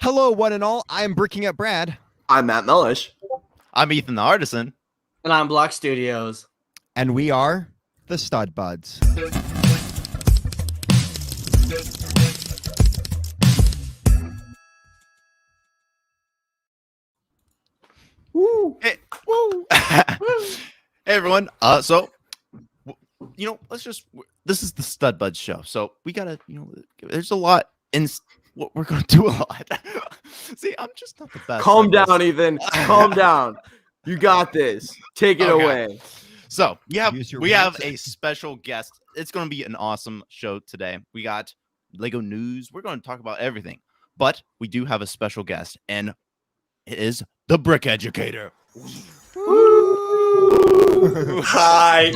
Hello, one and all. I am Bricking Up Brad. I'm Matt Mellish. I'm Ethan The Artisan. And I'm Block.studios. And we are the Stud Buds. Woo! Hey, woo! Hey everyone. This is the Stud Buds show. So we gotta, there's a lot in what we're gonna do a lot. See, I'm just not the best. Calm down, Ethan. Calm down. You got this. Take it away. So we have a special guest. It's gonna be an awesome show today. We got Lego news. We're gonna talk about everything, but we do have a special guest, and it is the Brick Educator. Hi.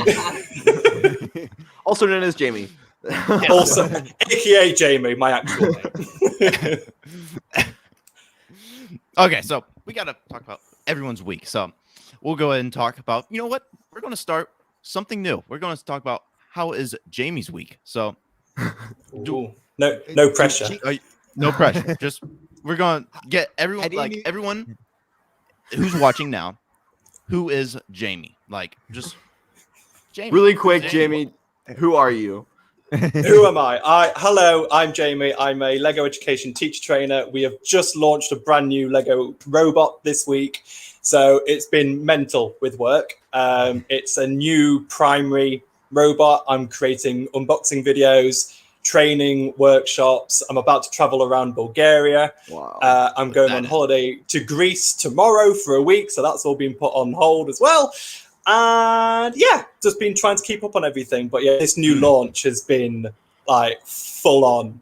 Also known as Jamie. Yes. Also, aka Jamie, my actual name. Okay, so we gotta talk about everyone's week. So we'll go ahead and talk about, you know what? We're gonna start something new. We're gonna talk about how is Jamie's week. So no pressure. No pressure. Just we're gonna get everyone who's watching now. Who is Jamie? Just Jamie. Really quick, Jamie. Who are you? Who am I? Hello, I'm Jamie. I'm a Lego education teacher trainer. We have just launched a brand new Lego robot this week. So it's been mental with work. It's a new primary robot. I'm creating unboxing videos, training workshops. I'm about to travel around Bulgaria. Wow. I'm going on holiday to Greece tomorrow for a week. So that's all been put on hold as well. And just been trying to keep up on everything. But this new launch has been full on,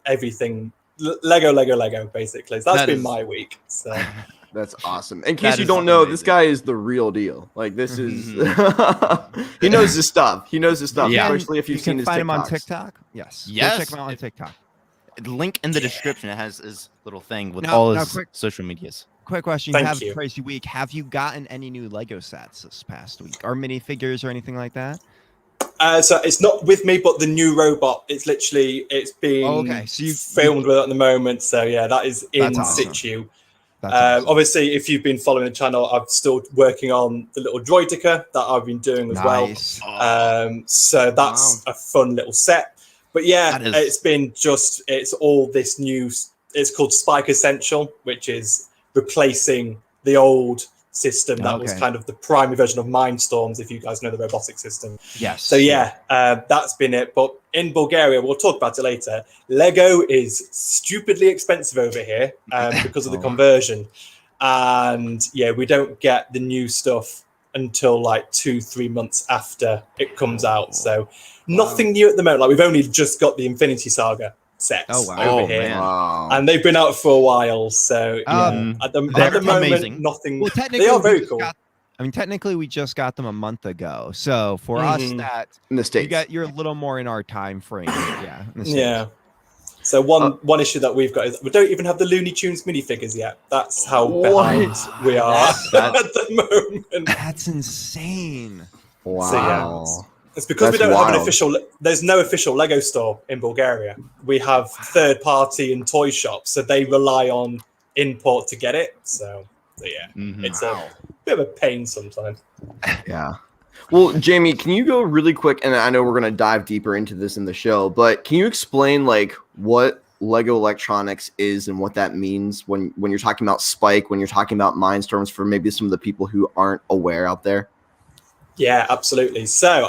everything Lego, basically. So that's been my week. So that's awesome. In case you don't know, this guy is the real deal. This is he knows his stuff. He knows his stuff, especially if you've seen his TikToks. Find him on TikTok. Yes. Go check him out on TikTok. Link in the description. It has his little thing with all his social medias. Quick question. Thank you have you. a crazy week. Have you gotten any new Lego sets this past week? Or minifigures or anything like that? So it's not with me, but the new robot. It's being filmed with at the moment. So that is in situ. Awesome. Obviously, if you've been following the channel, I'm still working on the little droidica that I've been doing as well. So that's a fun little set. But it's all this new. It's called Spike Essential, which is replacing the old system that was kind of the primary version of Mindstorms, if you guys know the robotic system. Yes. So that's been it. But in Bulgaria, we'll talk about it later. Lego is stupidly expensive over here because of the conversion. And we don't get the new stuff until 2-3 months after it comes out. So nothing new at the moment. We've only just got the Infinity Saga sets over here, and they've been out for a while. So at the moment, amazing. Nothing. Well, they are very cool. Technically, we just got them a month ago. So for us, that in the States, you're a little more in our time frame. So one issue that we've got is we don't even have the Looney Tunes minifigures yet. That's how behind we are at the moment. That's insane. Wow. So, it's because we don't have an official. There's no official Lego store in Bulgaria. We have third-party and toy shops, so they rely on import to get it. So it's a bit of a pain sometimes. Yeah. Well, Jamie, can you go really quick? And I know we're going to dive deeper into this in the show, but can you explain what Lego electronics is and what that means when you're talking about Spike, when you're talking about Mindstorms, for maybe some of the people who aren't aware out there? Yeah, absolutely. So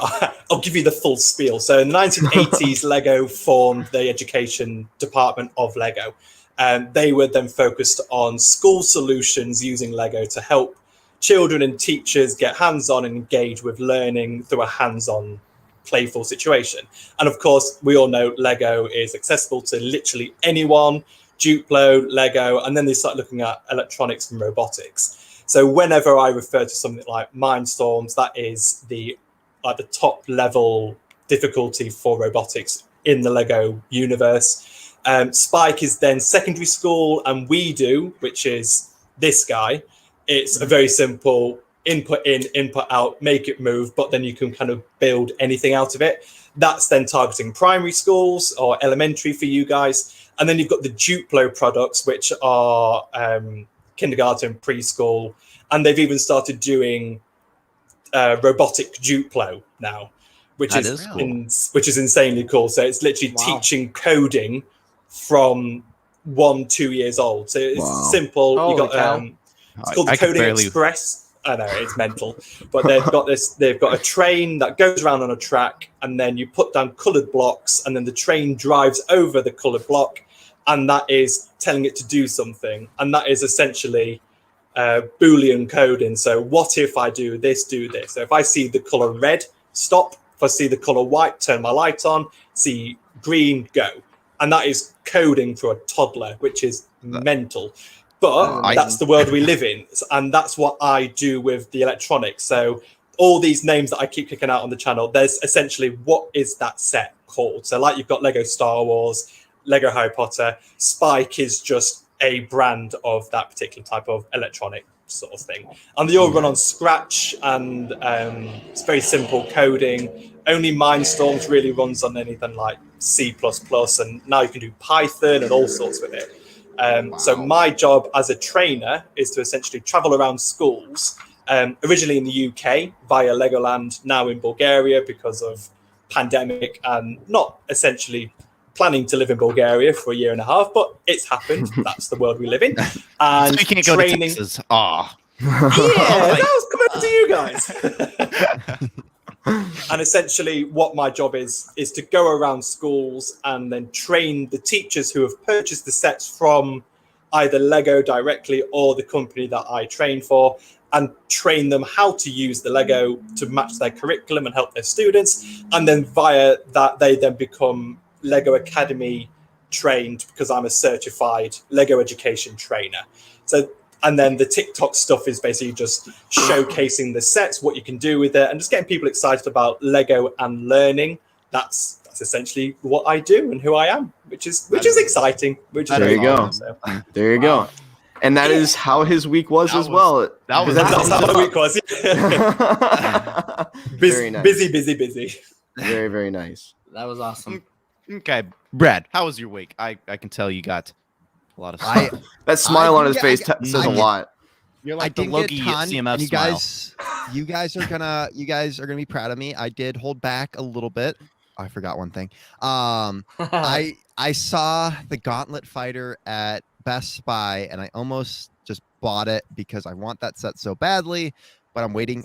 I'll give you the full spiel. So in the 1980s, Lego formed the education department of Lego. And they were then focused on school solutions using Lego to help children and teachers get hands-on and engage with learning through a hands-on, playful situation. And of course, we all know Lego is accessible to literally anyone, Duplo, Lego, and then they start looking at electronics and robotics. So whenever I refer to something like Mindstorms, that is the top level difficulty for robotics in the Lego universe. Spike is then secondary school, and We Do, which is this guy. It's a very simple input in, input out, make it move, but then you can kind of build anything out of it. That's then targeting primary schools or elementary for you guys. And then you've got the Duplo products, which are kindergarten, preschool, and they've even started doing robotic Duplo now, which is cool. which is insanely cool. So it's literally teaching coding from 1-2 years old. So it's simple. Holy You got cow. it's called the Coding Express. I know it's mental, but they've got this. They've got a train that goes around on a track, and then you put down coloured blocks, and then the train drives over the coloured block, and that is telling it to do something, and that is essentially Boolean coding. So what if I do this, do this? So if I see the colour red, stop. If I see the colour white, turn my light on. See green, go. And that is coding for a toddler, which is mental. But that's the world we live in. And that's what I do with the electronics. So all these names that I keep kicking out on the channel, there's essentially what is that set called? So like you've got Lego Star Wars, Lego Harry Potter. Spike is just a brand of that particular type of electronic sort of thing. And they all run on Scratch, and it's very simple coding. Only Mindstorms really runs on anything like C++, and now you can do Python and all sorts with it. So my job as a trainer is to essentially travel around schools, originally in the UK via Legoland, now in Bulgaria because of pandemic, and not essentially planning to live in Bulgaria for 1.5 years, but it's happened. That's the world we live in. And so you can't go to Texas. Yeah, that was coming to you guys. And essentially what my job is to go around schools and then train the teachers who have purchased the sets from either Lego directly or the company that I train for, and train them how to use the Lego to match their curriculum and help their students. And then via that, they then become Lego Academy trained, because I'm a certified Lego education trainer. So, and then the TikTok stuff is basically just showcasing the sets, what you can do with it, and just getting people excited about Lego and learning. That's essentially what I do and who I am, which is exciting. There you go. There you go. And that is how his week was as well. That's how my week was. Very nice. Busy. Very, very nice. That was awesome. Okay, Brad, how was your week? I can tell you got a lot of stuff. That smile on his face says a lot. You're like the Loki CMF you guys are gonna be proud of me. I did hold back a little bit. I forgot one thing. I saw the Gauntlet Fighter at Best Buy, and I almost just bought it because I want that set so badly. But I'm waiting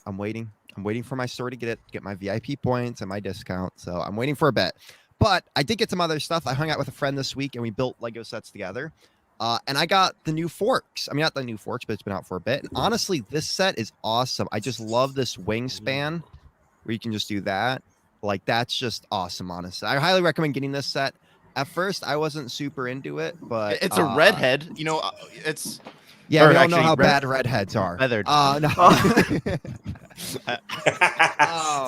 for my store to get my VIP points and my discount. So I'm waiting for a bit. But I did get some other stuff. I hung out with a friend this week, and we built Lego sets together. And I got the new forks. I mean, not the new forks, but it's been out for a bit. And honestly, this set is awesome. I just love this wingspan where you can just do that. Like, that's just awesome, honestly. I highly recommend getting this set. At first, I wasn't super into it, but it's a redhead. You know, it's... Yeah, we all know how bad redheads are. Feathered. No.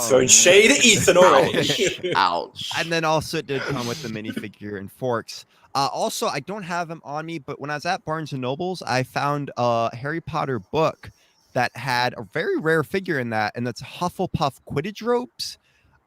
Throwing shade at Ethan already. Ouch. And then also it did come with the minifigure and forks. Also, I don't have them on me, but when I was at Barnes & Noble's, I found a Harry Potter book that had a very rare figure in that, and that's Hufflepuff Quidditch ropes.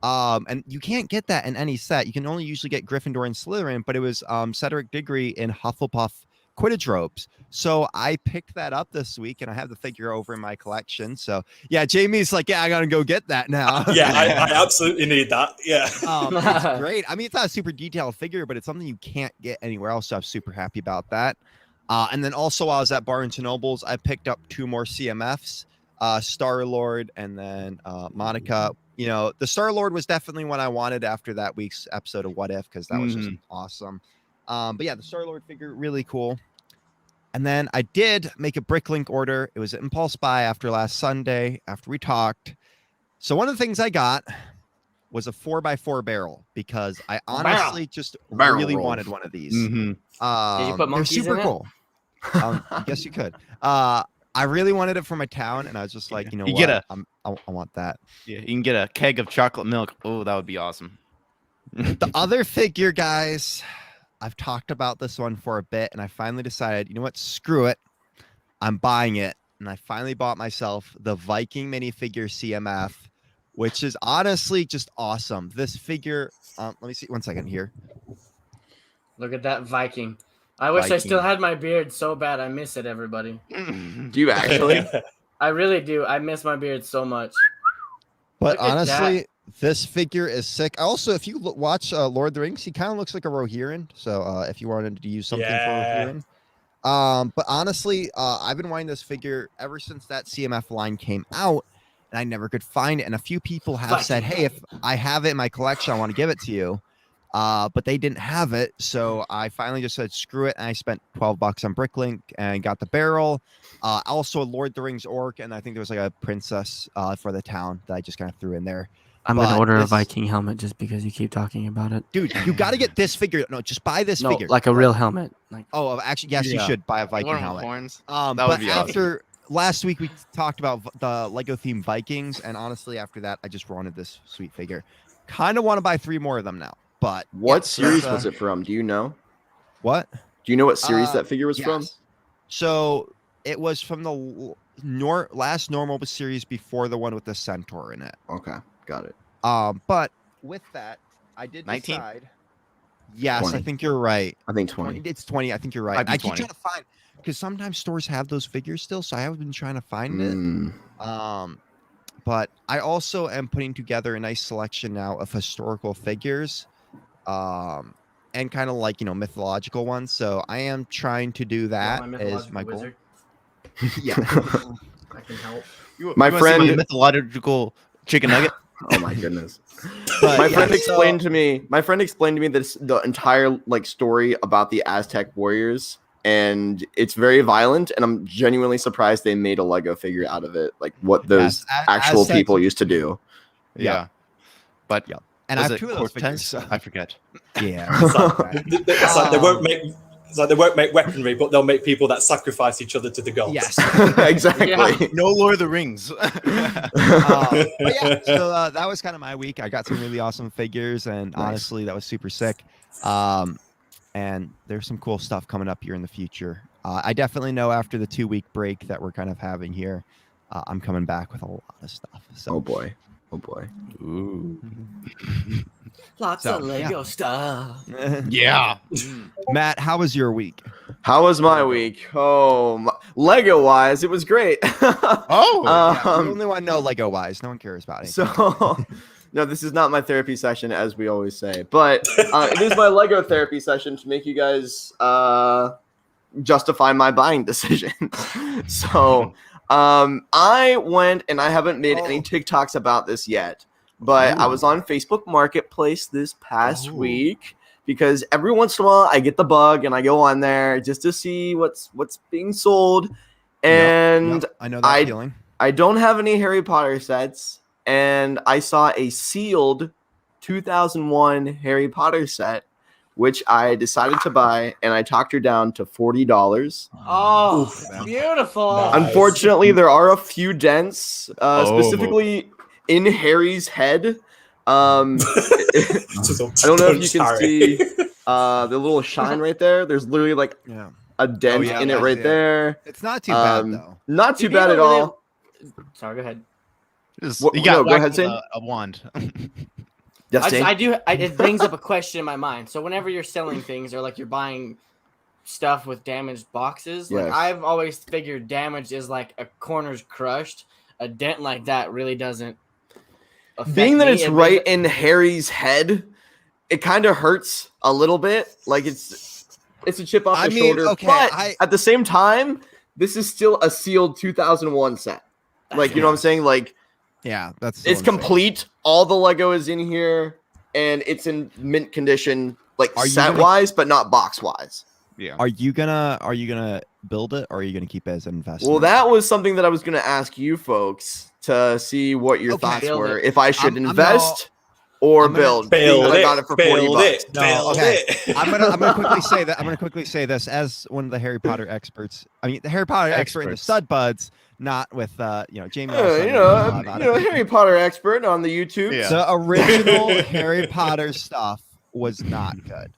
And you can't get that in any set. You can only usually get Gryffindor and Slytherin, but it was Cedric Diggory in Hufflepuff Quidditch ropes. So I picked that up this week, and I have the figure over in my collection. So yeah, Jamie's like, yeah, I gotta go get that now. Yeah, I absolutely need that. Yeah. It's great. I mean, it's not a super detailed figure, but it's something you can't get anywhere else. So I'm super happy about that. And then also while I was at Barnes & Noble's, I picked up 2 more CMFs, Star-Lord and then Monica. You know, the Star-Lord was definitely one I wanted after that week's episode of What If, because that was just awesome. But yeah, the Star-Lord figure, really cool. And then I did make a Bricklink order. It was an impulse buy after last Sunday, after we talked. So one of the things I got was a 4x4 barrel, because I honestly just really wanted one of these. Did you put monkeys they're super in cool. I guess you could. I really wanted it for my town, and I was just like, you know what? I want that. Yeah, you can get a keg of chocolate milk. Oh, that would be awesome. The other figure, guys, I've talked about this one for a bit, and I finally decided, you know what? Screw it. I'm buying it. And I finally bought myself the Viking minifigure CMF which is honestly just awesome. This figure, let me see 1 second here. Look at that Viking. I wish I still Viking. had my beard so bad. I miss it, everybody. Do you actually? I really do. I miss my beard so much. But Look at honestly, this figure is sick. Also, if you watch Lord of the Rings, he kind of looks like a Rohirrim. So if you wanted to use something for Rohirrim. But honestly, I've been wanting this figure ever since that CMF line came out, and I never could find it. And a few people have said, hey, if I have it in my collection, I want to give it to you. But they didn't have it. So I finally just said, screw it. And I spent $12 on Bricklink and got the barrel. Also a Lord of the Rings orc. And I think there was like a princess for the town that I just kind of threw in there. I'm going to order a Viking helmet just because you keep talking about it. Dude, you got to get this figure. No, just buy this figure. Like a real helmet. Like, actually, yes, you should buy a Viking helmet. Horns. But after last week, we talked about the Lego themed Vikings. And honestly, after that, I just wanted this sweet figure. Kind of want to buy 3 more of them now. But what series was it from? Do you know? What? Do you know what series that figure was from? So it was from the last normal series before the one with the centaur in it. Okay, got it. But with that, I did 19? decide. Yes, 20. I think you're right. I think 20. It's 20. I think you're right. Might be I keep 20. trying to find because sometimes stores have those figures still, so I have been trying to find it. But I also am putting together a nice selection now of historical figures. And kind of like, mythological ones. So I am trying to do that as my goal. Yeah. I can help. My friend, mythological chicken nugget. Oh my goodness. But my friend explained to me this the entire story about the Aztec warriors, and it's very violent, and I'm genuinely surprised they made a Lego figure out of it, like what those actual people used to do. Yeah. But and I have 2 of those figures. So. I forget. Yeah. It's like they won't make weaponry, but they'll make people that sacrifice each other to the gods. Yes. Exactly. Yeah. No Lord of the Rings. But so that was kind of my week. I got some really awesome figures, and honestly, that was super sick. And there's some cool stuff coming up here in the future. I definitely know after the 2-week break that we're kind of having here, I'm coming back with a lot of stuff. So. Oh boy. Ooh. Lots of Lego stuff. Yeah. Matt, how was your week? How was my week? Oh, Lego wise, it was great. Oh, we only want to know Lego wise. No one cares about it. So, no, this is not my therapy session, as we always say, but it is my Lego therapy session to make you guys justify my buying decision. So, I went, and I haven't made any TikToks about this yet, but I was on Facebook Marketplace this past week because every once in a while I get the bug and I go on there just to see what's being sold. And I know that feeling. I don't have any Harry Potter sets, and I saw a sealed 2001 Harry Potter set, which I decided to buy, and I talked her down to $40. Oh, beautiful. Nice. Unfortunately, there are a few dents, specifically in Harry's head. I don't know if you can see the little shine right there. There's literally like a dent in it right there. It's not too bad, though. Not too bad at all. Sorry, go ahead. Go ahead, Zane. A wand. Yes, it brings up a question in my mind. So whenever you're selling things or like you're buying stuff with damaged boxes, like I've always figured damage is like a corner's crushed. A dent like that really doesn't affect Being that me. it's right in Harry's head, it kind of hurts a little bit. Like it's a chip off the shoulder. Okay, but at the same time, this is still a sealed 2001 set. Like, you know what I'm saying? Like, yeah, it's complete. All the Lego is in here, and it's in mint condition, like set wise, but not box wise. Yeah. Are you gonna build it, or are you gonna keep it as an investment? Well, that was something that I was gonna ask you folks to see what your thoughts were. If I should invest or build. I got it for $40. I'm gonna quickly say that. I'm gonna quickly say this as one of the Harry Potter experts. I mean, the Harry Potter expert in the stud buds. Not with Jamie. Harry Potter expert on the YouTube. Yeah. The original Harry Potter stuff was not good.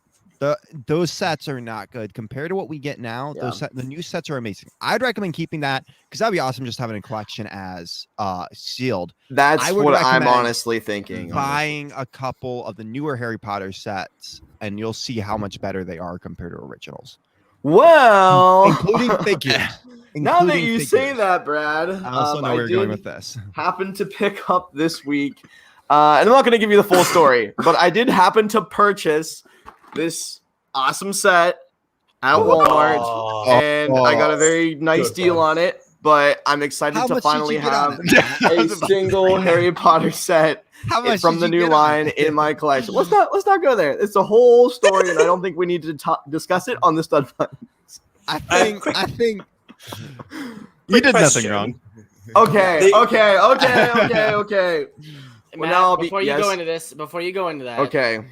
Those sets are not good compared to what we get now. Yeah. The new sets are amazing. I'd recommend keeping that because that'd be awesome just having a collection as sealed. That's what I'm honestly thinking. Buying a couple of the newer Harry Potter sets, and you'll see how much better they are compared to originals. Well, including figures. Now that you say that, Brad, I also know where you're going with this. Happened to pick up this week, and I'm not going to give you the full story, but I did happen to purchase this awesome set at Walmart, and I got a very nice deal on it. But I'm excited to finally have a single Harry Potter set from the new line in my collection. Let's not go there. It's a whole story, and I don't think we need to discuss it on the stud buttons. I think you did nothing wrong. Okay. Matt, before you go into that, okay.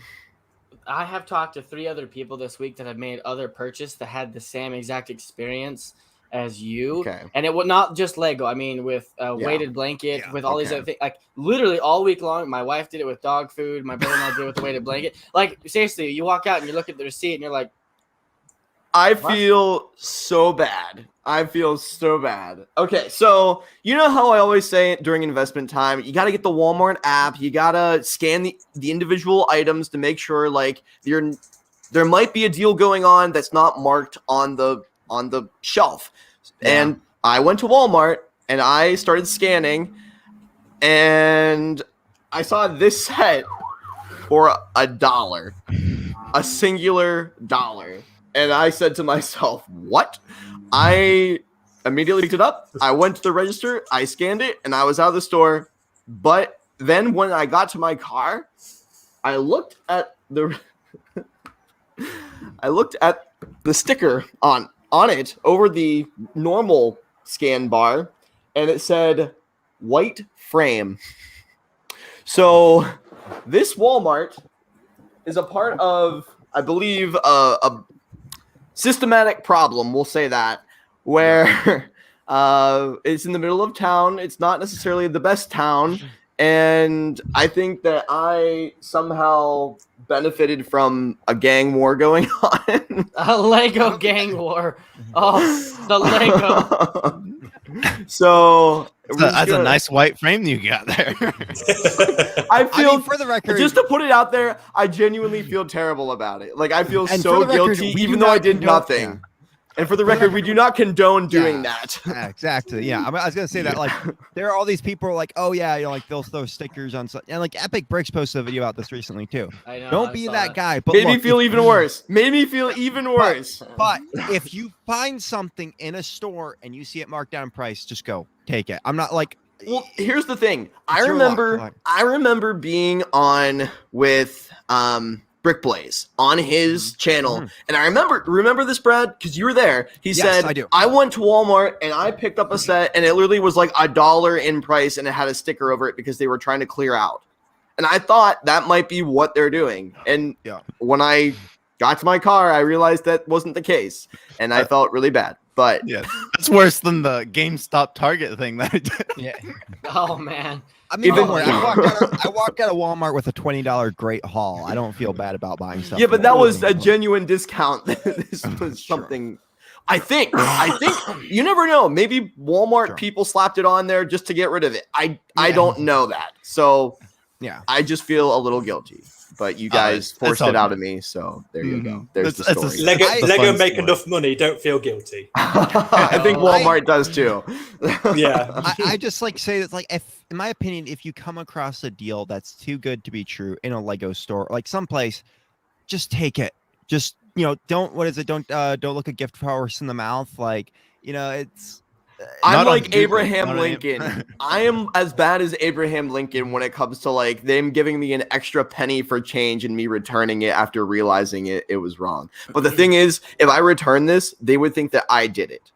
I have talked to 3 other people this week that have made other purchase that had the same exact experience as you. Okay. And it was not just Lego. I mean, with a weighted blanket, with all these other things. Like, literally all week long, my wife did it with dog food. My brother-in-law did it with the weighted blanket. Like, seriously, you walk out and you look at the receipt and you're like, I feel so bad. Okay, so you know how I always say it during investment time, you got to get the Walmart app. You got to scan the individual items to make sure like there might be a deal going on that's not marked on the shelf. Yeah. And I went to Walmart and I started scanning and I saw this set for $1, a singular $1. And I said to myself, what? I immediately picked it up. I went to the register. I scanned it and I was out of the store. But then when I got to my car, I looked at the sticker on it over the normal scan bar, and it said white frame. So this Walmart is a part of, I believe, a systematic problem, we'll say that, where it's in the middle of town. It's not necessarily the best town, and I think that I somehow benefited from a gang war going on. A Lego gang war. Oh, the Lego. So that's a nice white frame you got there. I feel, for the record, just to put it out there, I genuinely feel terrible about it. Like I feel so guilty, even though I did nothing. Yeah. And for the record, we do not condone doing that. Yeah, exactly. Yeah, I was gonna say that. Like, there are all these people who are like, oh yeah, like they'll throw stickers on stuff, and like Epic Bricks posted a video about this recently too. I know. Don't be that guy. But made me feel even worse. But if you find something in a store and you see it marked down price, just go take it. I'm not like. Well, here's the thing. I remember being on with Brick Blaze on his channel, and I remember this, Brad, because you were there. He said, I went to Walmart and I picked up a set, and it literally was like $1 in price, and it had a sticker over it because they were trying to clear out. And I thought that might be what they're doing. And when I got to my car, I realized that wasn't the case, and I felt really bad. But yeah, that's worse than the GameStop Target thing that I did. Yeah. Oh man. I mean, I walked out of Walmart with a $20 great haul. I don't feel bad about buying stuff. Yeah, but that was a genuine discount. This was something. I think you never know. Maybe Walmart people slapped it on there just to get rid of it. I don't know that. So yeah, I just feel a little guilty. But you guys forced it out of me, so there you go. There's the story. Lego make enough money, don't feel guilty. I think Walmart does too. Yeah. I just like say that, like, if in my opinion, if you come across a deal that's too good to be true in a Lego store, like someplace, just take it. Just don't look a gift horse in the mouth. Like it's. I'm like Abraham Lincoln. I am as bad as Abraham Lincoln when it comes to like them giving me an extra penny for change and me returning it after realizing it was wrong. But the thing is, if I return this, they would think that I did it.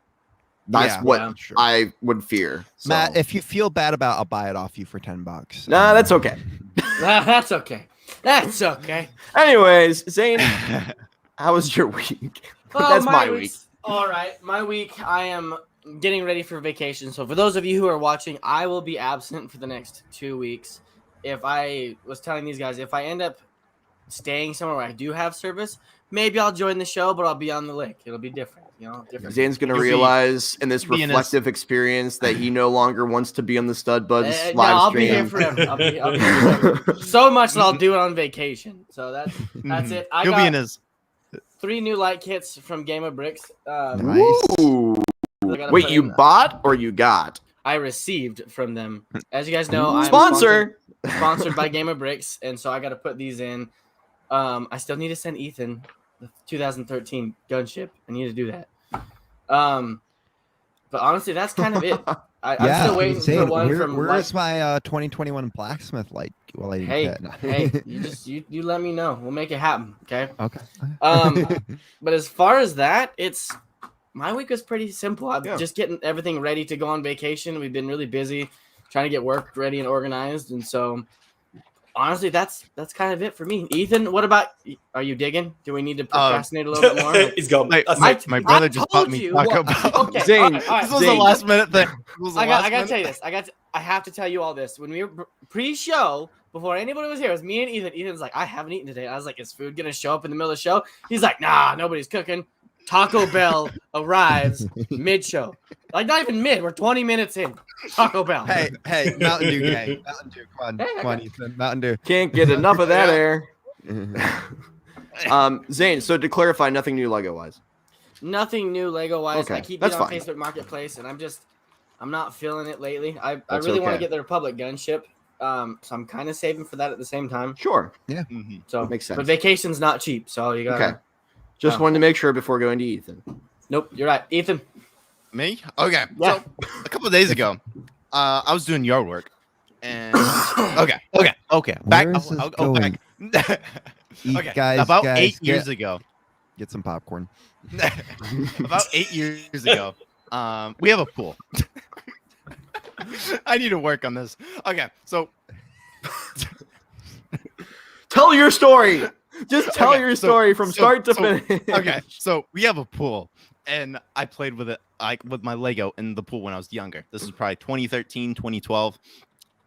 That's what I would fear. So. Matt, if you feel bad about it, I'll buy it off you for $10. Nah, that's okay. That's okay. That's okay. Anyways, Zane, how was your week? That's my week. All right. My week, I am getting ready for vacation. So for those of you who are watching, I will be absent for the next 2 weeks. If I was telling these guys, if I end up staying somewhere where I do have service, maybe I'll join the show, but I'll be on the lake. It'll be different, different. Zane's gonna realize in this reflective experience that he no longer wants to be on the Stud Buds live stream. I'll be here forever. I'll be here forever. So much that I'll do it on vacation. So that's it. I got be in his 3 new light kits from Game of Bricks. Nice. Ooh. Wait, you bought or you got? I received from them. As you guys know, I'm sponsored by Game of Bricks, and so I got to put these in. I still need to send Ethan the 2013 gunship. I need to do that. But honestly, that's kind of it. I'm still waiting for one from. Where's my 2021 blacksmith light? Well, hey, you let me know. We'll make it happen. Okay. Okay. But as far as that, my week was pretty simple. I'm just getting everything ready to go on vacation. We've been really busy trying to get work ready and organized, and so honestly, that's kind of it for me. Ethan, what about? Are you digging? Do we need to procrastinate a little bit more? He's gone. My brother just bought me Taco Bell. Okay, Zane, all right. This was a last minute thing. I gotta tell you this. I have to tell you all this. When we were pre-show, before anybody was here, it was me and Ethan. Ethan's like, I haven't eaten today. I was like, is food gonna show up in the middle of the show? He's like, nah, nobody's cooking. Taco Bell arrives mid-show. Like, not even mid. We're 20 minutes in. Taco Bell. Hey, Mountain Dew gang. Mountain Dew. Come on, Ethan. Mountain Dew. Can't get enough of that air. Zane, so to clarify, nothing new Lego-wise. Nothing new Lego-wise. Okay, I keep that's it on fine. Facebook Marketplace, and I'm not feeling it lately. I really want to get the Republic gunship. So I'm kind of saving for that at the same time. Sure. Yeah. So Makes sense. But vacation's not cheap, so you got Okay. Just wanted to make sure before going to Ethan. Nope, you're right. Ethan. Me? Okay. Yeah. So a couple of days ago, I was doing yard work, and okay. Back. Where is this I'll go back. Okay. Guys, About guys, 8 years ago. Get some popcorn. About 8 years ago, we have a pool. I need to work on this. Okay, so Tell your story. Just tell your story from start to finish. Okay, so we have a pool, and I played with it with my Lego in the pool when I was younger. This is probably 2013, 2012,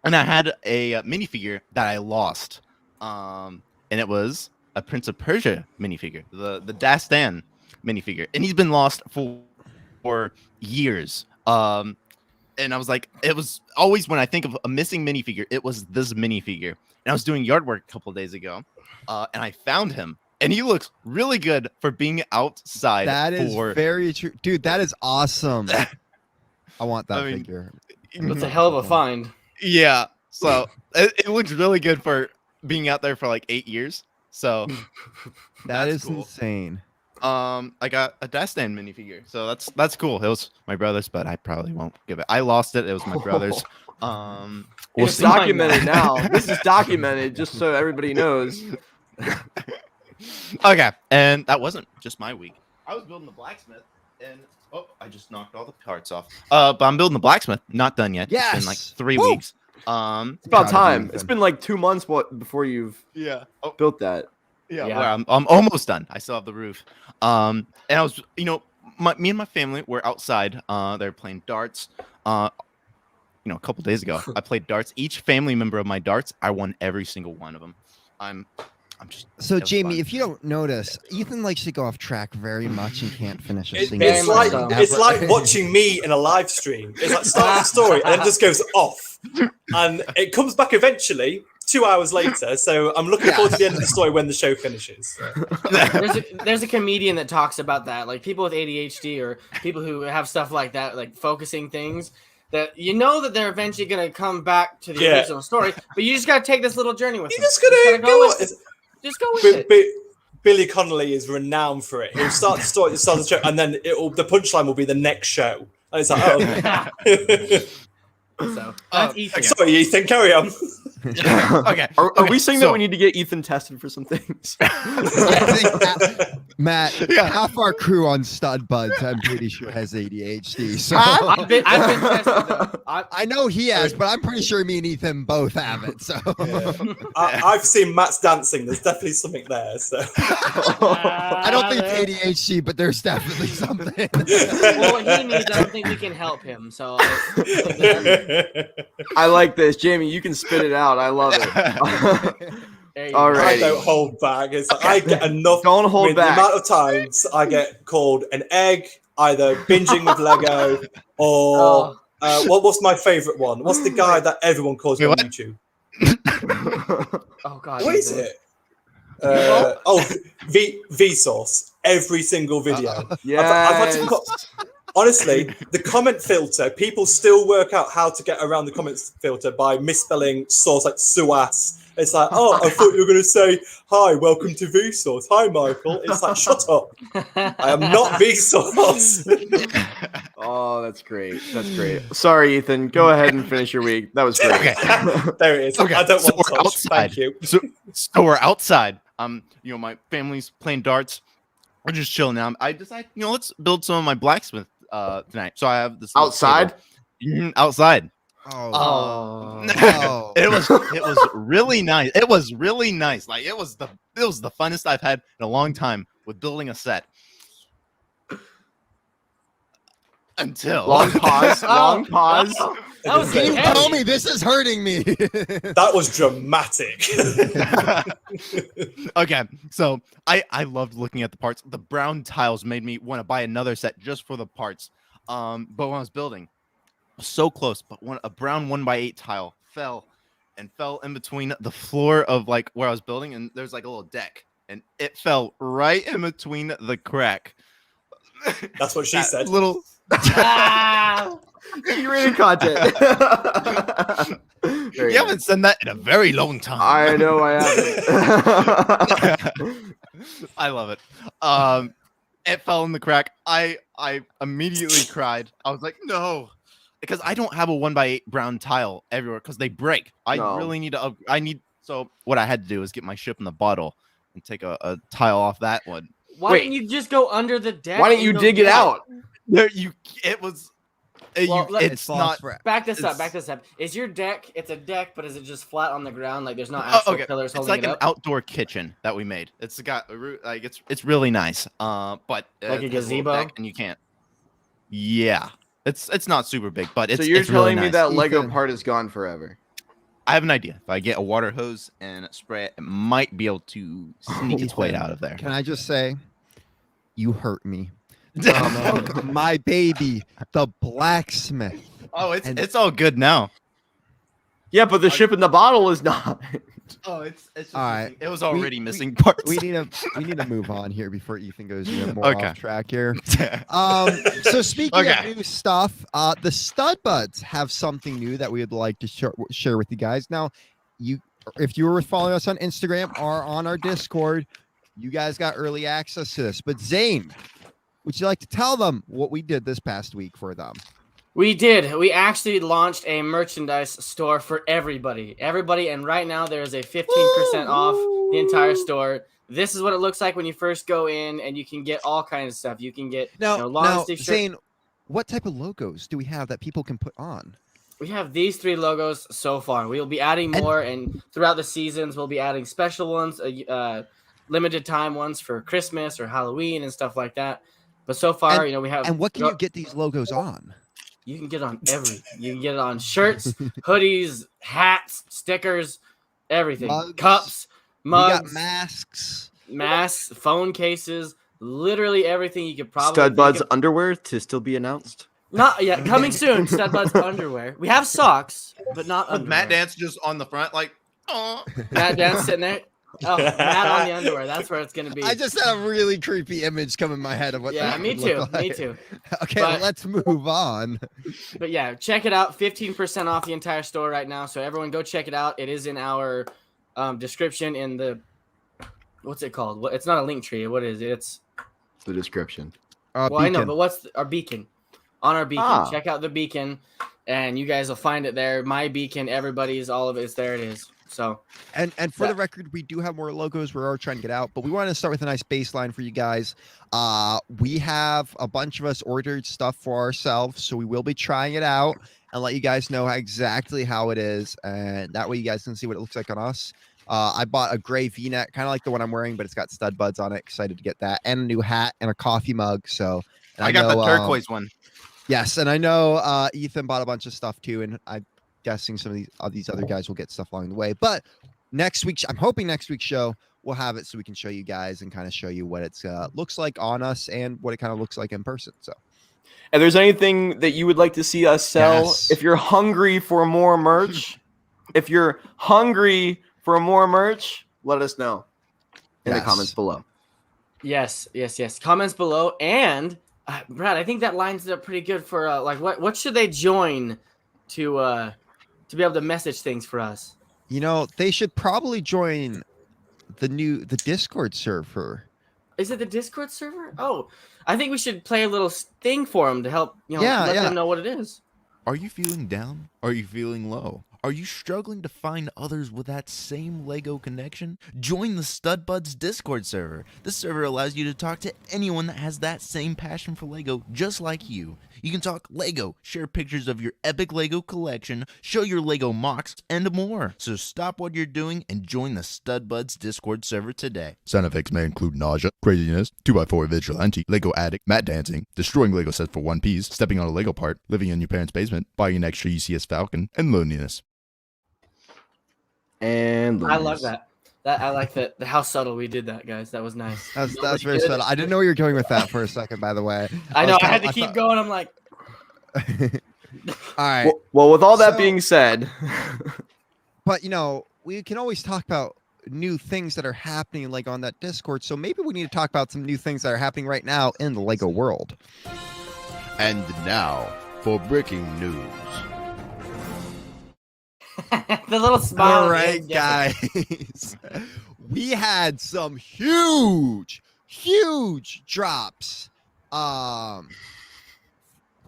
and I had a minifigure that I lost, and it was a Prince of Persia minifigure, the Dastan minifigure, and he's been lost for years. And I was like, it was always when I think of a missing minifigure, it was this minifigure. And I was doing yard work a couple of days ago, and I found him, and he looks really good for being outside. That is very true, dude. That is awesome. I want that figure. It's a hell of a find. Yeah. So it looks really good for being out there for like 8 years. So that is cool. insane. I got a Dastan minifigure, so that's cool. It was my brother's, but I probably won't give it. I lost it. It was my brother's. Well, it's documented now. This is documented, just so everybody knows. Okay, and that wasn't just my week. I was building the blacksmith, and I just knocked all the parts off. But I'm building the blacksmith. Not done yet. Yes. It's been like 3 weeks. It's about time. It's been like 2 months before you've built that. Yeah. Well, I'm almost done. I still have the roof. And I was, me and my family were outside. They're playing darts. A couple days ago, I played darts. Each family member of my darts, I won every single one of them. I'm just. So Jamie, if you don't notice, Ethan likes to go off track very much and can't finish a single. It's like watching me in a live stream. It's like start the story and then just goes off, and it comes back eventually 2 hours later. So I'm looking forward to the end of the story when the show finishes. There's a comedian that talks about that, like people with ADHD or people who have stuff like that, like focusing things. That that they're eventually gonna come back to the original story, but you just gotta take this little journey with them. Just gotta go with it. Just go with it. Billy Connolly is renowned for it. He'll start the story, start the show, and then the punchline will be the next show. And it's like, okay. So that's Ethan. Sorry, Ethan, carry on. Okay. Are we saying that we need to get Ethan tested for some things? Matt, half our crew on Stud Buds, I'm pretty sure has ADHD. So I've been tested though. I know he has, but I'm pretty sure me and Ethan both have it. So I've seen Matt's dancing. There's definitely something there. So I don't think it's ADHD, but there's definitely something. Well, what he needs, I don't think we can help him. So I like this, Jamie. You can spit it out. I love it. All right. I don't hold back. It's like I get enough. Don't hold back. The amount of times I get called an egg, either binging with Lego or what's my favorite one? What's the guy that everyone calls me on YouTube? Oh God, what is it? Vsauce. Every single video. Yeah. I've had to honestly, the comment filter, people still work out how to get around the comments filter by misspelling sauce like suas. It's like, oh, I thought you were going to say, hi, welcome to Vsauce. Hi, Michael. It's like, shut up. I am not Vsauce. Oh, that's great. That's great. Sorry, Ethan. Go ahead and finish your week. That was great. Okay. There it is. Okay. I don't So want we're touch. outside. Thank you. So we're outside. My family's playing darts. We're just chilling now. I decide, let's build some of my blacksmith tonight. So I have this Outside? Outside. Oh. It was really nice. It was really nice. Like it was the funnest I've had in a long time with building a set. Until long pause. Long pause. That was Can you heavy. tell me this is hurting me? That was dramatic. Okay, so I loved looking at the parts. The brown tiles made me want to buy another set just for the parts. But when I was building, so close, but a brown 1x8 tile fell in between the floor of like where I was building, and there's like a little deck, and it fell right in between the crack. That's what she said. Little. Curated content. You haven't said that in a very long time. I know I haven't. I love it. It fell in the crack. I immediately cried. I was like, no, because I don't have a 1x8 brown tile everywhere because they break. I really need to. So what I had to do is get my ship in the bottle and take a tile off that one. Why didn't you just go under the deck? Why don't you dig it out? It's not. Back this up. Is your deck? It's a deck, but is it just flat on the ground? Like there's not actual pillars holding it up? It's like an outdoor kitchen that we made. It's got like it's really nice. But like a gazebo, deck and you can't. Yeah, it's not super big, but it's. So you're it's really telling me nice. that Lego part is gone forever? I have an idea. If I get a water hose and spray it, it might be able to sneak its way out of there. Can I just say, you hurt me. My baby, the blacksmith. Oh, it's all good now. Yeah, but the ship in the bottle is not. Oh, it's just all right. It was already missing parts. We need to move on here before Ethan goes more off track here. So speaking of new stuff, the Stud Buds have something new that we would like to share with you guys. Now, if you were following us on Instagram or on our Discord, you guys got early access to this. But Zane, would you like to tell them what we did this past week for them? We did. We actually launched a merchandise store for everybody. And right now there's a 15% off the entire store. This is what it looks like when you first go in, and you can get all kinds of stuff. You can get now Zane, what type of logos do we have that people can put on? We have these 3 logos so far. We'll be adding more, and throughout the seasons, we'll be adding special ones, limited time ones for Christmas or Halloween and stuff like that. But so far, we have. And what can you get these logos on? You can get it on you can get it on shirts, hoodies, hats, stickers, everything. Cups, mugs, we got masks, phone cases, literally everything you could probably. Stud Buds underwear to still be announced. Not yet. Coming soon. Stud Buds underwear. We have socks, but not underwear. Matt Dance just on the front, like. Oh. Matt Dance sitting there. Oh, Matt on the underwear. That's where it's gonna be. I just had a really creepy image come in my head of what. Yeah, that me would too. look like. Me too. Okay, let's move on. But yeah, check it out. 15% off the entire store right now. So everyone, go check it out. It is in our description in the. What's it called? It's not a link tree. What is it? It's the description. Well, I know, but what's our beacon? On our beacon, check out the beacon, and you guys will find it there. My beacon, everybody's, all of it's there. It is. So, and for the record, we do have more logos we're trying to get out, but we want to start with a nice baseline for you guys. We have a bunch of us ordered stuff for ourselves, so we will be trying it out and let you guys know exactly how it is, and that way you guys can see what it looks like on us. I bought a gray V-neck, kind of like the one I'm wearing, but it's got Stud Buds on it. Excited to get that, and a new hat and a coffee mug. So I got the turquoise one. Yes, and I know Ethan bought a bunch of stuff too, and I'm guessing some of these other guys will get stuff along the way. But next week, I'm hoping next week's show we'll have it so we can show you guys and kind of show you what it's looks like on us and what it kind of looks like in person. So if there's anything that you would like to see us sell, Yes. if you're hungry for more merch, let us know in the comments below. Yes. Comments below. And Brad, I think that lines it up pretty good for like what should they join to be able to message things for us? You know, they should probably join the Discord server. Is it the Discord server? Oh, I think we should play a little thing for them to help, let them know what it is. Are you feeling down? Are you feeling low? Are you struggling to find others with that same Lego connection? Join the Stud Buds Discord server. This server allows you to talk to anyone that has that same passion for Lego just like you. You can talk Lego, share pictures of your epic Lego collection, show your Lego mocks, and more. So stop what you're doing and join the Stud Buds Discord server today. Sound effects may include nausea, craziness, 2x4 vigilante, Lego addict, mat dancing, destroying Lego sets for one piece, stepping on a Lego part, living in your parents' basement, buying an extra UCS Falcon, and loneliness. And I love that. I like that. How subtle we did that, guys. That was nice. That's very subtle. I didn't know where you were going with that for a second, by the way. I know. I had to keep going. I'm like, all right. Well, with all that being said, but we can always talk about new things that are happening like on that Discord. So maybe we need to talk about some new things that are happening right now in the Lego world. And now for breaking news. the little smile. All right, guys. We had some huge drops. We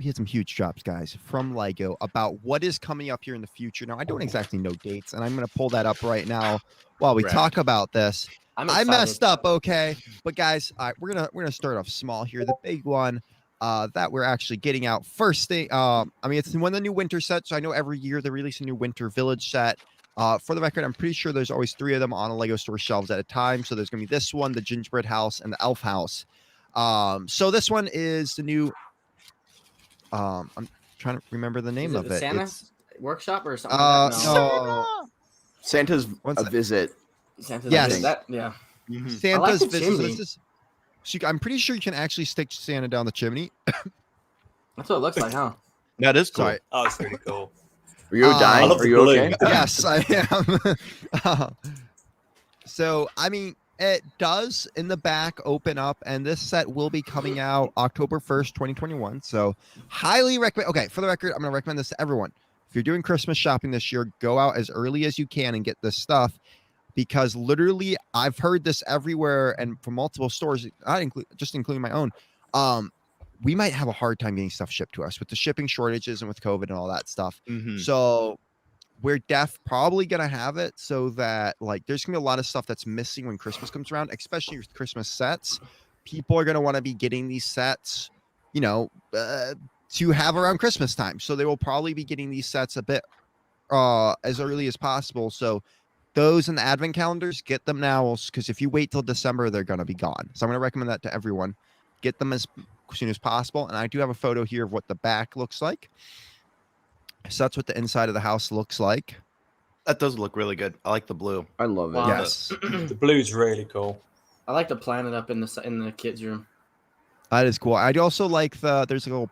had some huge drops, guys, from Lego about what is coming up here in the future. Now, I don't exactly know dates, and I'm going to pull that up right now while we talk about this. I messed up, okay? But guys, all right, we're gonna start off small here. The big one that we're actually getting out first thing. It's one of the new winter sets. So I know every year they release a new winter village set. For the record, I'm pretty sure there's always 3 of them on a Lego store shelves at a time. So there's gonna be this one, the gingerbread house, and the elf house. So this one is the new. I'm trying to remember the name of it. Santa's workshop or something. Like that? No. Santa's a visit. Santa's yes. visit. That, yeah. Mm-hmm. Santa's like visit. I'm pretty sure you can actually stick Santa down the chimney. That's what it looks like, huh? That is cool. Sorry. Oh, it's really cool. Are you dying? Are you okay? Yes, I am. So, it does in the back open up, and this set will be coming out October 1st, 2021. So, highly recommend. Okay, for the record, I'm going to recommend this to everyone. If you're doing Christmas shopping this year, go out as early as you can and get this stuff, because literally, I've heard this everywhere and from multiple stores, including my own. We might have a hard time getting stuff shipped to us with the shipping shortages and with COVID and all that stuff. Mm-hmm. So we're probably going to have it so that there's going to be a lot of stuff that's missing when Christmas comes around, especially with Christmas sets. People are going to want to be getting these sets, to have around Christmas time. So they will probably be getting these sets a bit as early as possible. So those in the advent calendars, get them now, because if you wait till December, they're going to be gone. So I'm going to recommend that to everyone. Get them as soon as possible. And I do have a photo here of what the back looks like. So that's what the inside of the house looks like. That does look really good. I like the blue. I love it. Wow. Yes. The blue's really cool. I like to plan it up in the kids' room. That is cool. I also like there's a little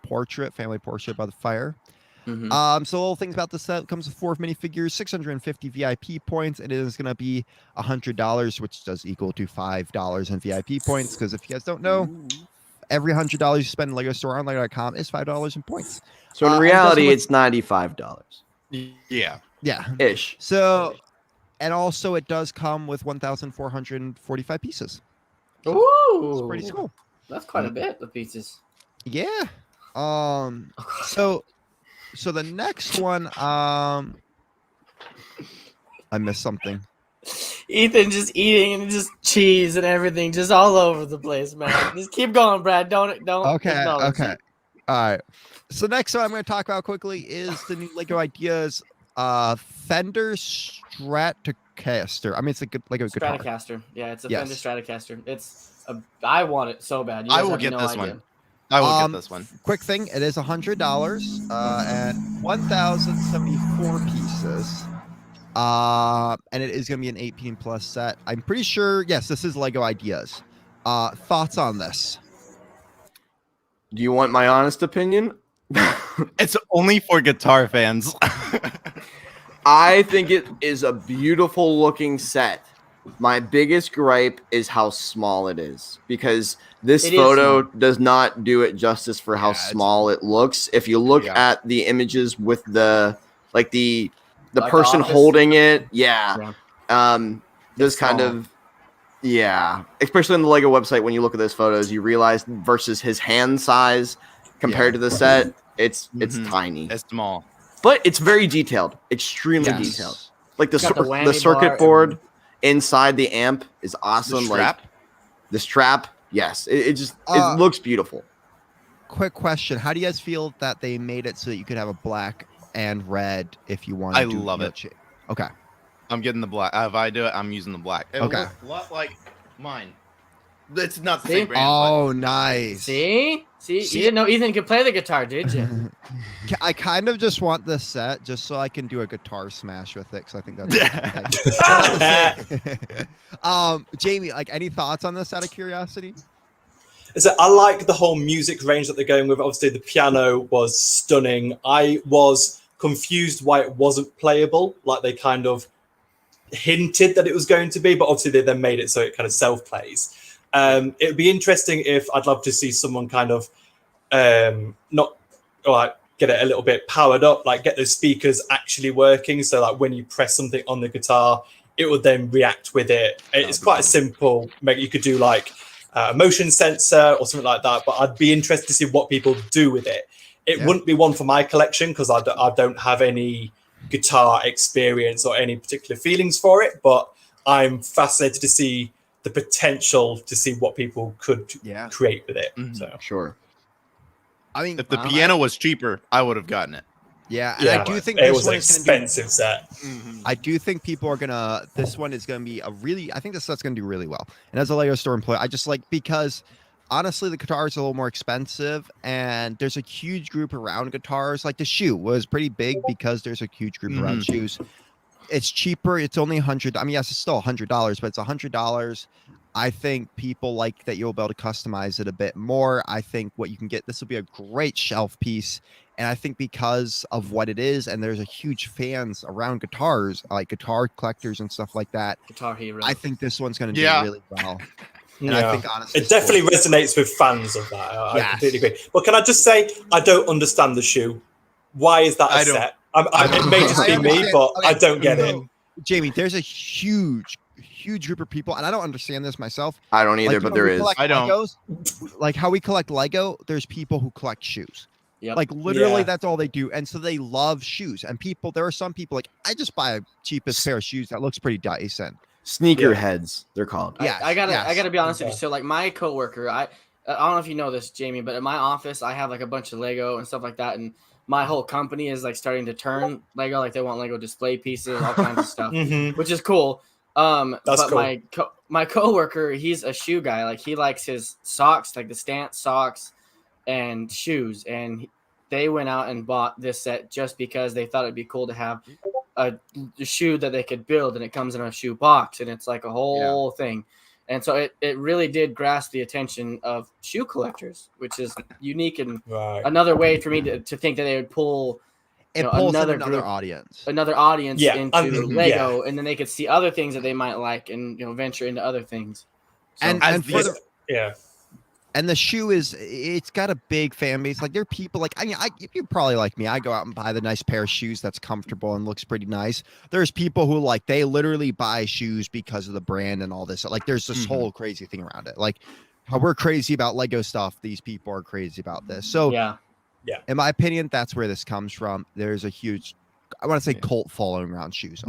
family portrait by the fire. Mm-hmm. So little things about the set. Comes with 4 minifigures, 650 VIP points. It is going to be $100, which does equal to $5 in VIP points. Because if you guys don't know, every $100 you spend in Lego Store on Lego.com is $5 in points. So in reality, it's $95. Yeah. Yeah. Ish. So, and also it does come with 1,445 pieces. Ooh, it's pretty cool. That's quite a bit of pieces. Yeah. So the next one, I missed something. Ethan just eating and just cheese and everything just all over the place, man. Just keep going, Brad. Don't. Okay. All right. So next one I'm going to talk about quickly is the new Lego Ideas Fender Stratocaster. It's a good Lego guitar. Stratocaster. Yeah, it's a Fender Stratocaster. I want it so bad. I will get this one. I will get this one. Quick thing, it is $100 and 1,074 pieces. And it is going to be an 18 plus set. I'm pretty sure. Yes, this is Lego Ideas. Thoughts on this? Do you want my honest opinion? It's only for guitar fans. I think it is a beautiful looking set. My biggest gripe is how small it is, because this photo does not do it justice for how small it looks. If you look at the images with the person holding it, this kind of especially on the Lego website, when you look at those photos, you realize versus his hand size compared to the set, it's tiny. It's small, but it's very detailed, extremely detailed. Like the circuit board inside the amp is awesome. The strap, yes, it looks beautiful. Quick question: how do you guys feel that they made it so that you could have a black and red if you want? I love it. Okay, I'm getting the black. If I do it, I'm using the black. It okay, a lot like mine. It's not the same brand. Oh, nice. See, you didn't know Ethan could play the guitar, did you? I kind of just want this set just so I can do a guitar smash with it, because I think that's Jamie, like, any thoughts on this out of curiosity? So I like the whole music range that they're going with. Obviously, the piano was stunning. I was confused why it wasn't playable, like they kind of hinted that it was going to be, but obviously they then made it so it kind of self-plays. It would be interesting if I'd love to see someone kind of get it a little bit powered up, like get those speakers actually working, so like when you press something on the guitar, it would then react with it. It's quite a simple. Maybe you could do like a motion sensor or something like that, but I'd be interested to see what people do with it. It wouldn't be one for my collection because I don't have any guitar experience or any particular feelings for it, but I'm fascinated to see the potential to see what people could create with it. So sure. I mean, if the piano was cheaper, I would have gotten it. Yeah, and I do think it was an expensive set. I do think people are gonna. This one is gonna be I think this set's gonna do really well. And as a Lego store employee, I just because honestly the guitar is a little more expensive, and there's a huge group around guitars. Like the shoe was pretty big because there's a huge group around shoes. It's cheaper. It's only $100. I mean, yes, it's still $100, but it's $100. I think people like that you'll be able to customize it a bit more. I think what you can get, this will be a great shelf piece. And I think because of what it is, and there's a huge fans around guitars, like guitar collectors and stuff like that. Guitar hero. I think this one's going to do really well. And I think honestly, it definitely resonates with fans of that. I completely agree. But can I just say, I don't understand the shoe. Why is that a set? It may just be me, but I don't get it. Jamie, there's a huge group of people, and I don't understand this myself. I don't either, but there is. I don't. Legos, like how we collect Lego, there's people who collect shoes. Yep. Like literally that's all they do. And so they love shoes. And there are some people like, I just buy a cheapest pair of shoes that looks pretty decent. Sneaker heads, they're called. Yeah, I gotta be honest with you. So like my coworker, I don't know if you know this, Jamie, but in my office I have like a bunch of Lego and stuff like that, and my whole company is like starting to turn Lego, like they want Lego display pieces, all kinds of stuff, which is cool. That's cool. My coworker, he's a shoe guy. Like he likes his socks, like the stance socks and shoes, and they went out and bought this set just because they thought it'd be cool to have a shoe that they could build, and it comes in a shoe box, and it's like a whole thing. And so it really did grasp the attention of shoe collectors, which is unique and another way for me to think that they would pull another audience into Lego, and then they could see other things that they might like and venture into other things. So, and the shoe it's got a big fan base. Like there are people like, I mean, you're probably like me. I go out and buy the nice pair of shoes that's comfortable and looks pretty nice. There's people who like, they literally buy shoes because of the brand and all this. Like there's this whole crazy thing around it. Like how we're crazy about Lego stuff, these people are crazy about this. So in my opinion, that's where this comes from. There's a huge, I want to say cult following around shoes.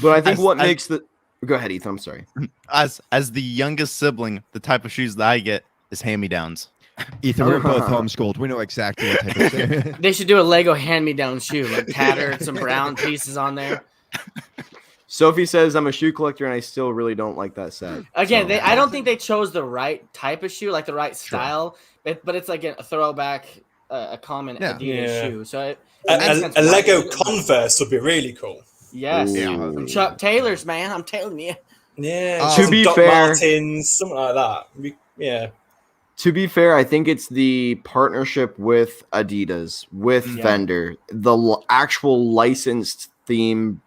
But I think what makes the, go ahead, Ethan, I'm sorry. As the youngest sibling, the type of shoes that I get is hand-me-downs. Ethan, we're both homeschooled. We know exactly what type of shoe. They should do a Lego hand-me-down shoe, like tattered, some brown pieces on there. Sophie says, I'm a shoe collector, and I still really don't like that set. Again, I don't think they chose the right type of shoe, like the right style, but it's like a throwback, a common Adidas shoe. So a Lego Converse would be really cool. Yes. Ooh. Some Chuck Taylors, man. I'm telling you. Yeah. To be Doc fair- Martens, something like that. Yeah. To be fair, I think it's the partnership with Adidas, with Fender, the actual licensed theme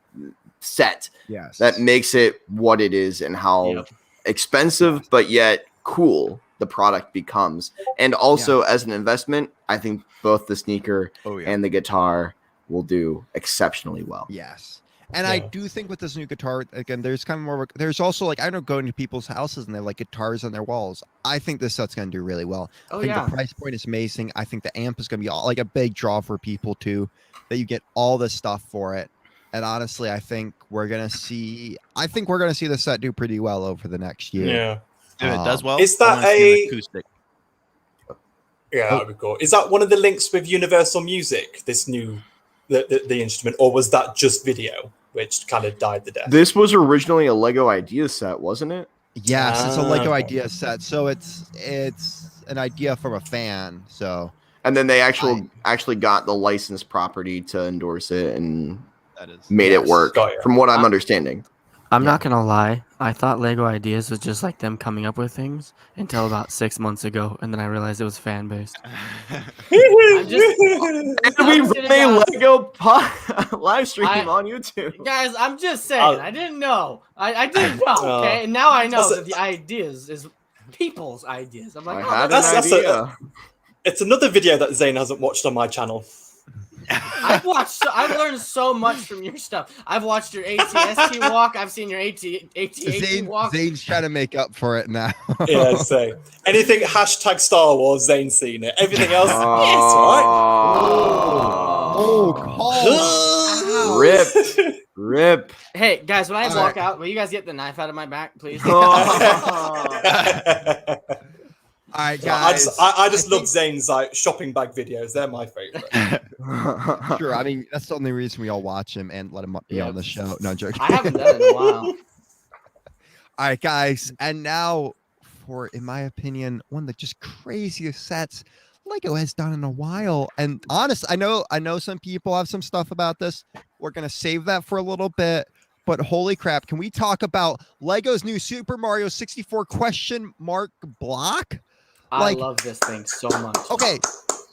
set that makes it what it is and how expensive but yet cool the product becomes. And also as an investment, I think both the sneaker and the guitar will do exceptionally well. Yes. And I do think with this new guitar, again, there's kind of more. There's also like, I don't go into people's houses and they have like guitars on their walls. I think this set's going to do really well. I think the price point is amazing. I think the amp is going to be like a big draw for people too, that you get all this stuff for it. And honestly, I think we're going to see this set do pretty well over the next year. Yeah. If it does well, is that an acoustic? Yeah, that'd be cool. Is that one of the links with Universal Music, this new the instrument, or was that just video, which kind of died the death? This was originally a Lego idea set, wasn't it? Yes, it's a Lego idea set. So it's an idea from a fan. So and then they actually got the licensed property to endorse it and made it work. From what I'm understanding. I'm not gonna lie. I thought Lego Ideas was just like them coming up with things until about 6 months ago, and then I realized it was fan based. And we run a Lego live stream on YouTube. Guys, I'm just saying. I didn't know. I didn't know. Okay, and now I know that the ideas is people's ideas. I'm like, it's another video that Zane hasn't watched on my channel. I've learned so much from your stuff. I've watched your ATST walk. I've seen your AT walk. Zane's trying to make up for it now. Yeah, so anything hashtag Star Wars, Zane's seen it. Everything else, yes, right? Oh, rip. Hey guys, when I walk out, will you guys get the knife out of my back, please? All right, guys. I just love Zane's like shopping bag videos. They're my favorite. Sure. I mean, that's the only reason we all watch him and let him be on the show. No, I'm joking. I haven't done it in a while. All right, guys. And now for, in my opinion, one of the just craziest sets Lego has done in a while. And honest, I know some people have some stuff about this. We're going to save that for a little bit. But holy crap, can we talk about Lego's new Super Mario 64 block? I love this thing so much. Okay,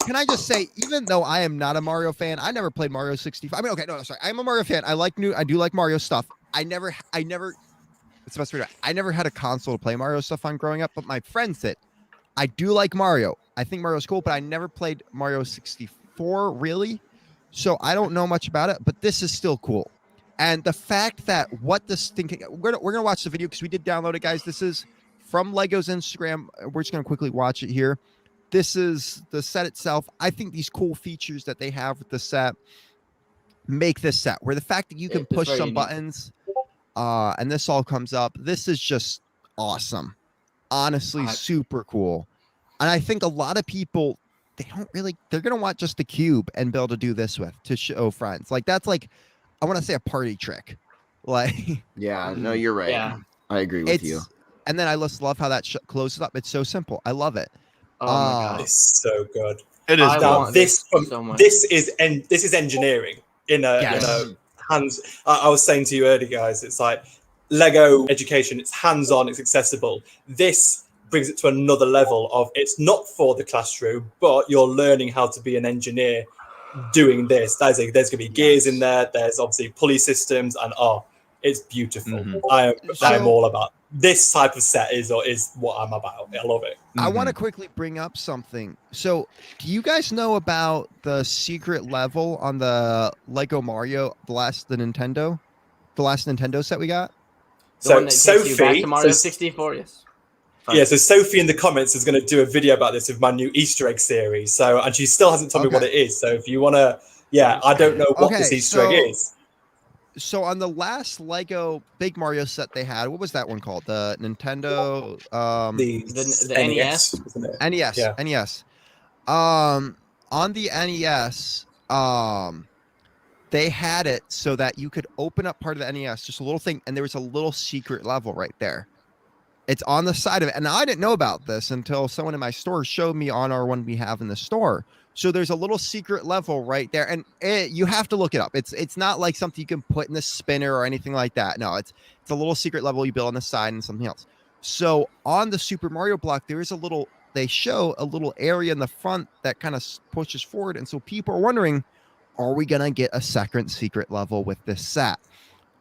can I just say, even though I am not a Mario fan, I never played Mario 65. I mean, okay, no, sorry, I'm a Mario fan. I do like Mario stuff. I never, it's the best way to, I never had a console to play Mario stuff on growing up, but my friends did. I do like Mario. I think Mario's cool, but I never played Mario 64 really, so I don't know much about it. But this is still cool, and the fact that what this thing, we're gonna watch the video because we did download it, guys. This is from Lego's Instagram. We're just going to quickly watch it here. This is the set itself. I think these cool features that they have with the set make this set, where the fact that you can push some buttons and this all comes up. This is just awesome. Honestly, super cool. And I think a lot of people, they're going to want just the cube and be able to do this with, to show friends. Like, that's like, I want to say a party trick. Like, yeah, no, you're right. Yeah. I agree with you. And then I just love how that closes up. It's so simple. I love it. Oh my god, it's so good. It is. This is engineering in a hands. I was saying to you earlier, guys. It's like Lego education. It's hands-on. It's accessible. This brings it to another level of it's not for the classroom, but you're learning how to be an engineer doing this. There's going to be gears in there. There's obviously pulley systems, and it's beautiful. Mm-hmm. I am all about this type of set. Is what I'm about. I love it. I want to quickly bring up something. So, do you guys know about the secret level on the Lego Mario, the last Nintendo set we got? So Sophie, back to Mario 64, yes. Yeah, so Sophie in the comments is going to do a video about this with my new Easter egg series. So, and she still hasn't told me what it is. So, if you want to, I don't know what this Easter egg is. So on the last Lego Big Mario set they had, what was that one called? The Nintendo, the NES, isn't it? NES, Yeah. NES. On the NES, they had it so that you could open up part of the NES, just a little thing, and there was a little secret level right there. It's on the side of it. And I didn't know about this until someone in my store showed me on our one we have in the store. So there's a little secret level right there. And you have to look it up. It's not like something you can put in the spinner or anything like that. No, it's a little secret level you build on the side and something else. So on the Super Mario block, there is they show a little area in the front that kind of pushes forward. And so people are wondering, are we going to get a second secret level with this set?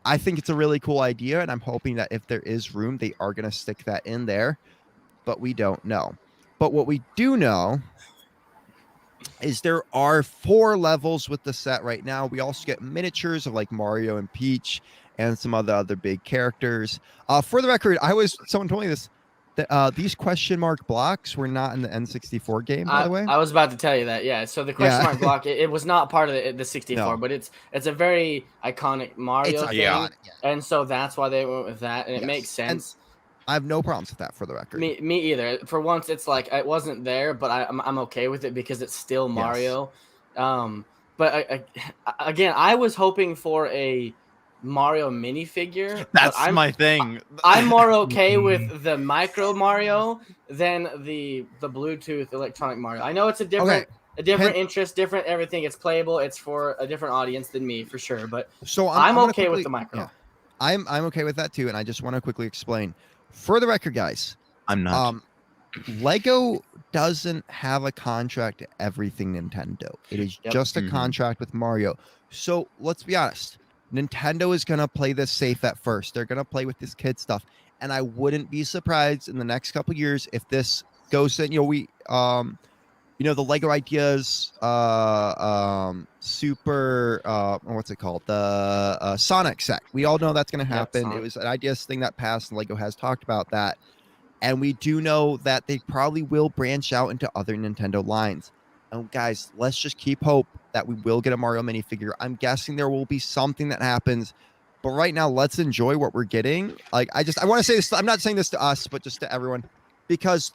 I think it's a really cool idea, and I'm hoping that if there is room, they are going to stick that in there, but we don't know. But what we do know is there are 4 levels with the set right now. We also get miniatures of like Mario and Peach and some other big characters. For the record, someone told me this, that these question mark blocks were not in the N64 game, by the way. I was about to tell you that, yeah. So the question mark block, it was not part of the 64, but it's a very iconic Mario thing, and so that's why they went with that, and it makes sense. And I have no problems with that, for the record. Me either. For once, it's like it wasn't there, but I'm okay with it because it's still Mario. But again, I was hoping for a Mario minifigure. That's my thing. I'm more okay with the micro Mario than the Bluetooth electronic Mario. I know it's a different interest, different everything. It's playable. It's for a different audience than me, for sure. But so I'm okay with the micro. Yeah, I'm okay with that too. And I just want to quickly explain, for the record, guys. I'm not. Lego doesn't have a contract to everything Nintendo. It is just a contract with Mario. So let's be honest. Nintendo is going to play this safe at first. They're going to play with this kid stuff. And I wouldn't be surprised in the next couple of years if this goes in, the Lego Ideas, what's it called? The Sonic set. We all know that's going to happen. It was an Ideas thing that passed, and Lego has talked about that. And we do know that they probably will branch out into other Nintendo lines. And guys, let's just keep hope that we will get a Mario minifigure. I'm guessing there will be something that happens, but right now, let's enjoy what we're getting. Like, I want to say this. I'm not saying this to us, but just to everyone, because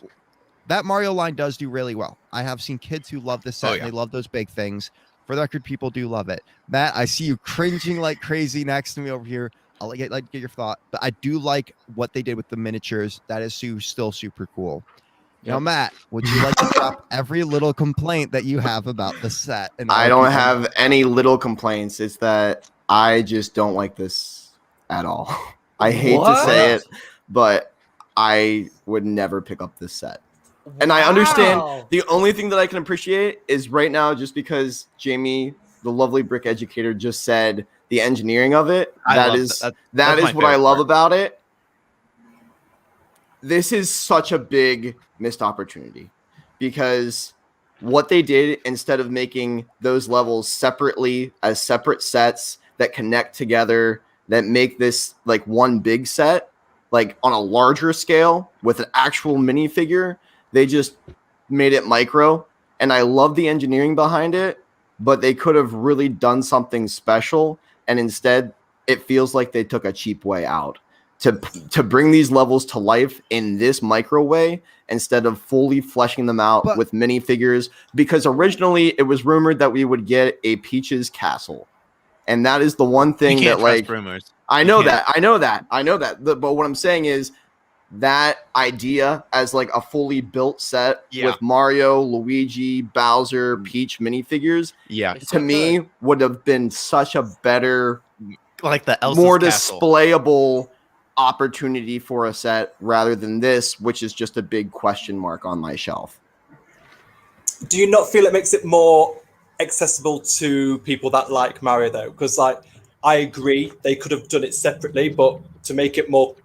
that Mario line does do really well. I have seen kids who love this set. And they love those big things. For the record, people do love it. Matt, I see you cringing like crazy next to me over here. I'll like to get your thought, but I do like what they did with the miniatures. That is still super cool. Now, Matt, would you like to drop every little complaint that you have about the set? And I don't have any little complaints. It's that I just don't like this at all. I hate to say it, but I would never pick up this set. And I understand the only thing that I can appreciate is right now, just because Jamie, the lovely Brick Educator, just said the engineering of it. That is what I love about it. This is such a big missed opportunity, because what they did, instead of making those levels separately as separate sets that connect together, that make this like one big set, like on a larger scale with an actual minifigure, they just made it micro. And I love the engineering behind it, but they could have really done something special. And instead, it feels like they took a cheap way out to bring these levels to life in this micro way, instead of fully fleshing them out with minifigures. Because originally it was rumored that we would get a Peach's castle. And that is the one thing that, like, rumors. I know that. But what I'm saying is that idea as like a fully built set with Mario, Luigi, Bowser, Peach minifigures, to me would have been such a better, like the Elsa's more castle. Displayable opportunity for a set, rather than this, which is just a big question mark on my shelf. Do you not feel it makes it more accessible to people that like Mario though? Because like, I agree they could have done it separately, but to make it more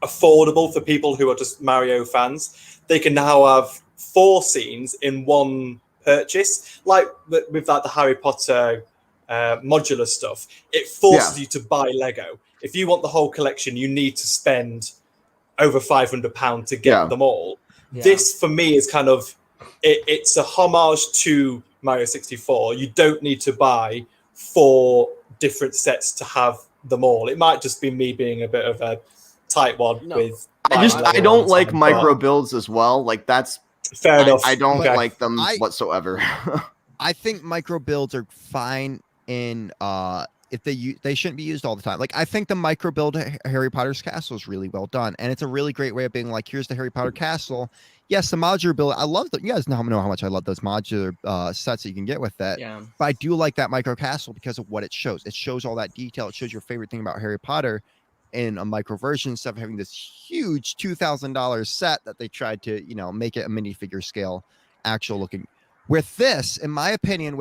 affordable for people who are just Mario fans, they can now have 4 scenes in one purchase, like with like the Harry Potter modular stuff. It forces you to buy Lego. If you want the whole collection, you need to spend over £500 to get them all. This for me is kind of it's a homage to Mario 64. You don't need to buy 4 different sets to have them all. It might just be me being a bit of a tightwad with. I don't like micro builds as well. Like, that's fair enough. I don't like them whatsoever. I think micro builds are fine in if they shouldn't be used all the time. Like I think the micro build Harry Potter's castle is really well done, and it's a really great way of being like, here's the Harry Potter castle. Yes, the modular build. I love that. You guys know how much I love those modular sets that you can get with that. Yeah. But I do like that micro castle because of what it shows. It shows all that detail. It shows your favorite thing about Harry Potter in a micro version instead of having this huge $2,000 set that they tried to, make it a minifigure scale, actual looking. With this, in my opinion,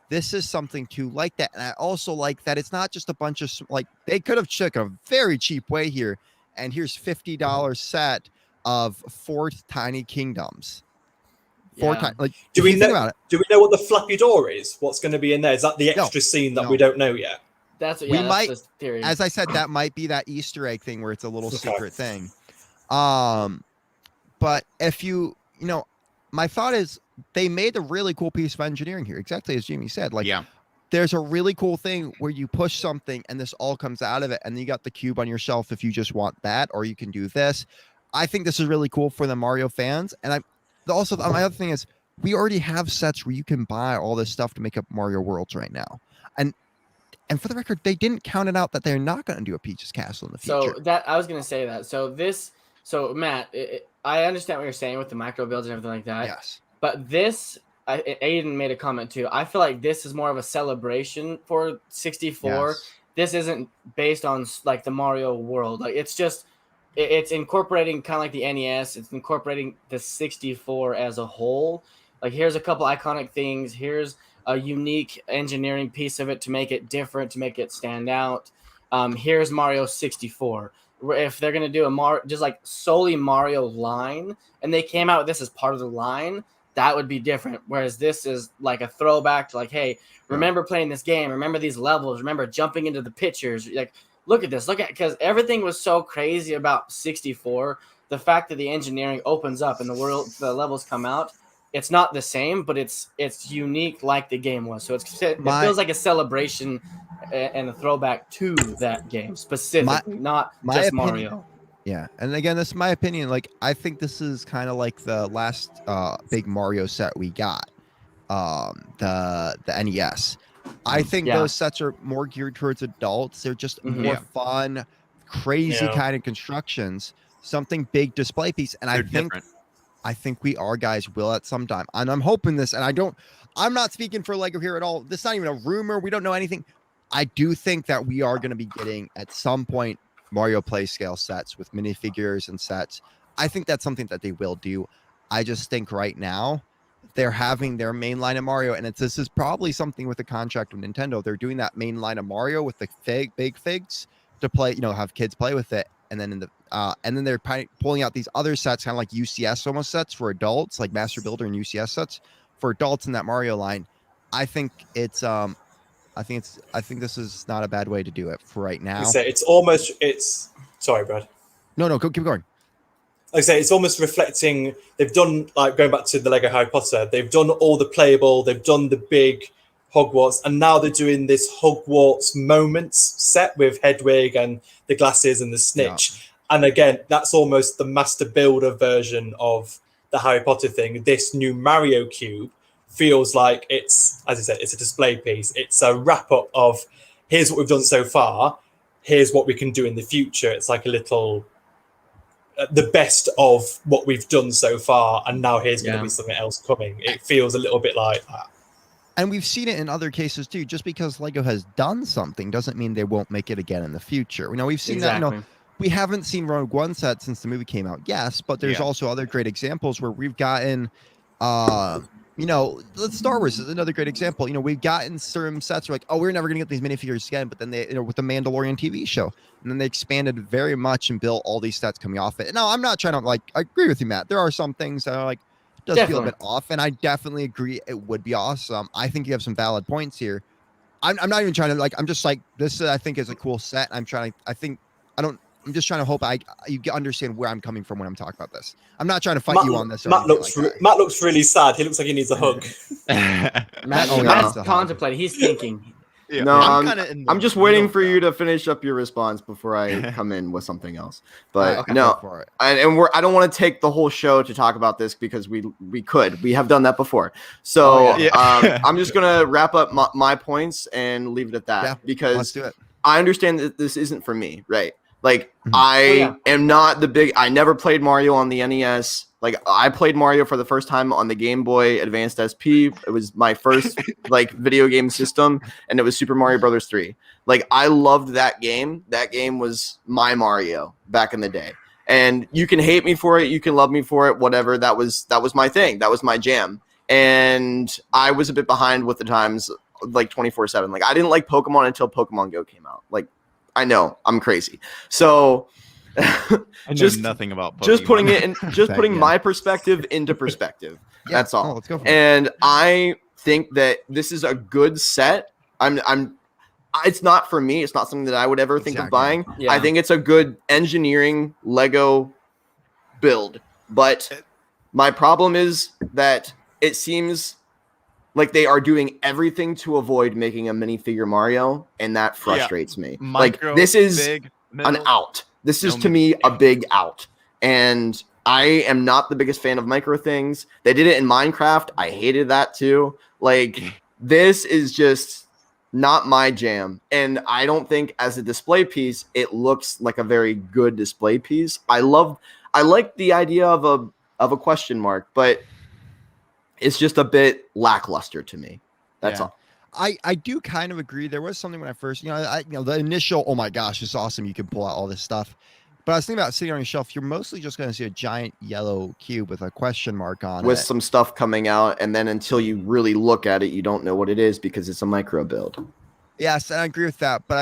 this is something to like that. And I also like that it's not just a bunch of, like, they could have taken a very cheap way here. And here's $50 set of 4 tiny kingdoms. Do we know what the flappy door is? What's going to be in there? Is that the extra scene that we don't know yet? That's the theory. As I said, that might be that Easter egg thing where it's a little secret thing. But if my thought is they made a really cool piece of engineering here, exactly as Jamie said. Like, there's a really cool thing where you push something and this all comes out of it, and you got the cube on your shelf if you just want that, or you can do this. I think this is really cool for the Mario fans. And my other thing is we already have sets where you can buy all this stuff to make up Mario Worlds right now. And for the record, they didn't count it out that they're not going to do a Peach's Castle in the future. So I was going to say that. So Matt, I understand what you're saying with the micro builds and everything like that. Yes. But Aiden made a comment too. I feel like this is more of a celebration for 64. Yes. This isn't based on like the Mario world. Like it's incorporating kind of like the NES. It's incorporating the 64 as a whole. Like here's a couple iconic things. Here's a unique engineering piece of it to make it different, to make it stand out. Here's Mario 64. If they're gonna do just like solely Mario line, and they came out with this as part of the line, that would be different. Whereas this is like a throwback to like, hey, remember playing this game? Remember these levels? Remember jumping into the pictures? Like, look at this. Because everything was so crazy about 64. The fact that the engineering opens up and the levels come out, it's not the same, but it's unique like the game was. So it feels like a celebration and a throwback to that game specifically, not just Mario. Yeah, and again, this is my opinion. Like, I think this is kind of like the last big Mario set we got, the NES. I think those sets are more geared towards adults. They're just more fun, crazy kind of constructions, something big display piece. And I think we will at some time. And I'm hoping this, and I'm not speaking for Lego here at all. This is not even a rumor. We don't know anything. I do think that we are going to be getting at some point Mario play scale sets with minifigures and sets. I think that's something that they will do. I just think right now they're having their main line of Mario, and this is probably something with the contract with Nintendo. They're doing that main line of Mario with the big figs to play, have kids play with it, and then and then they're pulling out these other sets, kind of like UCS almost sets for adults, like Master Builder and UCS sets for adults in that Mario line. I think it's I think this is not a bad way to do it for right now. Sorry, Brad. No, keep going. Like I say, it's almost reflecting. They've done, like, going back to the Lego Harry Potter. They've done all the playable. They've done the big Hogwarts, and now they're doing this Hogwarts moments set with Hedwig and the glasses and the snitch. Yeah. And again, that's almost the Master Builder version of the Harry Potter thing. This new Mario cube feels like it's, as I said, it's a display piece. It's a wrap up of here's what we've done so far. Here's what we can do in the future. It's like a little, the best of what we've done so far. And now here's going to be something else coming. It feels a little bit like that. And we've seen it in other cases too. Just because Lego has done something doesn't mean they won't make it again in the future. We've seen that, we haven't seen Rogue One set since the movie came out. Yes, but there's also other great examples where we've gotten, Star Wars is another great example. We've gotten certain sets where like, oh, we're never going to get these minifigures again. But then they, with the Mandalorian TV show, and then they expanded very much and built all these sets coming off it. Now, I'm not trying to I agree with you, Matt. There are some things that are does feel a bit off, and I definitely agree it would be awesome. I think you have some valid points here. I'm not even trying to I'm just this. I think is a cool set. I'm just trying to hope you understand where I'm coming from when I'm talking about this. I'm not trying to fight you on this. Matt looks really sad. He looks like he needs a hug. Matt's contemplating. He's thinking. Yeah. No, I'm just waiting for you to finish up your response before I come in with something else. But Okay, no, go for it. I don't want to take the whole show to talk about this because we have done that before. So I'm just gonna wrap up my points and leave it at that, Let's because do it. I understand that this isn't for me, right? Like Mhm. am not I never played Mario on the NES. Like I played Mario for the first time on the Game Boy Advanced SP. It was my first like video game system, and it was Super Mario Brothers 3. Like I loved that game. That game was my Mario back in the day. And you can hate me for it, you can love me for it, whatever. That was my thing. That was my jam. And I was a bit behind with the times, like 24/7. Like I didn't like Pokemon until Pokemon Go came out. Like I know I'm crazy. So I know nothing about Pokemon. Just putting my perspective into perspective. Yeah. That's all. Let's go for it. And I think that this is a good set. It's not for me. It's not something that I would ever think of buying. Yeah. I think it's a good engineering Lego build. But my problem is that it seems like they are doing everything to avoid making a minifigure Mario, and that frustrates me. Micro, like this is big, middle, an out. This is to me a big out. And I am not the biggest fan of micro things. They did it in Minecraft. I hated that too. Like this is just not my jam. And I don't think as a display piece, it looks like a very good display piece. I like the idea of a question mark, but it's just a bit lackluster to me. That's all. I do kind of agree. There was something when I first, the initial, oh my gosh, it's awesome. You can pull out all this stuff. But I was thinking about sitting on your shelf. You're mostly just going to see a giant yellow cube with a question mark on it. With some stuff coming out. And then until you really look at it, you don't know what it is because it's a micro build. Yes, and I agree with that. But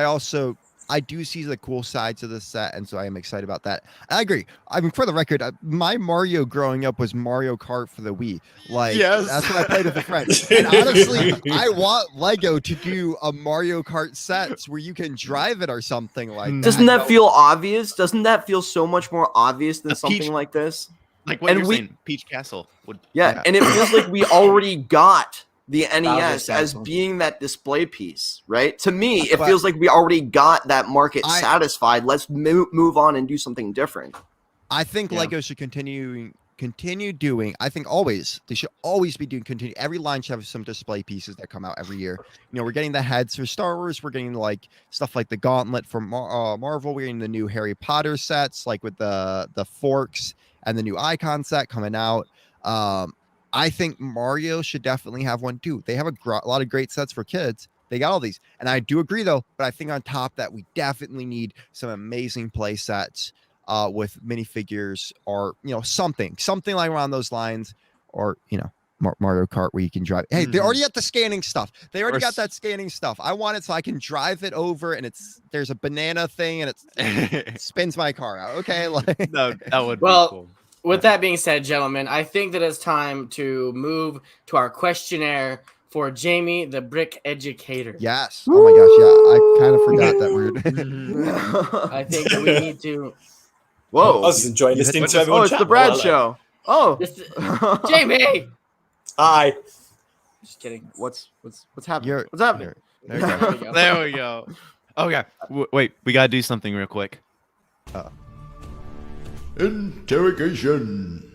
I do see the cool sides of the set, and so I am excited about that. I agree. I mean, for the record, my Mario growing up was Mario Kart for the Wii. Like, that's what I played with a friend. And honestly, I want Lego to do a Mario Kart sets where you can drive it or something like that. Doesn't that feel obvious? Doesn't that feel so much more obvious than something like this? Like what you're saying, Peach Castle would. Yeah, and it feels like we already got the NES as being that display piece, right? To me, it feels like we already got that market satisfied. Let's move on and do something different. I think Lego should continue doing. I think they should always be doing. Every line should have some display pieces that come out every year. We're getting the heads for Star Wars. We're getting like stuff like the gauntlet for Marvel. We're getting the new Harry Potter sets, like with the forks and the new icon set coming out. I think Mario should definitely have one too. They have a lot of great sets for kids. They got all these. And I do agree though, but I think on top that we definitely need some amazing play sets with minifigures or, something like around those lines, or, Mario Kart where you can drive. Hey, they already got the scanning stuff. They already got that scanning stuff. I want it so I can drive it over and there's a banana thing and it spins my car out. Okay. Like no, that would be cool. With that being said, gentlemen, I think that it's time to move to our questionnaire for Jamie, the Brick Educator. Yes. Oh my gosh, yeah. I kind of forgot that word. I think that we need to... Whoa. I was enjoying listening to everyone. Oh, it's the Brad show. Oh. Jamie! Hi. Just kidding. What's happening? What's happening? There we go. Okay. Wait, we got to do something real quick. Interrogation.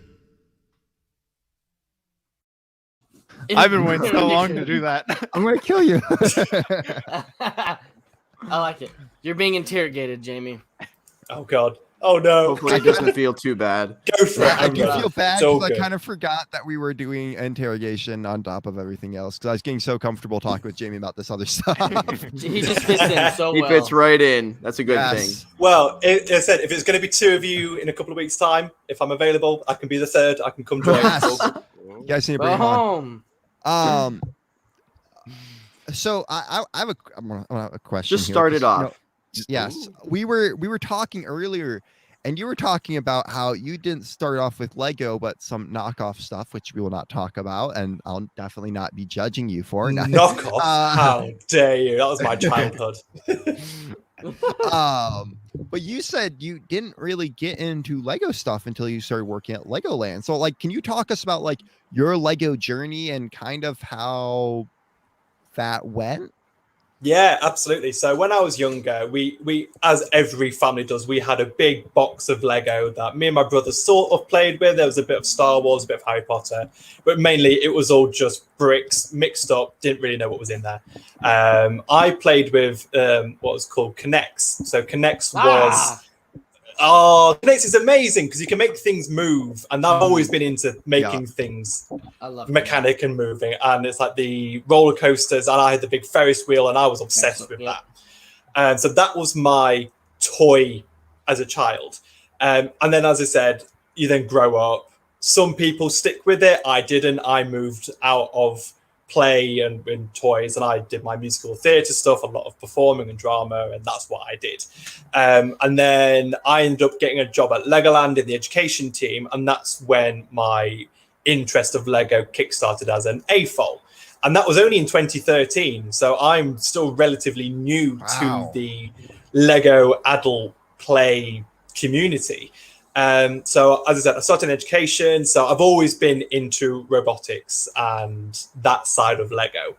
I've been waiting so long to do that. I'm going to kill you. I like it. You're being interrogated, Jamie. Oh, God. Oh, no. Hopefully it doesn't feel too bad. Go for it. I do feel bad because I kind of forgot that we were doing interrogation on top of everything else because I was getting so comfortable talking with Jamie about this other stuff. He just fits in so well. He fits right in. That's a good thing. Well, as I said, if it's going to be two of you in a couple of weeks' time, if I'm available, I can be the third. I can come join. You guys need to bring him on. So I have a question. Just start it off. Yes, we were talking earlier, and you were talking about how you didn't start off with Lego, but some knockoff stuff, which we will not talk about, and I'll definitely not be judging you for. Knockoff? How dare you? That was my childhood. But you said you didn't really get into Lego stuff until you started working at Legoland. So, like, can you talk us about like your Lego journey and kind of how that went? Yeah, absolutely. So when I was younger, we as every family does, we had a big box of Lego that me and my brother sort of played with. There was a bit of Star Wars, a bit of Harry Potter, but mainly it was all just bricks mixed up. Didn't really know what was in there. I played with what was called Connects. So Connects was Connects is amazing because you can make things move, and I've always been into making things mechanic and moving. And it's like the roller coasters, and I had the big Ferris wheel, and I was obsessed with that. And so that was my toy as a child. And then, as I said, you then grow up. Some people stick with it. I didn't. I moved out of play and toys, and I did my musical theatre stuff, a lot of performing and drama, and that's what I did. And then I ended up getting a job at Legoland in the education team, and that's when my interest of Lego kickstarted as an AFOL. And that was only in 2013, so I'm still relatively new to the Lego adult play community. So as I said, I started in education, so I've always been into robotics and that side of Lego.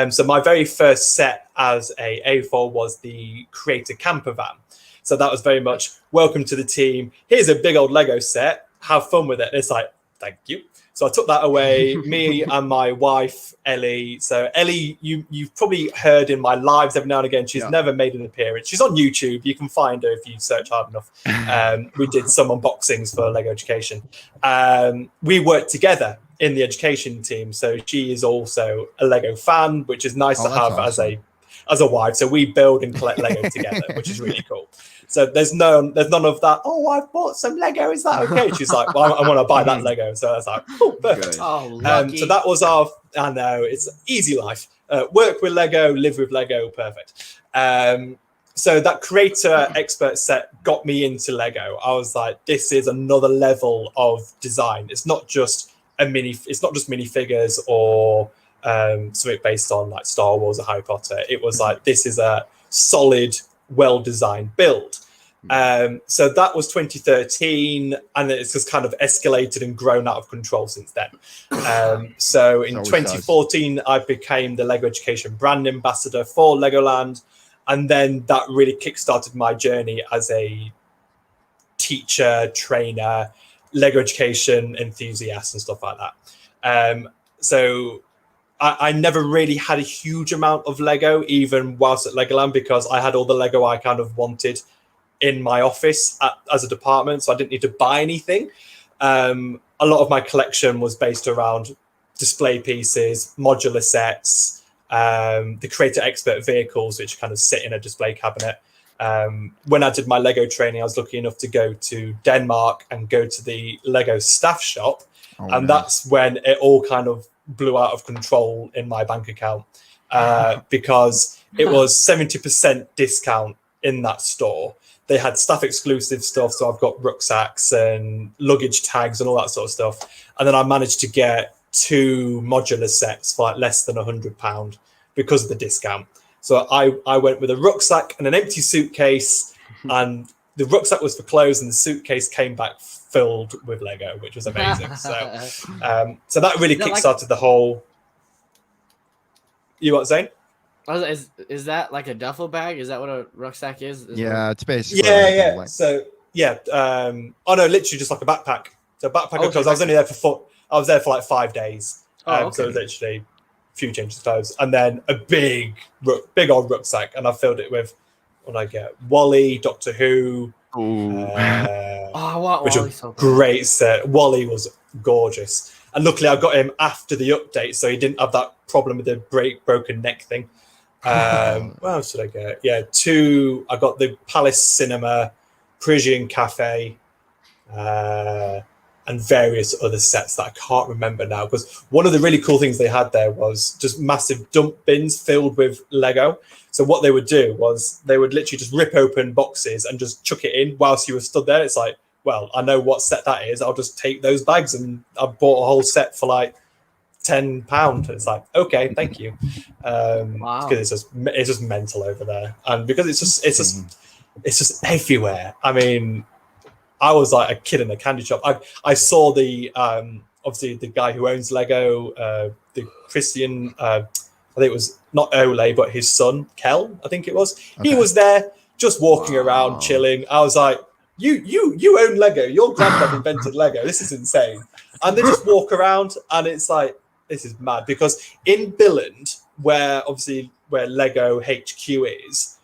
So my very first set as a AFOL was the Creator Camper Van. So that was very much, welcome to the team. Here's a big old Lego set. Have fun with it. And it's like, thank you. So I took that away, me and my wife, Ellie. So Ellie, you've probably heard in my lives every now and again. She's never made an appearance. She's on YouTube. You can find her if you search hard enough. We did some unboxings for Lego Education. We worked together in the education team. So she is also a Lego fan, which is nice to have awesome. as a wife. So we build and collect Lego together, which is really cool. So there's none of that. Oh, I've bought some Lego. Is that okay? She's like, well, I want to buy that Lego. So I was like, oh, perfect. So that was I know it's easy life. Work with Lego, live with Lego, perfect. So that creator expert set got me into Lego. I was like, this is another level of design. It's not just minifigures or something based on like Star Wars or Harry Potter. It was like, this is a solid, well-designed build. So that was 2013, and it's just kind of escalated and grown out of control since then. So in 2014, I became the Lego Education brand ambassador for Legoland, and then that really kickstarted my journey as a teacher, trainer, Lego Education enthusiast and stuff like that. So I never really had a huge amount of Lego, even whilst at Legoland, because I had all the Lego I kind of wanted in my office as a department, so I didn't need to buy anything. A lot of my collection was based around display pieces, modular sets, the Creator Expert vehicles, which kind of sit in a display cabinet. When I did my Lego training, I was lucky enough to go to Denmark and go to the Lego staff shop. And that's when it all kind of blew out of control in my bank account, because it was 70% discount in that store. They had staff exclusive stuff, so I've got rucksacks and luggage tags and all that sort of stuff. And then I managed to get 2 modular sets for like less than £100 because of the discount. So I went with a rucksack and an empty suitcase, and the rucksack was for clothes and the suitcase came back filled with Lego, which was amazing. So that really kickstarted the whole. You what, Zane? Is that like a duffel bag? Is that what a rucksack is? It's basically. Yeah. So oh no, literally just like a backpack. So backpack of clothes. I was only there for like 5 days. So it was literally a few changes of clothes, and then a big old rucksack, and I filled it with what I get: Wally, Doctor Who. Which was so great set. Wally was gorgeous, and luckily I got him after the update, so he didn't have that problem with the broken neck thing. What else did I get? Yeah, 2. I got the Palace Cinema, Parisian Cafe, and various other sets that I can't remember now. Because one of the really cool things they had there was just massive dump bins filled with Lego. So what they would do was they would literally just rip open boxes and just chuck it in whilst you were stood there. It's like, well, I know what set that is. I'll just take those bags, and I bought a whole set for like £10. It's like, okay, thank you. Because it's just mental over there, and because it's just everywhere. I mean, I was like a kid in a candy shop. I saw the obviously the guy who owns Lego, the Christian. I think it was not Ole, but his son, Kel, I think it was. Okay. He was there just walking around, chilling. I was like, you own Lego. Your granddad invented Lego. This is insane. And they just walk around, and it's like, this is mad. Because in Billund, where Lego HQ is,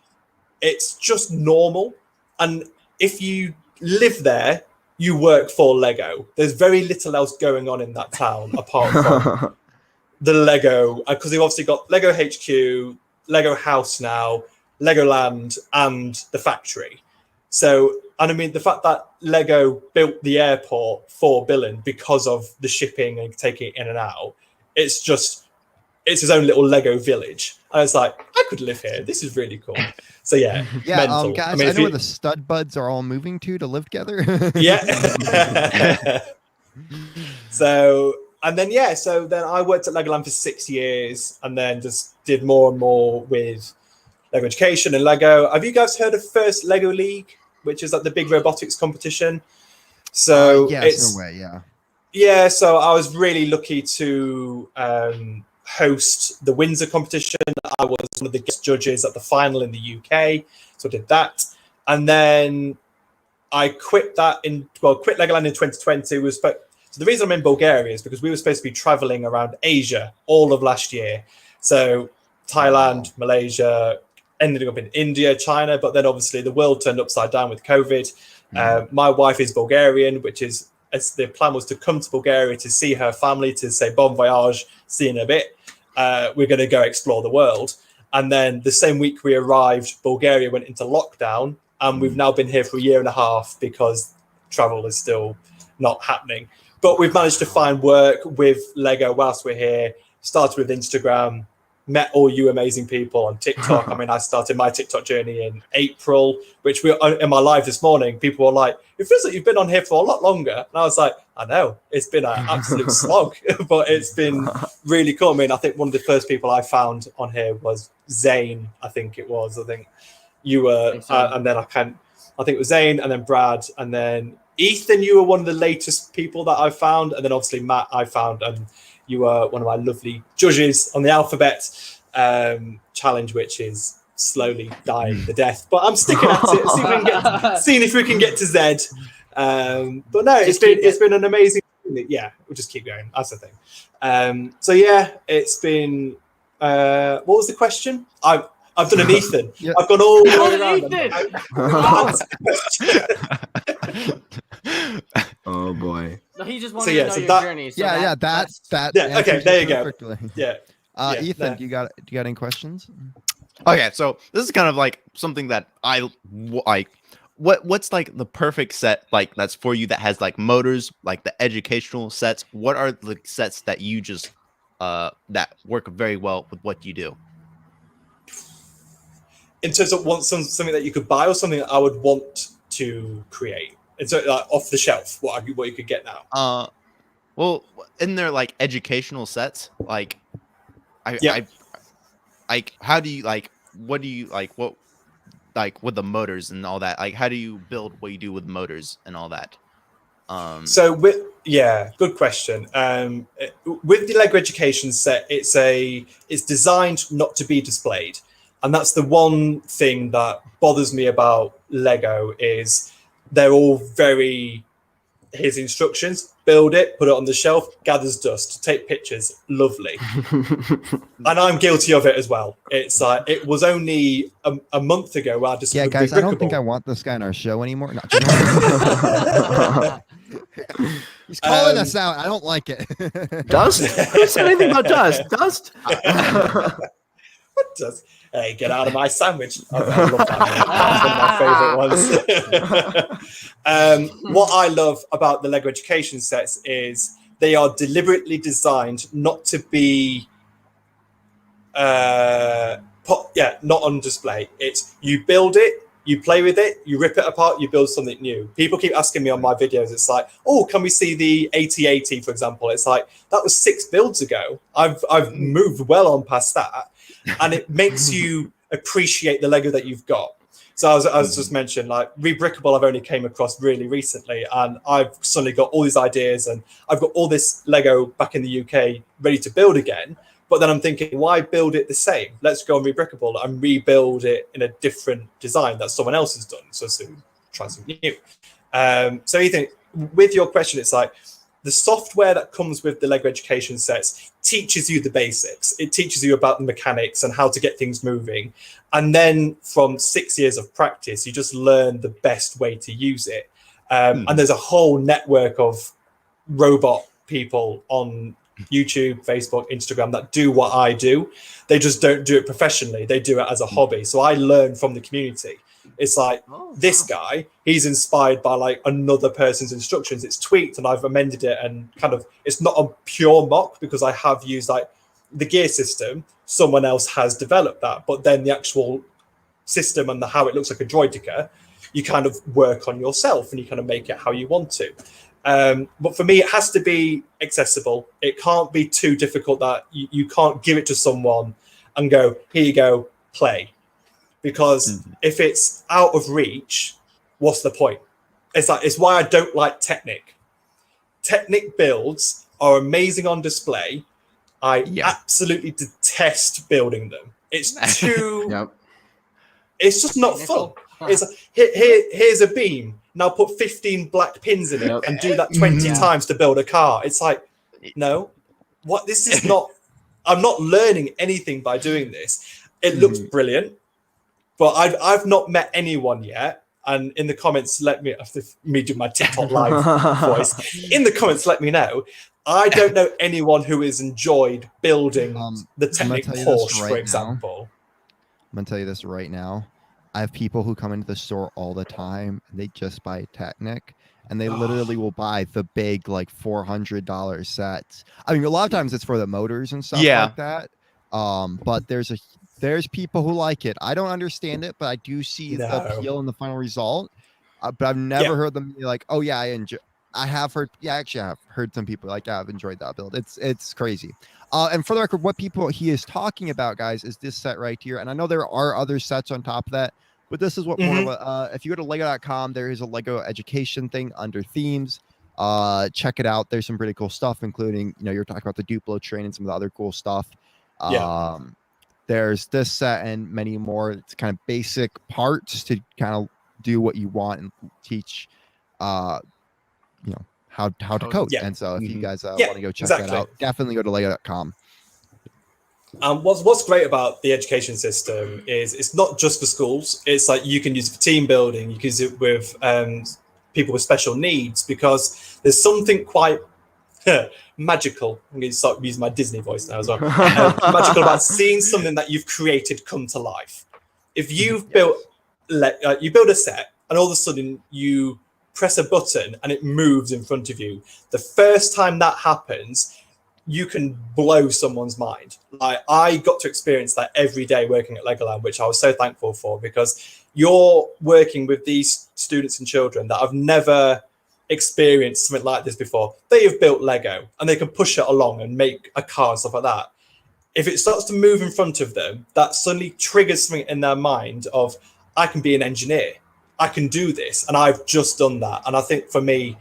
it's just normal. And if you live there, you work for Lego. There's very little else going on in that town apart from the Lego, because they've obviously got Lego HQ, Lego House now, Legoland, and the factory. So, and I mean, the fact that Lego built the airport for Billund because of the shipping and taking it in and out, it's his own little Lego village. And it's like, I could live here. This is really cool. So yeah, mental. Guys, I know where the stud buds are all moving to live together. Yeah. So then I worked at Legoland for 6 years, and then just did more and more with Lego Education and Lego. Have you guys heard of First Lego League, which is like the big robotics competition? So yeah. So I was really lucky to host the Windsor competition. I was one of the guest judges at the final in the UK, so I did that, and then I quit Legoland in 2020. So the reason I'm in Bulgaria is because we were supposed to be traveling around Asia all of last year. So Thailand, Malaysia, ended up in India, China, but then obviously the world turned upside down with COVID. My wife is Bulgarian, the plan was to come to Bulgaria to see her family, to say bon voyage, see you in a bit. We're going to go explore the world. And then the same week we arrived, Bulgaria went into lockdown, and we've now been here for a year and a half because travel is still not happening. But we've managed to find work with Lego whilst we're here, started with Instagram, met all you amazing people on TikTok. I mean, I started my TikTok journey in April, which in my live this morning, people were like, it feels like you've been on here for a lot longer. And I was like, I know, it's been an absolute slog, but it's been really cool. I mean, I think one of the first people I found on here was Zane, I think it was. I think you were, and then I think it was Zane, and then Brad, and then Ethan, you were one of the latest people that I found, and then obviously Matt I found, and you were one of my lovely judges on the alphabet challenge, which is slowly dying the death. But I'm sticking at it, seeing if we can get to Z. But no, it's been an amazing. Yeah, we'll just keep going. That's the thing. So yeah, it's been. What was the question? I've done an Ethan. Yep. I've gone all the way around. Oh boy. No, he just wanted to know your journey. So that. Yeah. Okay. There you go. Yeah. Ethan, do you got any questions? Okay, so this is kind of like something that I like. What's like the perfect set like that's for you that has like motors, like the educational sets? What are the sets that you just that work very well with what you do? In terms of something that you could buy, or something that I would want to create? It's like off the shelf. What you could get now? Well, in their like educational sets, like, how do you like? What do you like? What like with the motors and all that? Like, how do you build what you do with motors and all that? Good question. With the Lego Education set, it's designed not to be displayed, and that's the one thing that bothers me about Lego is they're all very. Here's instructions, build it, put it on the shelf, gathers dust, take pictures, lovely. And I'm guilty of it as well. It's like, it was only a month ago where I just guys, I don't think I want this guy on our show anymore. He's calling us out. I don't like it. Dust? Who said anything about dust? Dust? What dust? Hey, get out of my sandwich. I love that. That's one of my favorite ones. What I love about the Lego Education sets is they are deliberately designed not to be not on display. It's you build it, you play with it, you rip it apart, you build something new. People keep asking me on my videos, it's like, oh, can we see the 8080, for example? It's like, that was 6 builds ago. I've moved well on past that. And it makes you appreciate the Lego that you've got. So I was just mentioned, like Rebrickable, I've only came across really recently, and I've suddenly got all these ideas, and I've got all this Lego back in the UK ready to build again. But then I'm thinking, why build it the same? Let's go on Rebrickable and rebuild it in a different design that someone else has done. So try something new. So Ethan, with your question, it's like the software that comes with the Lego education sets teaches you the basics. It teaches you about the mechanics and how to get things moving. And then from 6 years of practice, you just learn the best way to use it. And there's a whole network of robot people on YouTube, Facebook, Instagram that do what I do. They just don't do it professionally. They do it as a hobby. So I learn from the community. It's like this guy, he's inspired by like another person's instructions. It's tweaked and I've amended it and kind of, it's not a pure mock because I have used like the gear system. Someone else has developed that, but then the actual system and how it looks like a droidica, you kind of work on yourself and you kind of make it how you want to. But for me, it has to be accessible. It can't be too difficult that you can't give it to someone and go, here you go, play. Because if it's out of reach, what's the point? It's why I don't like Technic. Technic builds are amazing on display. I absolutely detest building them. It's too... It's just not fun. It's like, here's a beam. Now put 15 black pins in it and do that 20 times to build a car. It's like, no, what? This is not, I'm not learning anything by doing this. It looks brilliant, but I've not met anyone yet. And in the comments, let me do my TikTok live voice. In the comments, let me know. I don't know anyone who has enjoyed building the Technic Porsche, for example. I'm going to tell you this right now. I have people who come into the store all the time and they just buy Technic and they literally will buy the big like $400 sets. I mean, a lot of times it's for the motors and stuff like that. But there's people who like it. I don't understand it, but I do see the appeal in the final result. But I've never heard them be like, oh yeah, I have heard. Yeah, actually, I have heard some people like, yeah, I've enjoyed that build. It's crazy. And for the record, what he is talking about, guys, is this set right here. And I know there are other sets on top of that, but this is what more of a, if you go to lego.com, there is a Lego education thing under themes. Check it out. There's some pretty cool stuff, including, you're talking about the Duplo train and some of the other cool stuff. There's this set and many more. It's kind of basic parts to kind of do what you want and teach, how to code. And so if you guys want to go check that out, definitely go to lego.com. What's great about the education system is it's not just for schools. It's like you can use it for team building. You can use it with people with special needs, because there's something quite magical. I'm going to start using my Disney voice now as well. Magical about seeing something that you've created come to life. If you've built a set and all of a sudden you press a button and it moves in front of you, the first time that happens, you can blow someone's mind. Like, I got to experience that every day working at Legoland, which I was so thankful for, because you're working with these students and children that have never experienced something like this before. They have built Lego and they can push it along and make a car and stuff like that. If it starts to move in front of them, that suddenly triggers something in their mind of, I can be an engineer. I can do this. And I've just done that. And I think for me,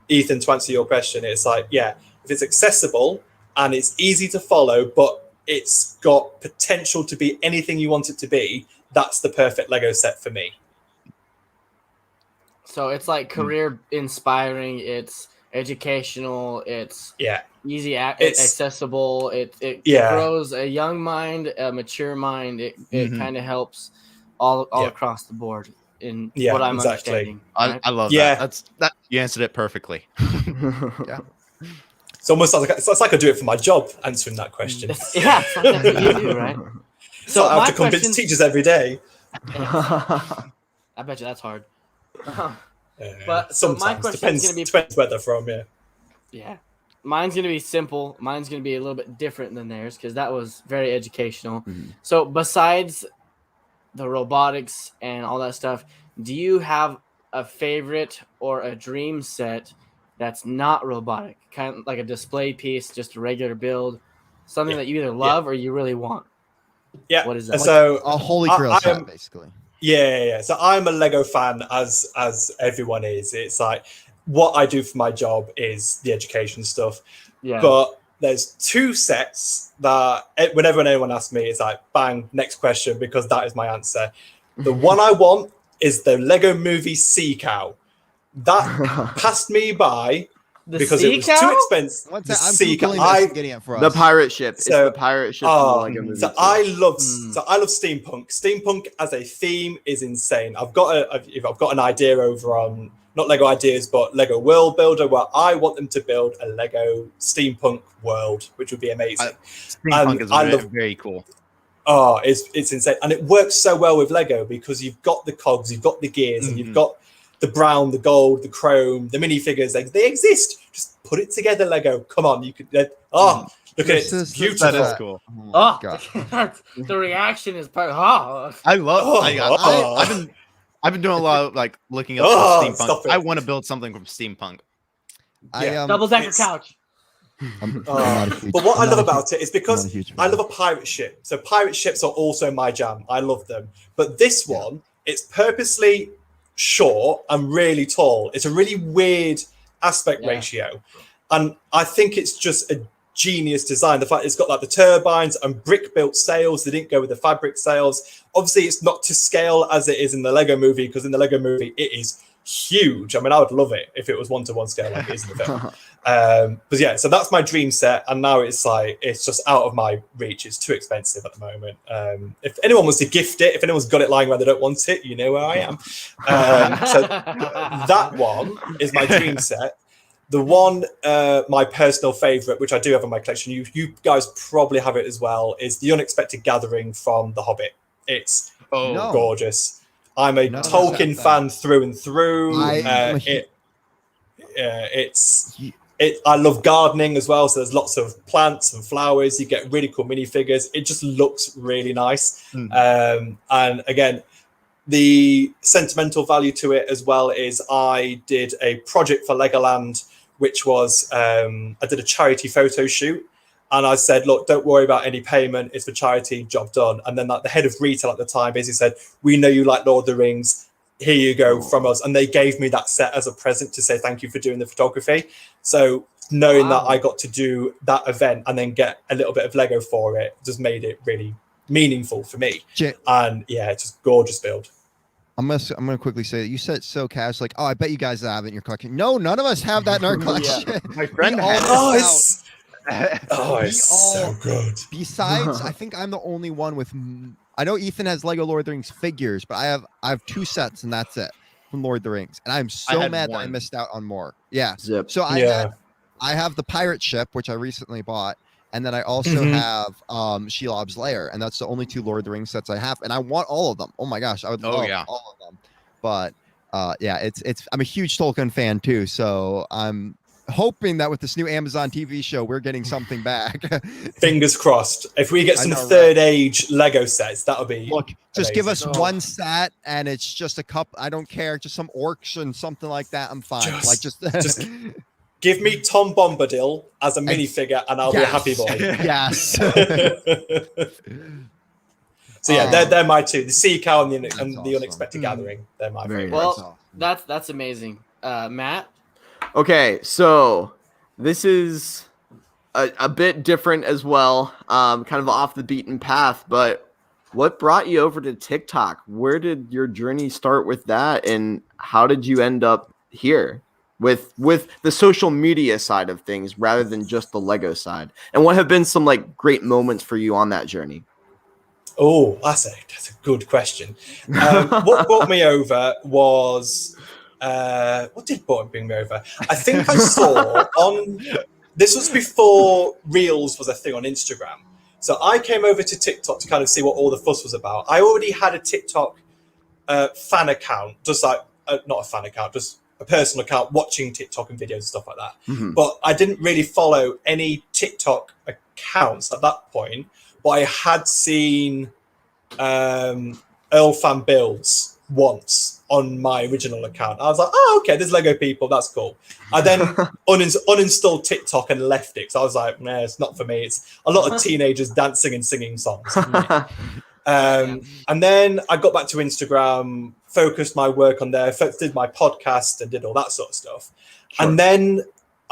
Ethan, to answer your question, it's like, if it's accessible and it's easy to follow, but it's got potential to be anything you want it to be, that's the perfect Lego set for me. So it's like career inspiring, it's educational, it's easy, accessible, it grows a young mind, a mature mind, it kind of helps all across the board in what I'm understanding. Right? I love that. You answered it perfectly. It's almost like I do it for my job, answering that question. That's what you do, right? So I have to convince teachers every day. I bet you that's hard. But sometimes my question depends where they're from. Mine's gonna be simple. Mine's gonna be a little bit different than theirs, because that was very educational. So besides the robotics and all that stuff, do you have a favorite or a dream set that's not robotic, kind of like a display piece, just a regular build, something that you either love or you really want? What is that? So a holy grail set, basically. So I'm a Lego fan, as everyone is. It's like what I do for my job is the education stuff. But there's 2 sets that whenever anyone asks me, it's like, bang, next question, because that is my answer. The one I want is the Lego Movie Sea Cow. That passed me by because it was too expensive. The sea cow. The pirate ship. It's the pirate ship from the Lego Movie. So I love steampunk. Steampunk as a theme is insane. I've got an idea over on not Lego Ideas, but Lego World Builder, where I want them to build a Lego steampunk world, which would be amazing. Steampunk is very cool. Oh, it's insane. And it works so well with Lego because you've got the cogs, you've got the gears, and you've got the brown, the gold, the chrome, the minifigures. They exist. Just put it together, Lego. Come on, you could. Look at it. It's beautiful. That is cool. Oh, the reaction is I love. I've been doing a lot of like looking up steampunk. I want to build something from steampunk. Double-decker couch. But what I love about it is because I love a pirate ship. So pirate ships are also my jam. I love them. But this one, it's purposely short and really tall. It's a really weird aspect ratio. And I think it's just a genius design. The fact it's got like the turbines and brick built sails. They didn't go with the fabric sails. Obviously, it's not to scale as it is in the Lego Movie, because in the Lego Movie, it is huge. I mean, I would love it if it was 1-to-1 scale like it is in the film. But yeah, so that's my dream set, and now it's just out of my reach. It's too expensive at the moment. If anyone wants to gift it, if anyone's got it lying around they don't want it, you know where I am. So that one is my dream set. The one, my personal favorite, which I do have in my collection, you guys probably have it as well, is the Unexpected Gathering from The Hobbit. It's gorgeous. I'm a Tolkien fan through and through. I love gardening as well, so there's lots of plants and flowers. You get really cool minifigures. It just looks really nice. And again, the sentimental value to it as well is I did a project for Legoland, which was I did a charity photo shoot. And I said, look, don't worry about any payment. It's for charity, job done. And then the head of retail at the time basically said, we know you like Lord of the Rings. Here you go from us. And they gave me that set as a present to say thank you for doing the photography. So knowing that I got to do that event and then get a little bit of Lego for it just made it really meaningful for me. And yeah, it's just gorgeous build. I'm gonna quickly say that you said so cash, like, oh, I bet you guys have it in your collection. No, none of us have that in our collection. My friend has it's so good. Besides, I think I'm the only one with. I know Ethan has Lego Lord of the Rings figures, but I have 2 sets and that's it from Lord of the Rings, and I'm so mad that I missed out on more. Yeah. Zip. So I have the pirate ship, which I recently bought, and then I also have Shelob's Lair, and that's the only 2 Lord of the Rings sets I have, and I want all of them. Oh my gosh, I would love all of them. But it's I'm a huge Tolkien fan too, so I'm hoping that with this new Amazon TV show, we're getting something back. Fingers crossed. If we get some third age Lego sets, that'll be. Look, just give us one set, and it's just a cup. I don't care, just some orcs and something like that. I'm fine. Just give me Tom Bombadil as a minifigure, and I'll be a happy boy. Yes. So yeah, they're my 2: the Sea Cow and the Unexpected Gathering. They're my favorite. Well, that's amazing, Matt. Okay, so this is a bit different as well, kind of off the beaten path, but what brought you over to TikTok? Where did your journey start with that, and how did you end up here with the social media side of things rather than just the Lego side? And what have been some like great moments for you on that journey? Oh, that's a good question. What brought me over was... what did bring me over? I think I saw this was before Reels was a thing on Instagram. So I came over to TikTok to kind of see what all the fuss was about. I already had a TikTok fan account, just like, not a fan account, just a personal account watching TikTok and videos and stuff like that. But I didn't really follow any TikTok accounts at that point. But I had seen Earl Fan Builds once on my original account. I was like, oh, okay, there's Lego people, that's cool. I then uninstalled TikTok and left it, because I was like, nah, it's not for me. It's a lot of teenagers dancing and singing songs. And then I got back to Instagram, focused my work on there, did my podcast and did all that sort of stuff. And then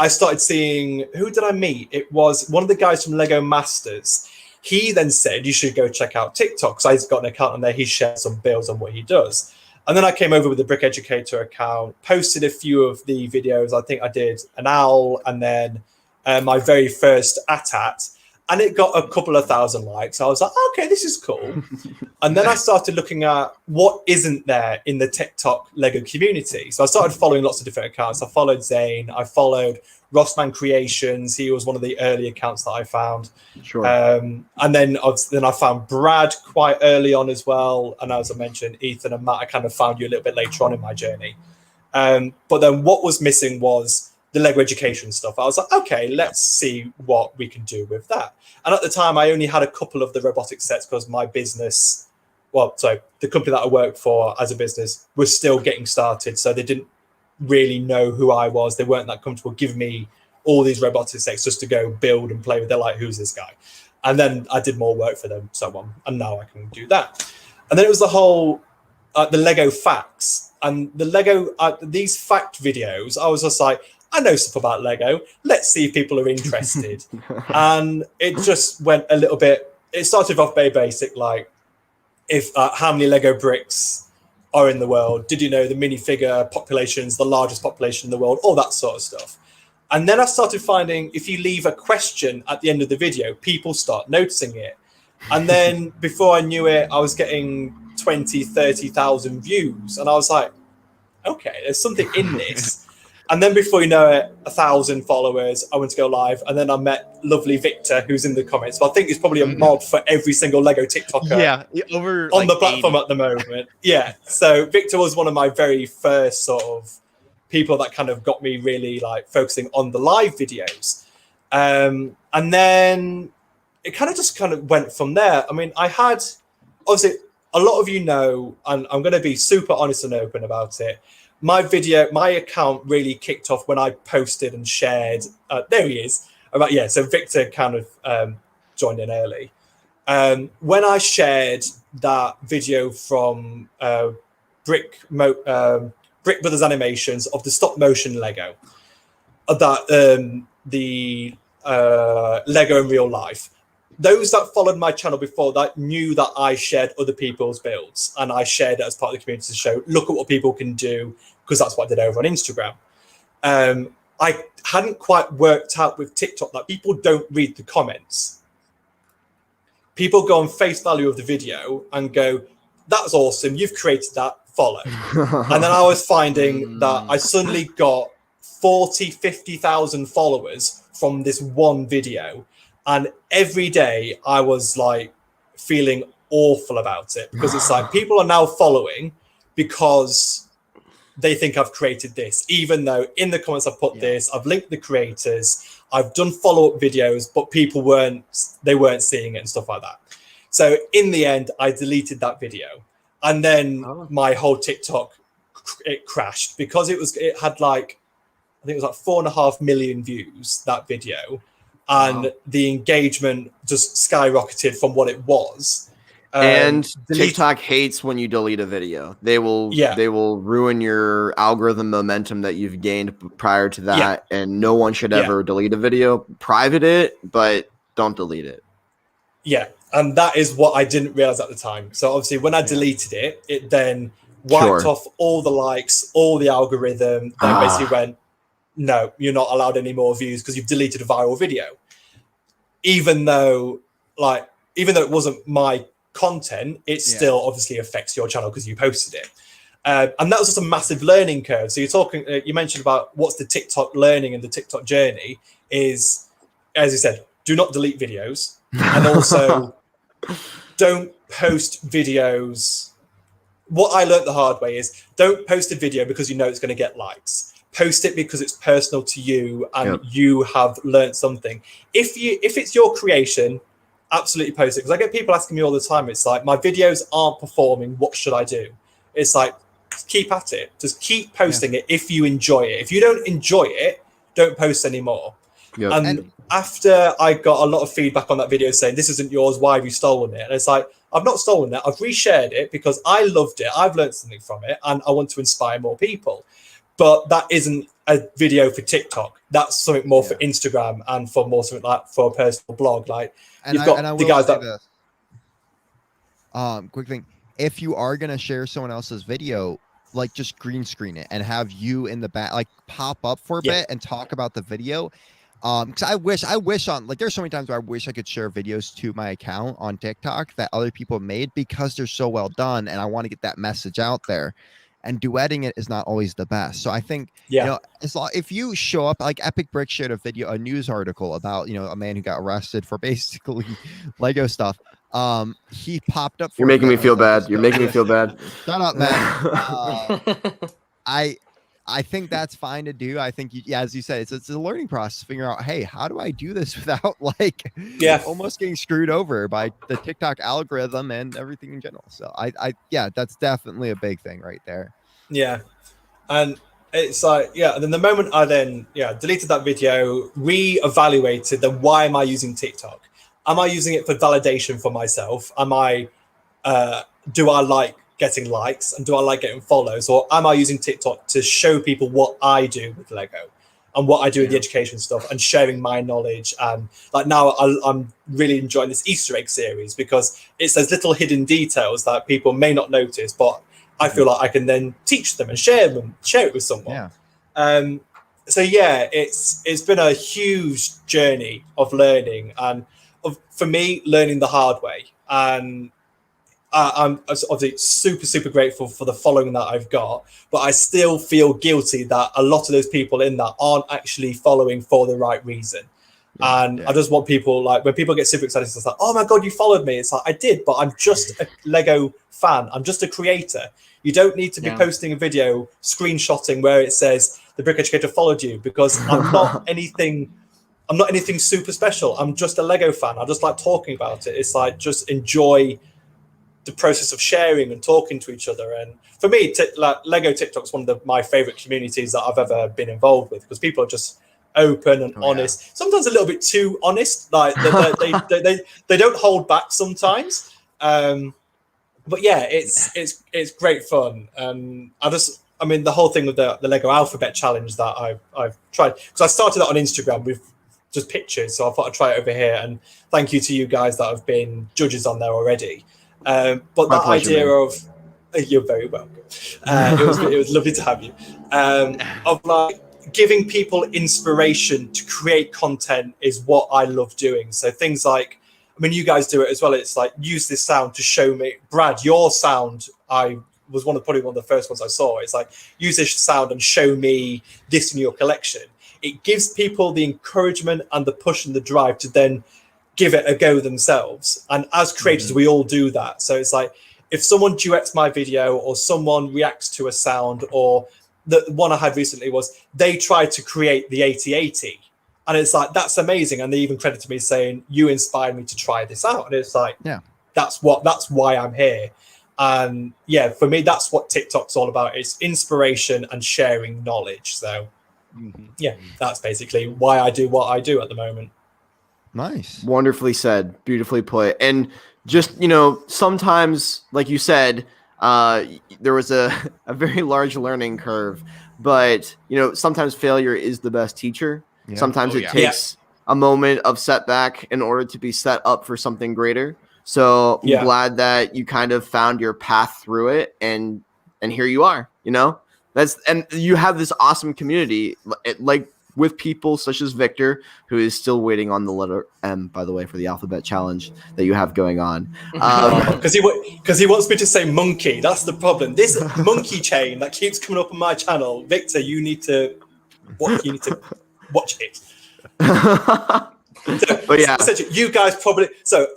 I started seeing, who did I meet? It was one of the guys from Lego Masters. He then said, you should go check out TikTok. So he's got an account on there. He shares some builds on what he does. And then I came over with the Brick Educator account, posted a few of the videos. I think I did an owl and then my very first AT-AT. And it got a couple of thousand likes. I was like, okay, this is cool. And then I started looking at what isn't there in the TikTok Lego community. So I started following lots of different accounts. I followed Zane. I followed Rossman Creations. He was one of the early accounts that I found. Sure. And then I found Brad quite early on as well. And as I mentioned, Ethan and Matt, I kind of found you a little bit later on in my journey. But then what was missing was the Lego education stuff. I was like, okay, let's see what we can do with that. And at the time, I only had a couple of the robotic sets because my business, the company that I worked for as a business was still getting started. So they didn't really know who I was. They weren't that comfortable giving me all these robotic sets just to go build and play with. They're like, who's this guy? And then I did more work for them, so on. And now I can do that. And then it was the whole, the Lego facts. And the Lego, these fact videos, I was just like, I know stuff about Lego. Let's see if people are interested. And it just went a little bit, it started off very basic, like if how many Lego bricks are in the world? Did you know the minifigure population is the largest population in the world? All that sort of stuff. And then I started finding if you leave a question at the end of the video, people start noticing it. And then before I knew it, I was getting 20, 30,000 views. And I was like, okay, there's something in this. And then before you know it, 1,000 followers, I went to go live. And then I met lovely Victor, who's in the comments. So I think he's probably a mod for every single Lego TikToker over on the platform 80. At the moment. Yeah. So Victor was one of my very first sort of people that kind of got me really like focusing on the live videos. And then it kind of went from there. I mean, I had, obviously, a lot of you know, and I'm going to be super honest and open about it. My account really kicked off when I posted and shared. There he is. So Victor kind of joined in early. When I shared that video from Brick Brothers Animations of the stop motion Lego, that the Lego in real life. Those that followed my channel before that knew that I shared other people's builds and I shared it as part of the community to show, look at what people can do, because that's what I did over on Instagram. I hadn't quite worked out with TikTok that people don't read the comments. People go on face value of the video and go, that's awesome, you've created that, follow. And then I was finding that I suddenly got 40, 50,000 followers from this one video. And every day I was like feeling awful about it because it's like people are now following because they think I've created this, even though in the comments I've put this, I've linked the creators, I've done follow-up videos, but people weren't seeing it and stuff like that. So in the end, I deleted that video. And then my whole TikTok, it crashed because it had like, I think it was like 4.5 million views, that video. And the engagement just skyrocketed from what it was. And TikTok hates when you delete a video. They will ruin your algorithm momentum that you've gained prior to that. And no one should ever delete a video. Private it, but don't delete it. Yeah, and that is what I didn't realize at the time. So obviously when I deleted it, it then wiped off all the likes, all the algorithm. Then basically went, no, you're not allowed any more views because you've deleted a viral video. Even though it wasn't my content, it still obviously affects your channel because you posted it. And that was just a massive learning curve. So you mentioned about what's the TikTok learning and the TikTok journey is, as you said, do not delete videos. And also don't post videos. What I learned the hard way is don't post a video because you know it's going to get likes. Post it because it's personal to you and you have learned something. If it's your creation, absolutely post it. Because I get people asking me all the time, it's like, my videos aren't performing, what should I do? It's like, keep at it. Just keep posting it if you enjoy it. If you don't enjoy it, don't post anymore. And after I got a lot of feedback on that video saying, this isn't yours, why have you stolen it? And it's like, I've not stolen it. I've reshared it because I loved it. I've learned something from it and I want to inspire more people. But that isn't a video for TikTok. That's something more for Instagram and for more something like for a personal blog. Like you've got the guys that. This. Quick thing: if you are gonna share someone else's video, like just green screen it and have you in the back, like pop up for a bit and talk about the video. Because I wish on, like, there's so many times where I wish I could share videos to my account on TikTok that other people made because they're so well done, and I want to get that message out there. And duetting it is not always the best. So I think, you know, if you show up, like Epic Brick shared a news article about, you know, a man who got arrested for basically Lego stuff. He popped up. You're making me feel bad. You're making me feel bad. Shut up, man. I think that's fine to do. I think, as you said, it's a learning process. Figure out, hey, how do I do this without like, almost getting screwed over by the TikTok algorithm and everything in general. So that's definitely a big thing right there. Yeah, and it's like, and then the moment I deleted that video, re-evaluated, then why am I using TikTok? Am I using it for validation for myself? Do I like getting likes and do I like getting follows, or am I using TikTok to show people what I do with Lego and what I do with the education stuff and sharing my knowledge? And like now I'm really enjoying this Easter egg series because it's those little hidden details that people may not notice, but I feel like I can then teach them and share it with someone. It's been a huge journey of learning and for me learning the hard way. And I'm obviously super grateful for the following that I've got, but I still feel guilty that a lot of those people in that aren't actually following for the right reason. I just want people, like when people get super excited, it's like, oh my God, you followed me. It's like, I did, but I'm just a Lego fan. I'm just a creator. You don't need to be posting a video, screenshotting where it says the Brick Educator followed you, because I'm not anything super special. I'm just a Lego fan. I just like talking about it. It's like, just enjoy the process of sharing and talking to each other. And for me, Lego TikTok is one of my favorite communities that I've ever been involved with, because people are just open and honest. Sometimes a little bit too honest. Like they don't hold back sometimes. But it's great fun. The whole thing with the Lego Alphabet Challenge that I've tried, because I started that on Instagram with just pictures, so I thought I'd try it over here. And thank you to you guys that have been judges on there already. But that idea of you're very welcome. It was lovely to have you. Of like giving people inspiration to create content is what I love doing. So things like, you guys do it as well. It's like, use this sound to show me, Brad, your sound. I was probably one of the first ones I saw. It's like, use this sound and show me this in your collection. It gives people the encouragement and the push and the drive to then give it a go themselves. And as creators, we all do that. So it's like, if someone duets my video or someone reacts to a sound, or the one I had recently was they tried to create the 8080, and it's like, that's amazing. And they even credited me saying, you inspired me to try this out. And it's like, that's why I'm here. And for me, that's what TikTok's all about. It's inspiration and sharing knowledge. So that's basically why I do what I do at the moment. Nice. Wonderfully said. Beautifully put. And just, sometimes, like you said, there was a very large learning curve, but, sometimes failure is the best teacher. Yeah. Sometimes it takes a moment of setback in order to be set up for something greater. So I'm glad that you kind of found your path through it, and here you are, and you have this awesome community, like with people such as Victor, who is still waiting on the letter M, by the way, for the alphabet challenge that you have going on. Because he wants me to say monkey. That's the problem. This monkey chain that keeps coming up on my channel, Victor, you need to watch it. So you guys probably. So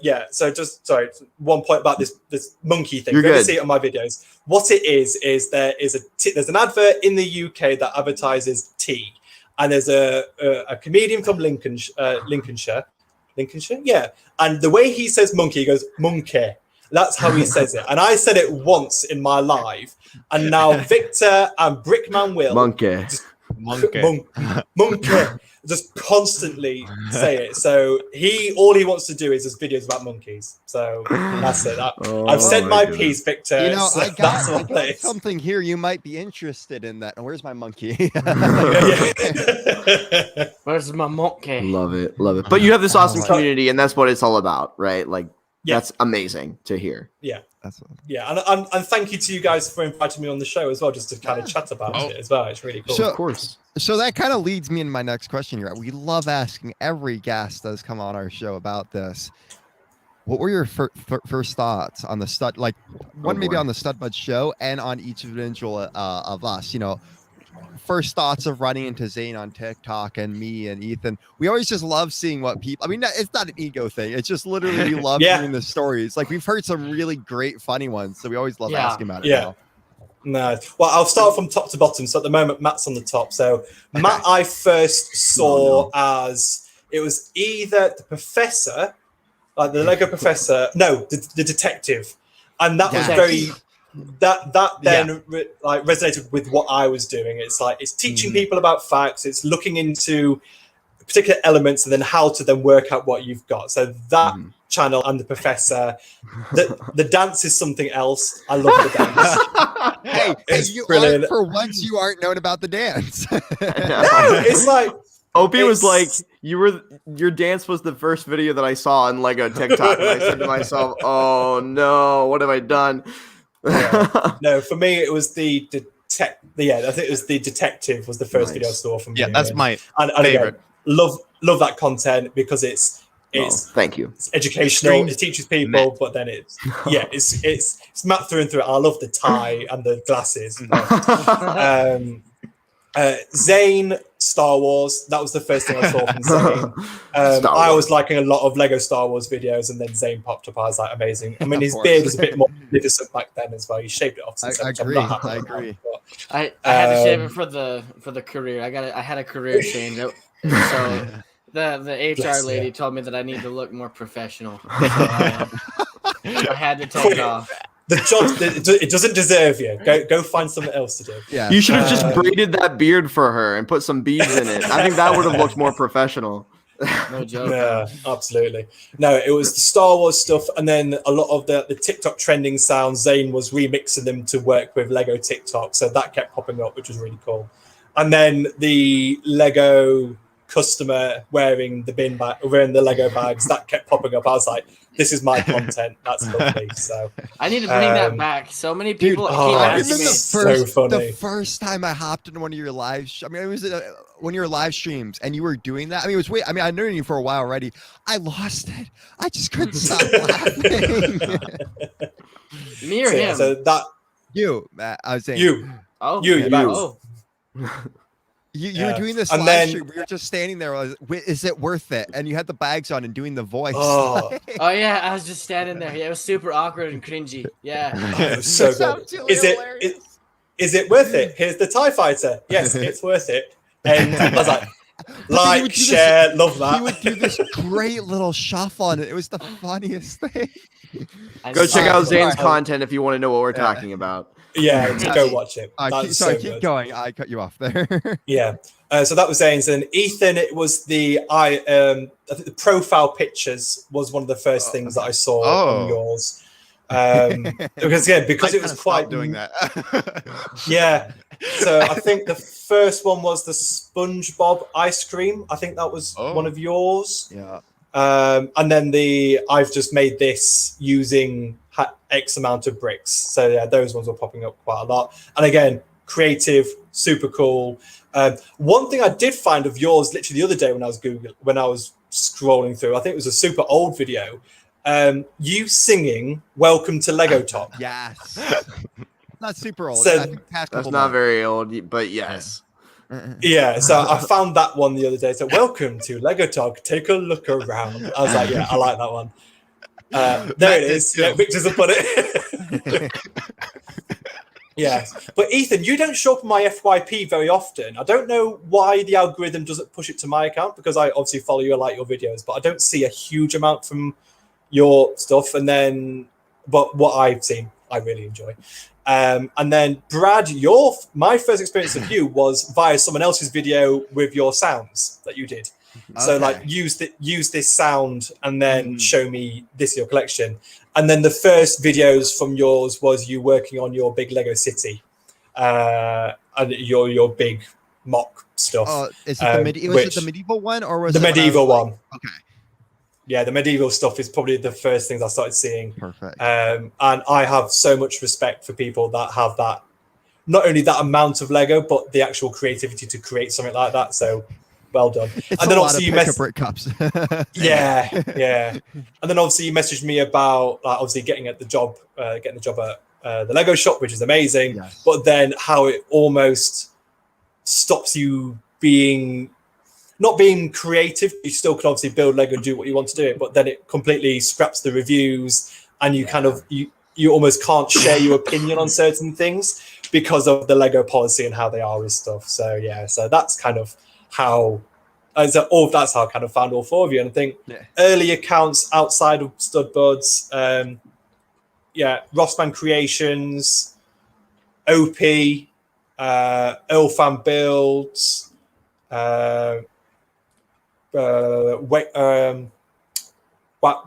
just sorry. One point about this monkey thing. You're see it on my videos. What it is there's an advert in the UK that advertises tea. And there's a comedian from Lincolnshire, and the way he says monkey, he goes monkey. That's how he says it. And I said it once in my live, and now Victor and Brickman Will monkey monkey. Just constantly say it. So all he wants to do is just videos about monkeys. So that's it. I've said my piece, Victor. You know, so I got something here you might be interested in. That. Where's my monkey? Where's my monkey? Love it. But you have this awesome community, and that's what it's all about, right? Like, that's amazing to hear. Yeah. And thank you to you guys for inviting me on the show as well, just to kind of chat about it as well. It's really cool. So, of course. So that kind of leads me into my next question here. We love asking every guest that has come on our show about this. What were your first thoughts on the stud? Like maybe on the Stud Bud show and on each individual of us. You know, first thoughts of running into Zane on TikTok and me and Ethan. We always just love seeing what people. I mean, it's not an ego thing. It's just literally we love hearing the stories. Like we've heard some really great, funny ones, so we always love asking about it. Yeah. No. Well, I'll start from top to bottom. So at the moment, Matt's on the top. So Matt, I first saw as it was either the professor, like the Lego professor, the detective, and that was very that then like resonated with what I was doing. It's like it's teaching people about facts. It's looking into particular elements and then how to then work out what you've got. So that channel and the professor, the dance is something else. I love the dance. hey, you brilliant. For once you aren't known about the dance. No, it's like Opie was like, your dance was the first video that I saw on Lego TikTok, and I said to myself, oh no, what have I done? No, for me it was the I think it was the detective was the first video I saw from you. That's my favorite. Again, love that content because it's thank you. It's educational. It teaches people, but then it's Matt through and through. I love the tie and the glasses. Zane, Star Wars. That was the first thing I saw from Zane. I was liking a lot of Lego Star Wars videos, and then Zane popped up. I was like, amazing. I mean, his beard was a bit more magnificent back then as well. He shaved it off. I agree. I had to shave it for the career. I had a career change. So the HR lady told me that I need to look more professional. So I had to take it off. The job, it doesn't deserve you. Go find something else to do. Yeah, you should have just braided that beard for her and put some beads in it. I think that would have looked more professional. No joke. Yeah, absolutely. No, it was the Star Wars stuff, and then a lot of the TikTok trending sounds. Zane was remixing them to work with Lego TikTok, so that kept popping up, which was really cool. And then the Lego customer wearing the Lego bags that kept popping up. I was like, this is my content. That's lovely. So I need to bring that back. So many people keep asking me. So funny. The first time I hopped into one of your live, it was one of your live streams, and you were doing that. I mean, it was I known you for a while already. I lost it. I just couldn't stop laughing. Me or him? So that you, Matt. I was saying you. Oh, you. Oh. You were doing this live stream. We were just standing there. Is it worth it? And you had the bags on and doing the voice. Oh yeah, I was just standing there. Yeah, it was super awkward and cringy. Yeah, it was so good. Is it worth it? Here's the TIE fighter. Yes, it's worth it. And I was like, share, love that. He would do this great little shuffle on it. It was the funniest thing. Go check out Zane's content if you want to know what we're talking about. Yeah, go watch it. Keep going. I cut you off there. Yeah. So that was Zane's, and Ethan. It was I think the profile pictures was one of the first things that I saw on yours. Because it was quite doing that. Yeah. So I think the first one was the SpongeBob ice cream. I think that was one of yours. Yeah. And then I've just made this using X amount of bricks. So yeah, those ones were popping up quite a lot. And again, creative, super cool. One thing I did find of yours literally the other day when I was scrolling through, I think it was a super old video. You singing "Welcome to Lego Top." Yes. Not super old. So, I think that's not very old, but yes. Yeah, so I found that one the other day. So, welcome to Lego Talk. Take a look around. I was like, yeah, I like that one. There it is. Yeah, Victor's up on it. Yeah, but Ethan, you don't show up on my FYP very often. I don't know why the algorithm doesn't push it to my account, because I obviously follow you, I like your videos, but I don't see a huge amount from your stuff. But what I've seen, I really enjoy. And then Brad, my first experience of you was via someone else's video with your sounds that you did. So like use this sound and then show me this your collection. And then the first videos from yours was you working on your big Lego city, and your big mock stuff. Is it was it the medieval one or was the it medieval one? Okay. Yeah, the medieval stuff is probably the first things I started seeing. Perfect. And I have so much respect for people that have that, not only that amount of Lego, but the actual creativity to create something like that. So well done. It's and then a obviously lot of brick cups. yeah. And then obviously you messaged me about obviously getting the job at the Lego shop, which is amazing. Yes. But then how it almost stops you not being creative. You still can obviously build Lego and do what you want to do it, but then it completely scraps the reviews, and you kind of you almost can't share your opinion on certain things because of the Lego policy and how they are with stuff. So so that's kind of how. That's how I kind of found all four of you. And I think early accounts outside of Stud Buds, Rossman Creations, OP, Earl Fan Builds,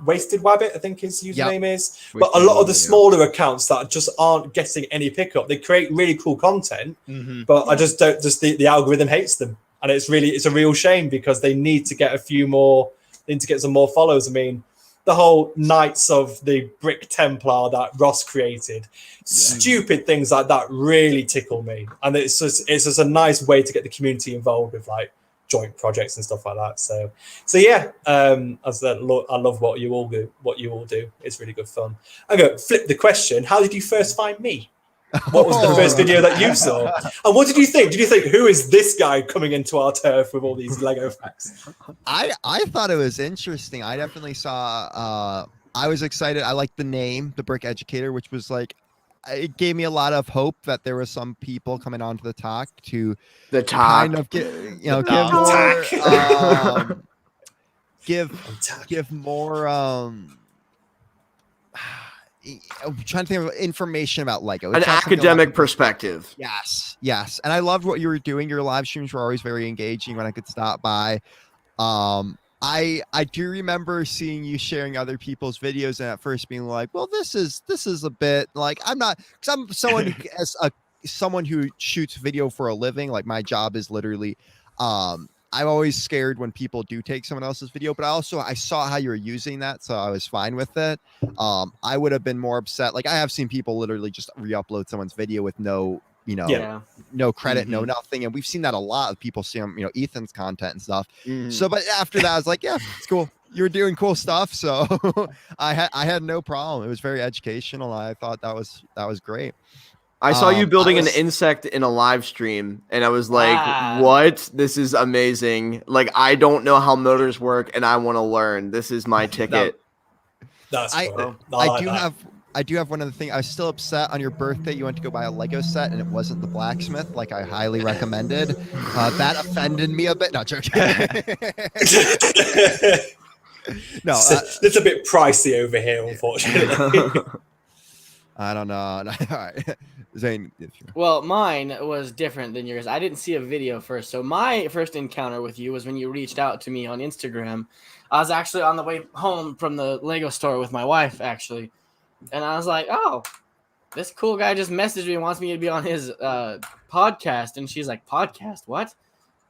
Wasted Wabbit, I think his username is. But a lot of the smaller accounts that just aren't getting any pickup, they create really cool content, but I just don't. Just the algorithm hates them, and it's a real shame because they need to get some more followers. I mean, the whole Knights of the Brick Templar that Ross created, stupid things like that really tickle me, and it's just a nice way to get the community involved with like joint projects and stuff like that. So yeah, as I love what you all do. It's really good fun. I'm gonna flip the question. How did you first find me? What was the first video that you saw? And what did you think? Did you think, who is this guy coming into our turf with all these Lego facts? I thought it was interesting. I definitely saw, I was excited. I liked the name, the Brick Educator, which was like, it gave me a lot of hope that there were some people coming onto the talk to kind of give more I'm trying to think of information about Lego. An academic perspective. Yes. And I loved what you were doing. Your live streams were always very engaging when I could stop by. I do remember seeing you sharing other people's videos and at first being like, well, this is a bit like, I'm not, because I'm someone who shoots video for a living. Like my job is literally, I'm always scared when people do take someone else's video, but I saw how you were using that, so I was fine with it. I would have been more upset. Like I have seen people literally just re-upload someone's video with no credit, no nothing, and we've seen that a lot of people see Ethan's content and stuff. So, but after that, I was like, yeah, it's cool. You were doing cool stuff, so I had no problem. It was very educational. I thought that was great. I saw you building an insect in a live stream, and I was like, what? This is amazing. Like, I don't know how motors work, and I want to learn. This is my ticket. That's cool. I do have one other thing. I was still upset on your birthday. You went to go buy a Lego set, and it wasn't the blacksmith, like I highly recommended. That offended me a bit. No, joking. No, it's a bit pricey over here, unfortunately. I don't know. All right. Zane. Well, mine was different than yours. I didn't see a video first. So my first encounter with you was when you reached out to me on Instagram. I was actually on the way home from the Lego store with my wife, actually. And I was like, oh, this cool guy just messaged me and wants me to be on his podcast. And she's like, podcast? What?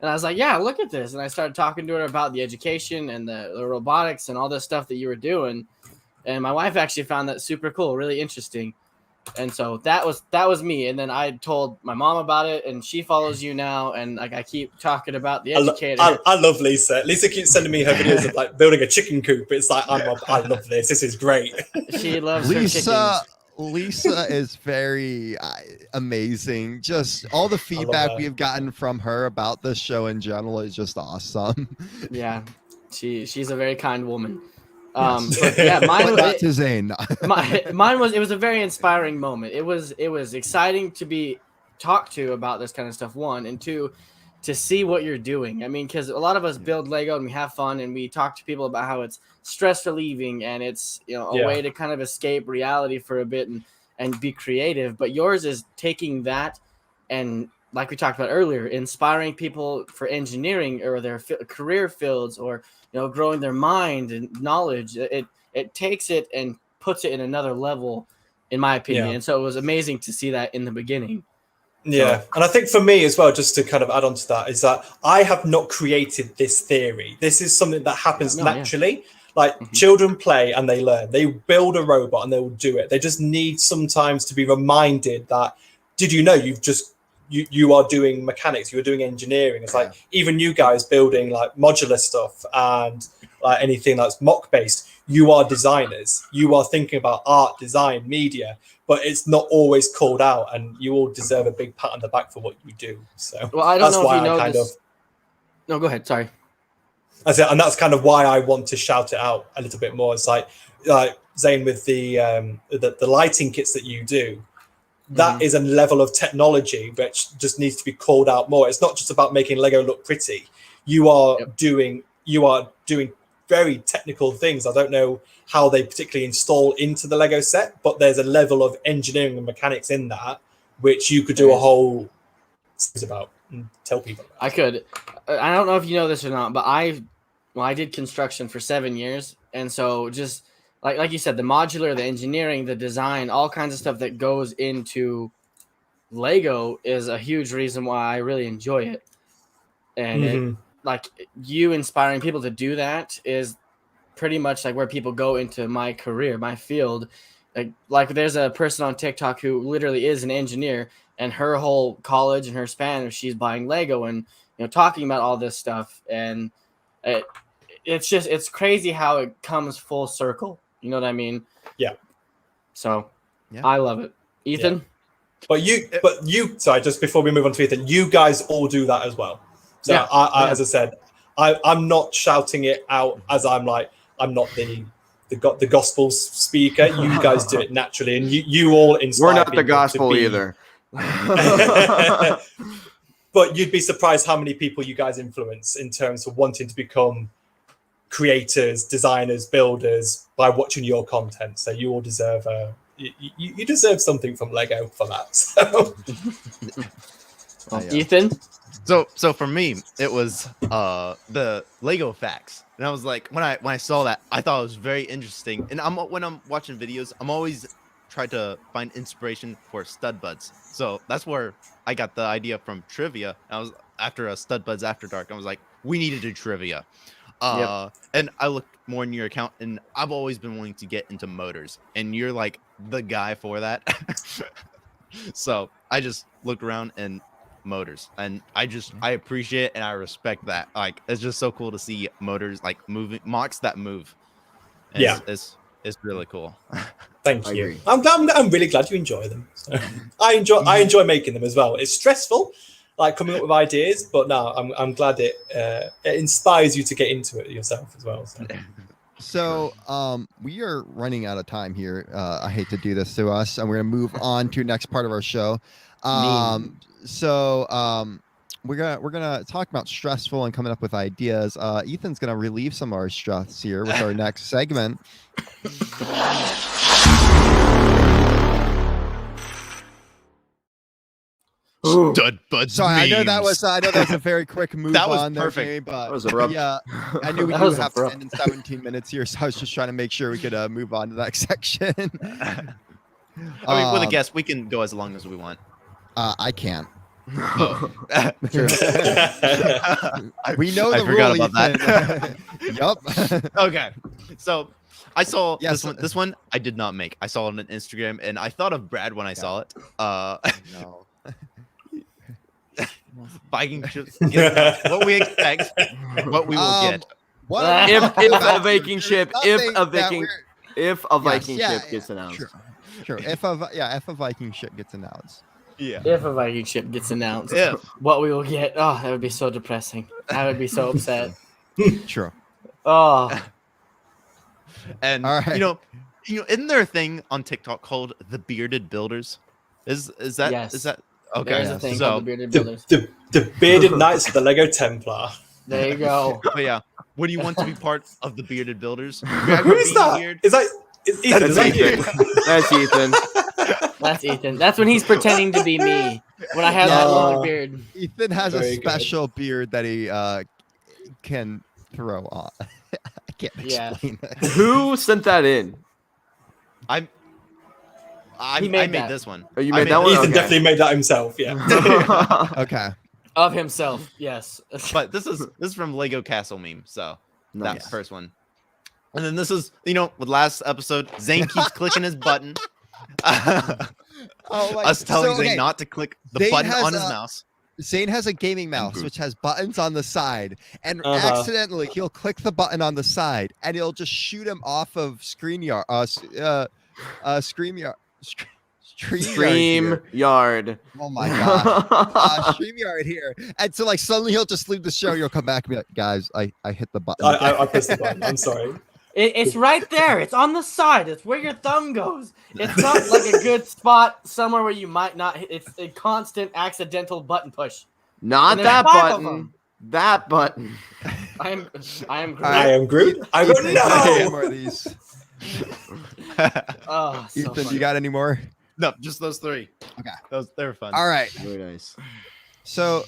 And I was like, yeah, look at this. And I started talking to her about the education and the robotics and all this stuff that you were doing. And my wife actually found that super cool, really interesting. And so that was me. And then I told my mom about it, and she follows you now. And like I keep talking about the educator. I love Lisa. Lisa keeps sending me her videos of like building a chicken coop. It's like I love this. This is great. She loves Lisa. Lisa is very amazing. Just all the feedback we've gotten from her about this show in general is just awesome. Yeah, she's a very kind woman. But yeah, mine was it was a very inspiring moment. It was exciting to be talked to about this kind of stuff, one, and two, to see what you're doing. I mean, because a lot of us build Lego and we have fun and we talk to people about how it's stress relieving and it's a way to kind of escape reality for a bit, and be creative. But yours is taking that and, like we talked about earlier, inspiring people for engineering or their career fields, or growing their mind and knowledge. It takes it and puts it in another level, in my opinion. And so it was amazing to see that in the beginning. Yeah, and I think for me as well, just to kind of add on to that, is that I have not created this theory. This is something that happens naturally. Like children play and they learn. They build a robot and they will do it. They just need sometimes to be reminded that, did you know you are doing mechanics, you are doing engineering. It's like even you guys building like modular stuff and like anything that's mock based, you are designers. You are thinking about art, design, media, but it's not always called out, and you all deserve a big pat on the back for what you do. So well, I don't know if you know this. No, go ahead. Sorry. That's it, and that's kind of why I want to shout it out a little bit more. It's like Zane, with the lighting kits that you do, that is a level of technology which just needs to be called out more. It's not just about making Lego look pretty. You are doing very technical things. I don't know how they particularly install into the Lego set, but there's a level of engineering and mechanics in that which you could do a whole series about and tell people about. I could. I don't know if you know this or not, but I did construction for 7 years, and so just like you said, the modular, the engineering, the design, all kinds of stuff that goes into Lego is a huge reason why I really enjoy it. And like you inspiring people to do that is pretty much like where people go into my career, my field. Like there's a person on TikTok who literally is an engineer, and her whole college and her span, she's buying Lego and talking about all this stuff, and it's crazy how it comes full circle. You know what I mean? Yeah. So I love it. Ethan? Yeah. But you, sorry, just before we move on to Ethan, you guys all do that as well. So I as I said, I'm not shouting it out as I'm not the gospel speaker. You guys do it naturally, and you all inspire. We're not the gospel either. But you'd be surprised how many people you guys influence in terms of wanting to become creators, designers, builders by watching your content. So you all deserve you deserve something from Lego for that. So. Ethan? So for me, it was the Lego facts, and I was like, when I saw that, I thought it was very interesting. And when I'm watching videos, I'm always trying to find inspiration for stud buds. So that's where I got the idea from trivia. I was after a Stud Buds After Dark. I was like, we need to do trivia. And I looked more in your account, and I've always been wanting to get into motors, and you're like the guy for that. So I just looked around and motors, and I appreciate it and I respect that. Like, it's just so cool to see motors like moving, mocks that move. And it's really cool. Thank you. I'm really glad you enjoy them. So, I enjoy making them as well. It's stressful, like coming up with ideas, but no, I'm glad it inspires you to get into it yourself as well. So we are running out of time here. I hate to do this to us, and we're gonna move on to next part of our show. We're gonna talk about stressful and coming up with ideas. Ethan's gonna relieve some of our stress here with our next segment. Stud Buds. Sorry, memes. I know that was a very quick move. That was on there, perfect. Jamie, but that was abrupt. Yeah, I knew we do have to end in 17 minutes here, so I was just trying to make sure we could move on to the next section. I mean, with a guest, we can go as long as we want. I can't. Oh. We know the forgot rule, about Ethan. Yup. Okay, so I saw Yes. this one I did not make. I saw it on Instagram, and I thought of Brad when I saw it. No. Viking ships. What we expect, what we will get. If a Viking ship, if a Viking ship gets announced. Sure. If a Viking ship gets announced. Yeah. If a Viking ship gets announced, If. what we will get. Oh, that would be so depressing. I would be so upset. Sure. Oh. And All right. you know, isn't there a thing on TikTok called the bearded builders? Is that Yes. is that okay? There's a thing So called the Bearded Builders. The bearded knights of the Lego Templar. There you go. but yeah, would you want to be part of the bearded builders? Who is that? Weird? Is Ethan? Is that you? That's Ethan. That's Ethan. That's when he's pretending to be me. When I have that long beard. Ethan has a Very special beard that he can throw on. I can't explain it. Who sent that in? I made this one. Oh, you made that one? Ethan Okay. definitely made that himself. Yeah. Okay. Of himself, yes. But this is from Lego Castle meme. So Nice. that first one. And then this is, with last episode, Zane keeps clicking his button. Us telling Zane not to click the Zane button has on his mouse. Zane has a gaming mouse which has buttons on the side, and accidentally he'll click the button on the side, and it'll just shoot him off of StreamYard. StreamYard. Oh my god, StreamYard here, and so like suddenly he'll just leave the show. You'll come back and be like, guys, I hit the button. I pressed the button. I'm sorry. It's right there. It's on the side. It's where your thumb goes. It's not like a good spot somewhere where you might not hit. It's a constant accidental button push. Not that button. That button. I am Groot. I am Groot. I go, no! More of these. Oh, so Ethan, funny. you got any more? No, just those three. Okay. They were fun. All right. Very nice. So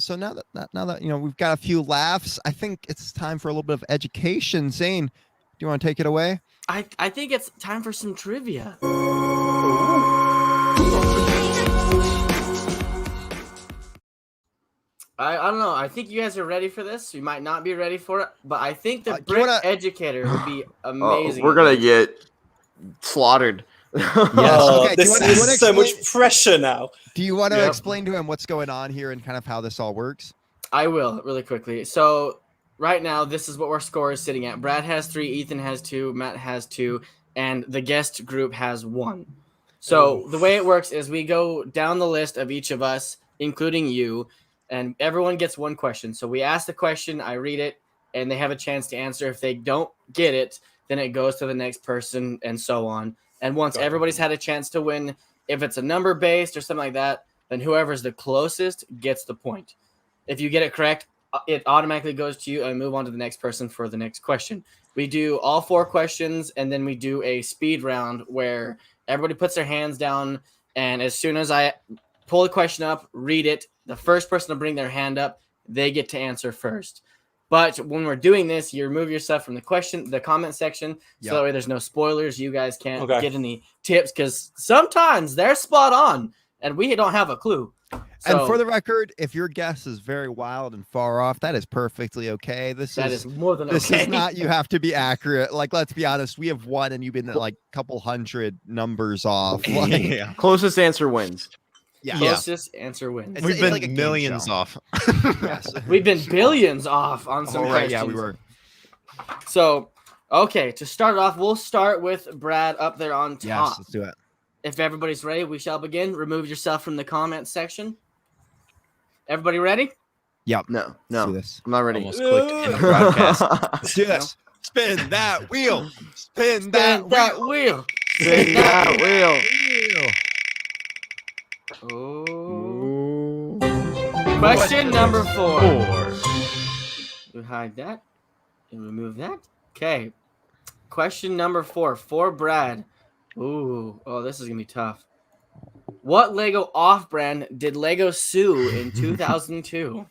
now that we've got a few laughs, I think it's time for a little bit of education. Zane, do you want to take it away? I think it's time for some trivia. I don't know. I think you guys are ready for this. You might not be ready for it, but I think the Brick Educator would be amazing. We're gonna get slaughtered. Okay, this is so much pressure now. Do you want to explain to him what's going on here and kind of how this all works? I will really quickly. So right now, this is what our score is sitting at. Brad has 3, Ethan has 2, Matt has 2, and the guest group has 1. So the way it works is we go down the list of each of us, including you, and everyone gets 1 question. So we ask the question, I read it, and they have a chance to answer. If they don't get it, then it goes to the next person and so on. And once everybody's had a chance to win, if it's a number based or something like that, then whoever's the closest gets the point. If you get it correct, it automatically goes to you and move on to the next person for the next question. We do all 4 questions, and then we do a speed round where everybody puts their hands down, and as soon as I pull the question up, read it, the first person to bring their hand up, they get to answer first. But when we're doing this, you remove yourself from the comment section, so that way there's no spoilers. You guys can't get any tips because sometimes they're spot on and we don't have a clue. So, and for the record, if your guess is very wild and far off, that is perfectly okay. This is more than okay. This is not you have to be accurate. Like, let's be honest, we have won and you've been like a couple hundred numbers off. Like, Closest answer wins. Yeah. Closest answer wins. We've been like millions off. Yes. We've been billions off on some questions. Yeah, we were. So, okay, to start off, we'll start with Brad up there on top. Yes, let's do it. If everybody's ready, we shall begin. Remove yourself from the comment section. Everybody ready? Yep. No. Let's do this. I'm not ready. Almost clicked in the broadcast. Let's do this. Spin that wheel. Spin Spin that that wheel. wheel. Spin that wheel. Oh. Question number 4. We hide that and remove that. Okay. Question number 4 for Brad. Ooh. Oh, this is going to be tough. What Lego off-brand did Lego sue in 2002?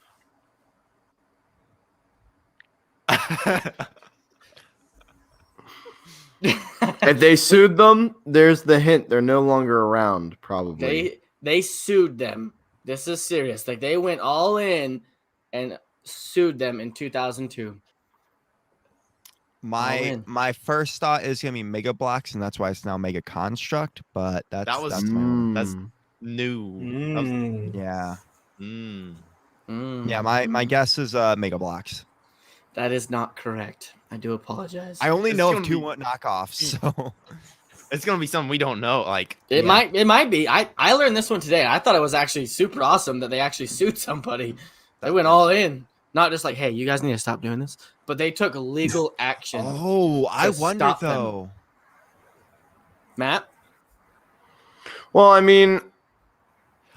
If they sued them, there's the hint. They're no longer around, probably. They sued them. This is serious. Like, they went all in and sued them in 2002. My first thought is gonna be Mega Blocks, and that's why it's now Mega Construct. But that's that's new. Yeah. Yeah. My My guess is Mega Blocks. That is not correct. I do apologize. I only It's know of gonna 2 be- knockoffs, so It's gonna be something we don't know. Like It might be. I learned this one today. I thought it was actually super awesome that they actually sued somebody. They went all in. Not just like, hey, you guys need to stop doing this. But they took legal action. Oh, I to wonder stop them. though. Matt? Well, I mean,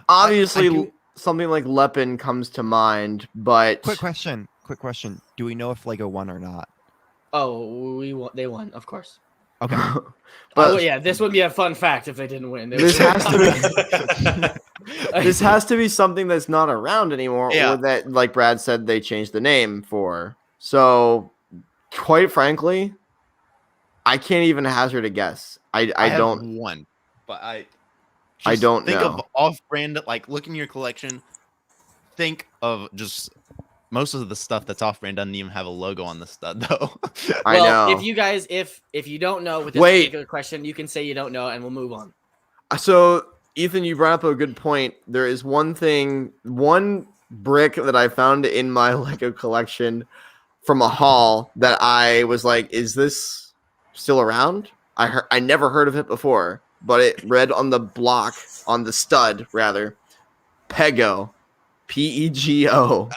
obviously, do- something like Lepin comes to mind, but Quick question. Do we know if Lego won or not? Oh, they won, of course. Okay. But yeah, this would be a fun fact if they didn't win. this has to be this has to be something that's not around anymore, or that, like Brad said, they changed the name for. So, quite frankly, I can't even hazard a guess. I don't have one, but I don't think know. of off-brand. Like, look in your collection. Think of just most of the stuff that's off-brand doesn't even have a logo on the stud, though. I know. If you guys, if you don't know with this particular question, you can say you don't know, and we'll move on. So, Ethan, you brought up a good point. There is one brick that I found in my Lego collection from a haul that I was like, "Is this still around?" I never heard of it before, but it read on the block, on the stud rather, Pego, P-E-G-O.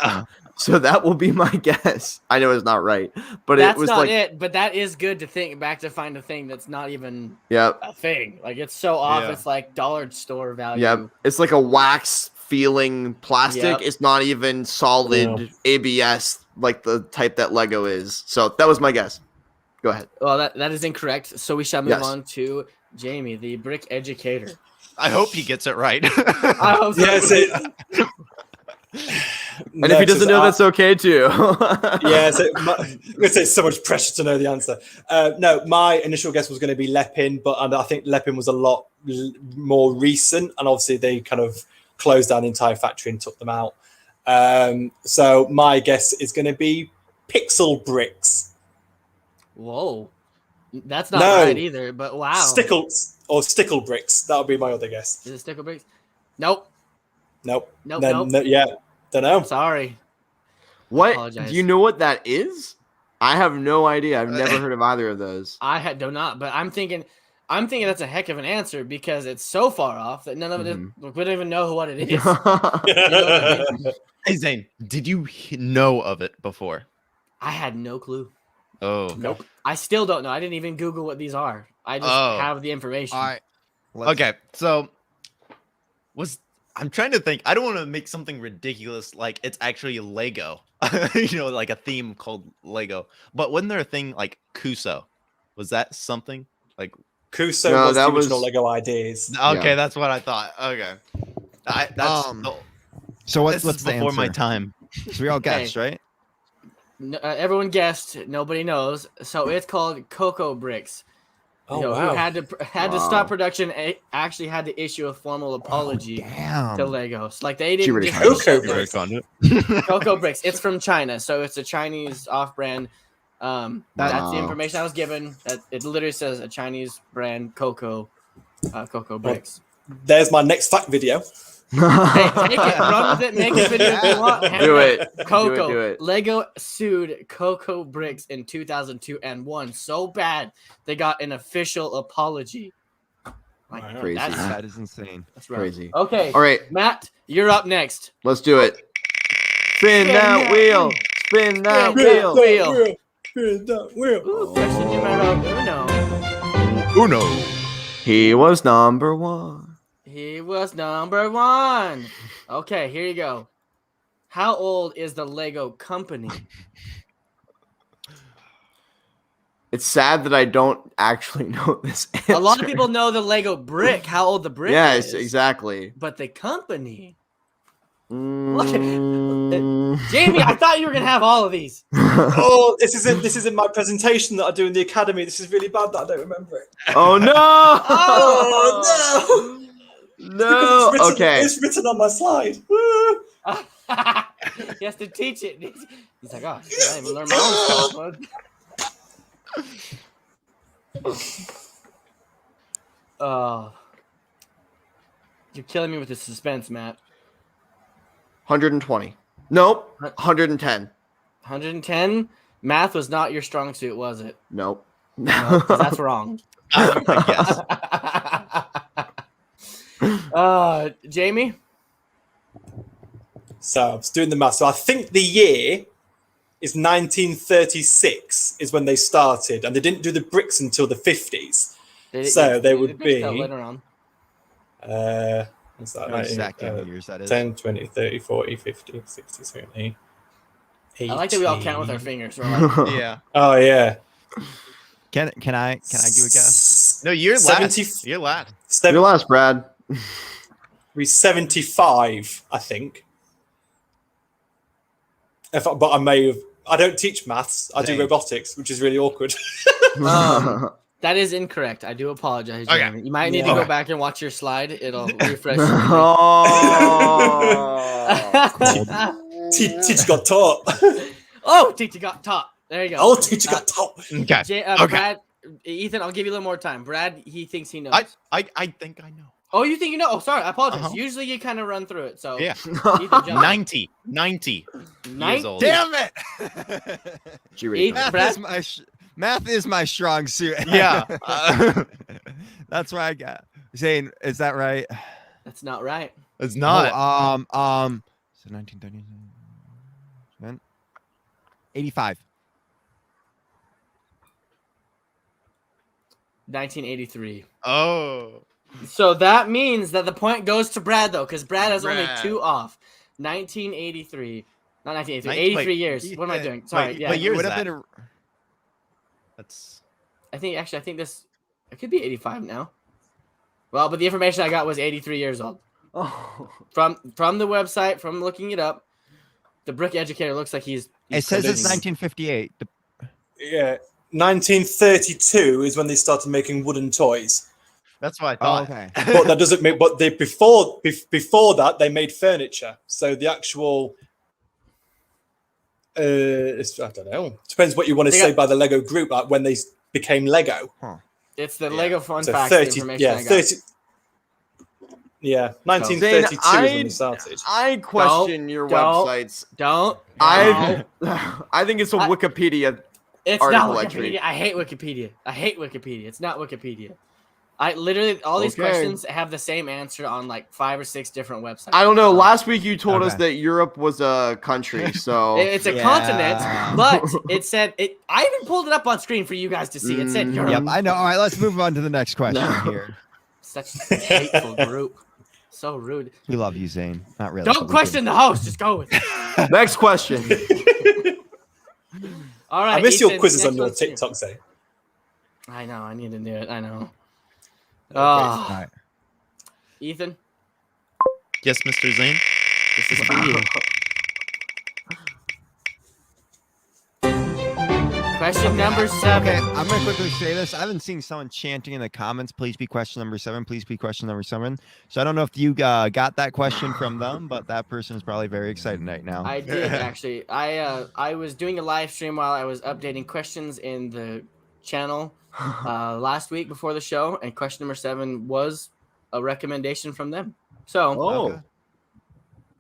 So that will be my guess. I know it's not right, but that's it was not like it. But that is good to think back to find a thing that's not even Yep. a thing. Like it's so off. Yeah. It's like dollar store value. Yep. It's like a wax feeling plastic. Yep. It's not even solid ABS like the type that Lego is. So that was my guess. Go ahead. Well, that is incorrect. So we shall move on to Jamie, the Brick Educator. I hope he gets it right. I hope so. Yes. And if he doesn't know, that's okay too. Yeah, it's so much pressure to know the answer. No, my initial guess was going to be Lepin, but I think Lepin was a lot more recent, and obviously they kind of closed down the entire factory and took them out. So my guess is going to be Pixel Bricks. Whoa, that's not right either. But wow, Stickle Bricks. That would be my other guess. Is it Stickle Bricks? Nope. Nope. No, yeah, don't know. Sorry. What? Do you know what that is? I have no idea. I've never heard of either of those. I do not, but I'm thinking that's a heck of an answer because it's so far off that none of it we don't even know what it is. You know what I mean? Hey Zane, did you know of it before? I had no clue. Oh, nope. I still don't know. I didn't even Google what these are. I just have the information. All right. Okay, so I'm trying to think. I don't want to make something ridiculous like it's actually Lego, like a theme called Lego. But wasn't there a thing like Kuso? Was that something like Kuso? No, was the original Lego ideas. Okay, that's what I thought. Okay, so what's the before answer? My time? So we all guessed, right? Everyone guessed. Nobody knows. So it's called Cocoa Bricks. Who had to stop production. Actually, had to issue a formal apology to Legos. Like they didn't. Cocoa Bricks. It's from China, so it's a Chinese off-brand. That's the information I was given. It literally says a Chinese brand, Cocoa Bricks. There's my next fact video. Hey, take it, run with it, make a video if you want. Do it. Cocoa. Do it. Lego sued Cocoa Bricks in 2002 and won so bad they got an official apology. Like, crazy. That is insane. That's right. Crazy. Okay. All right, Matt, you're up next. Let's do it. Spin that wheel. Spin that wheel. Spin that wheel. Ooh, question numero uno. Uno. He was number one. He was number one. Okay, here you go. How old is the Lego company? It's sad that I don't actually know this answer. A lot of people know the Lego brick, how old the brick is. Yes, exactly. But the company... Jamie, I thought you were going to have all of these. Oh, this isn't my presentation that I do in the academy. This is really bad that I don't remember it. Oh, no! Oh, no! No. It's written on my slide. He has to teach it. He's like, oh, shit, I didn't even learn my own stuff. You're killing me with the suspense, Matt. 120. Nope. 110. 110. Math was not your strong suit, was it? Nope. No, that's wrong. I guess. Jamie? So I was doing the math. So I think the year is 1936 is when they started, and they didn't do the bricks until the 50s. They would be later on. What's that? Years, that is. 10, 20, 30, 40, 50, 60, 70, 80. I like that we all count with our fingers. We're like, Yeah. Oh, yeah. Can I do a guess? No, you're 70 last. You're last. You're last, Brad. 75, I think. But I don't teach maths. I do Dang. robotics, which is really awkward. That is incorrect. I do apologize, Okay. Jeremy. You might need to go back and watch your slide. It'll refresh. Teacher got taught. Oh, teacher got taught. There you go. Oh, teacher got taught. Okay. Brad, Ethan, I'll give you a little more time. Brad, he thinks he knows. I think I know. Oh, you think you know? Oh, sorry. I apologize. Usually you kind of run through it. So Yeah. Ethan, jump in. 90 years old. Damn it! Math is my strong suit. Yeah. That's what I got. Zane, is that right? That's not right. It's not. So 1930. 85. 1983. Oh. So that means that the point goes to Brad, though, because Brad has only Brad. 2 off. 1983. Not 1983. Wait, 83 years. What am I doing? Sorry. wait, Yeah. what year is Would have that? been That's I think this. It could be 85 now. Well, but the information I got was 83 years old. Oh. From the website, from looking it up, the Brick Educator looks like he's it says it's coding. 1958. Yeah. 1932 is when they started making wooden toys. what I Oh, thought. okay. But that doesn't mean. But they before that they made furniture. So the actual. I don't know. Depends what you want to say by the Lego group. Like when they became Lego. It's the Lego fun So facts 30. information Yeah. I got. 30. Yeah. 1932 is when they started. I question your websites. Don't. I think it's a Wikipedia. It's article not entry. Wikipedia. I hate Wikipedia. It's not Wikipedia. I literally all these questions have the same answer on like 5 or 6 different websites. I don't know. Last week you told us that Europe was a country, so It's a continent, but it said it. I even pulled it up on screen for you guys to see. It said Europe. Yep, I know. All right, let's move on to the next question here. Such a hateful group. So rude. We love you, Zane. Not really. Don't question the host. Just go with it. Next question. All right. I miss Ethan, your quizzes next on your one's you. TikTok, Zane. I know. I need to do it. I know. All right. Ethan, Yes, Mr. Zane. this is for you. Question number 7. Okay, I'm gonna quickly say this. I've been seeing someone chanting in the comments. Please be question number 7. Please be question number 7. So I don't know if you got that question from them, but that person is probably very excited right now. I did actually. I was doing a live stream while I was updating questions in the channel last week before the show, and question number 7 was a recommendation from them. So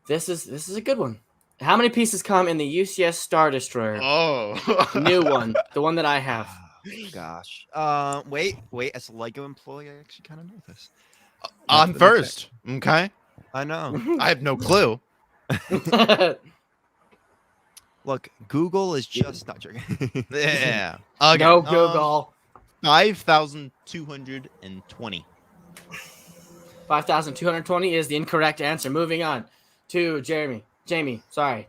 this is a good one. How many pieces come in the UCS Star Destroyer? Oh. New one, the one that I have. Gosh. Wait. As a Lego employee, I actually kind of know this. On first. Okay. I know. I have no clue. Look, Google is just not joking. Yeah. Okay. No Google. 5,220. 5,220 is the incorrect answer. Moving on to Jamie, sorry.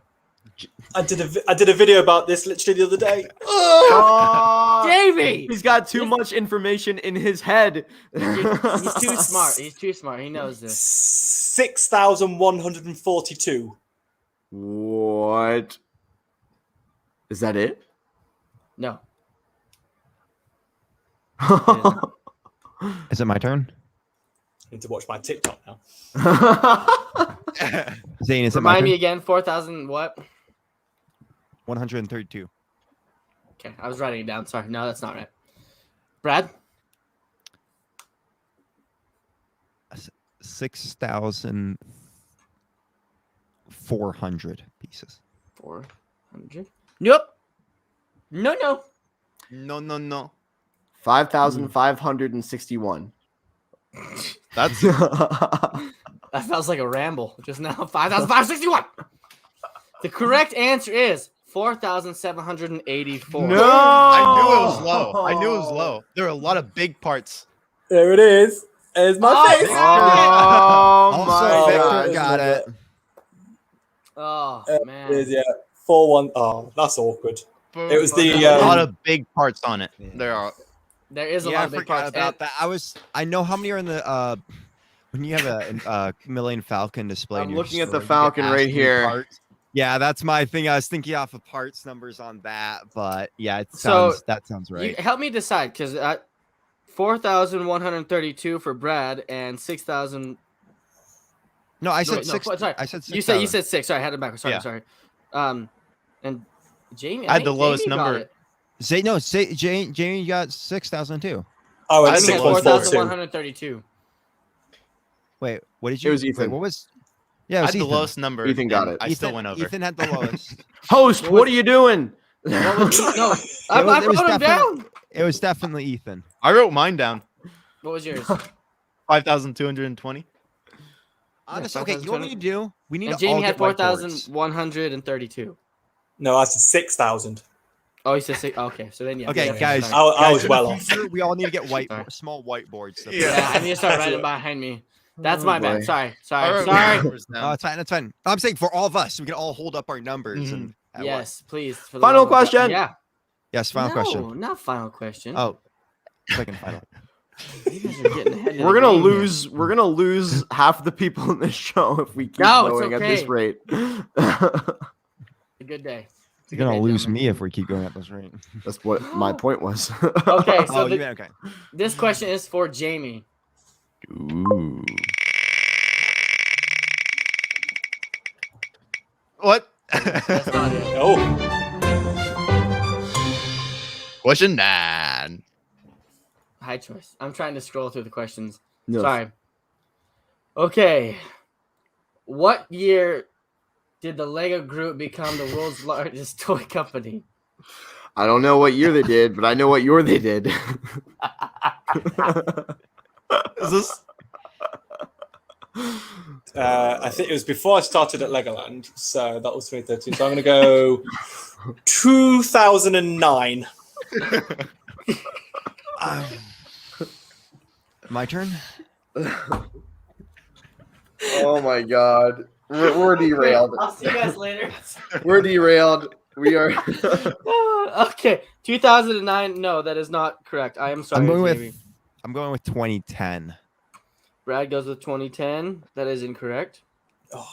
I did a video about this literally the other day. Jamie! He's got too much information in his head. He's too smart. He knows this. 6,142. What? Is that it? No. Is it my turn? I need to watch my TikTok now. Zane, is it my Remind me turn? again, 4,000 what? 132. Okay, I was writing it down. Sorry. No, that's not right. Brad? 6,400 pieces. 400? Nope. No. No. 5,561. That's That sounds like a ramble just now. 5,561. The correct answer is 4,784. No! I knew it was low. There are a lot of big parts. There it is. There's my face. Oh my Also, Victor God. got it. Oh, It man. is, yeah. 4-1. Oh, that's awkward. It was the a lot of big parts on it. Yeah. There are There is a Yeah, lot I of big forgot parts. about that. I know how many are in the when you have a Millennium Falcon display. I'm in your looking at store, the you get Falcon asked right how many here. parts. Yeah, that's my thing. I was thinking off of parts numbers on that, but yeah, So, that sounds right. You help me decide because 4,132 for Brad and 6,000. No, I said wait, no, six. sorry. I said 6. You said 6. Sorry, I had it backwards. Sorry. And Jamie, I had the think lowest Jamie got number. it. Jamie got 6,002. Oh, I it's think Jamie had 6.42. 4,132. Wait, what did you? It was Ethan. Wait, what was? Yeah, it I was had the Ethan. lowest number. Ethan got and it. I still went over. Ethan had the lowest. Host, what are you doing? What was no? I It was wrote him down. It was definitely Ethan. I wrote mine down. What was yours? 5,220. Honestly, okay, you know what we need to do? We need And to all Jamie had get whiteboards. 4,132. No, I said 6,000. Oh, he said 6. Okay, so then yeah. Okay, yeah, guys, sorry. I was in the well off. future, we all need to get Sorry. small whiteboards. Yeah, I need to start writing behind me. That's my bad. boy. Sorry. I wrote Sorry. my numbers down. No, it's fine. It's fine. I'm saying for all of us, we can all hold up our numbers and at Yes, please. For the Final love of God. question. Yeah. yes. Final question. No, not final question. Oh, second final. You guys are getting ahead of We're the gonna game here. lose. We're gonna lose half the people in this show if we keep No, it's going at this okay. rate. A good day. It's a You're good gonna day, lose gentlemen. me if we keep going at this rate. That's what my point was. Okay, so Oh, you meant okay. this question is for Jamie. Ooh. What? That's not it. Oh, Question 9. High choice. I'm trying to scroll through the questions. No. Sorry. Okay. What year did the Lego Group become the world's largest toy company? I don't know what year they did, but I know what year they did. Is this? I think it was before I started at Legoland, so that was 2013. So I'm going to go 2009. My turn. Oh my god. We're derailed. I'll see you guys later. We're derailed. We are. Okay. 2009. No, that is not correct. I am sorry. I'm going Jamie. with 2010. Brad goes with 2010. That is incorrect. Oh,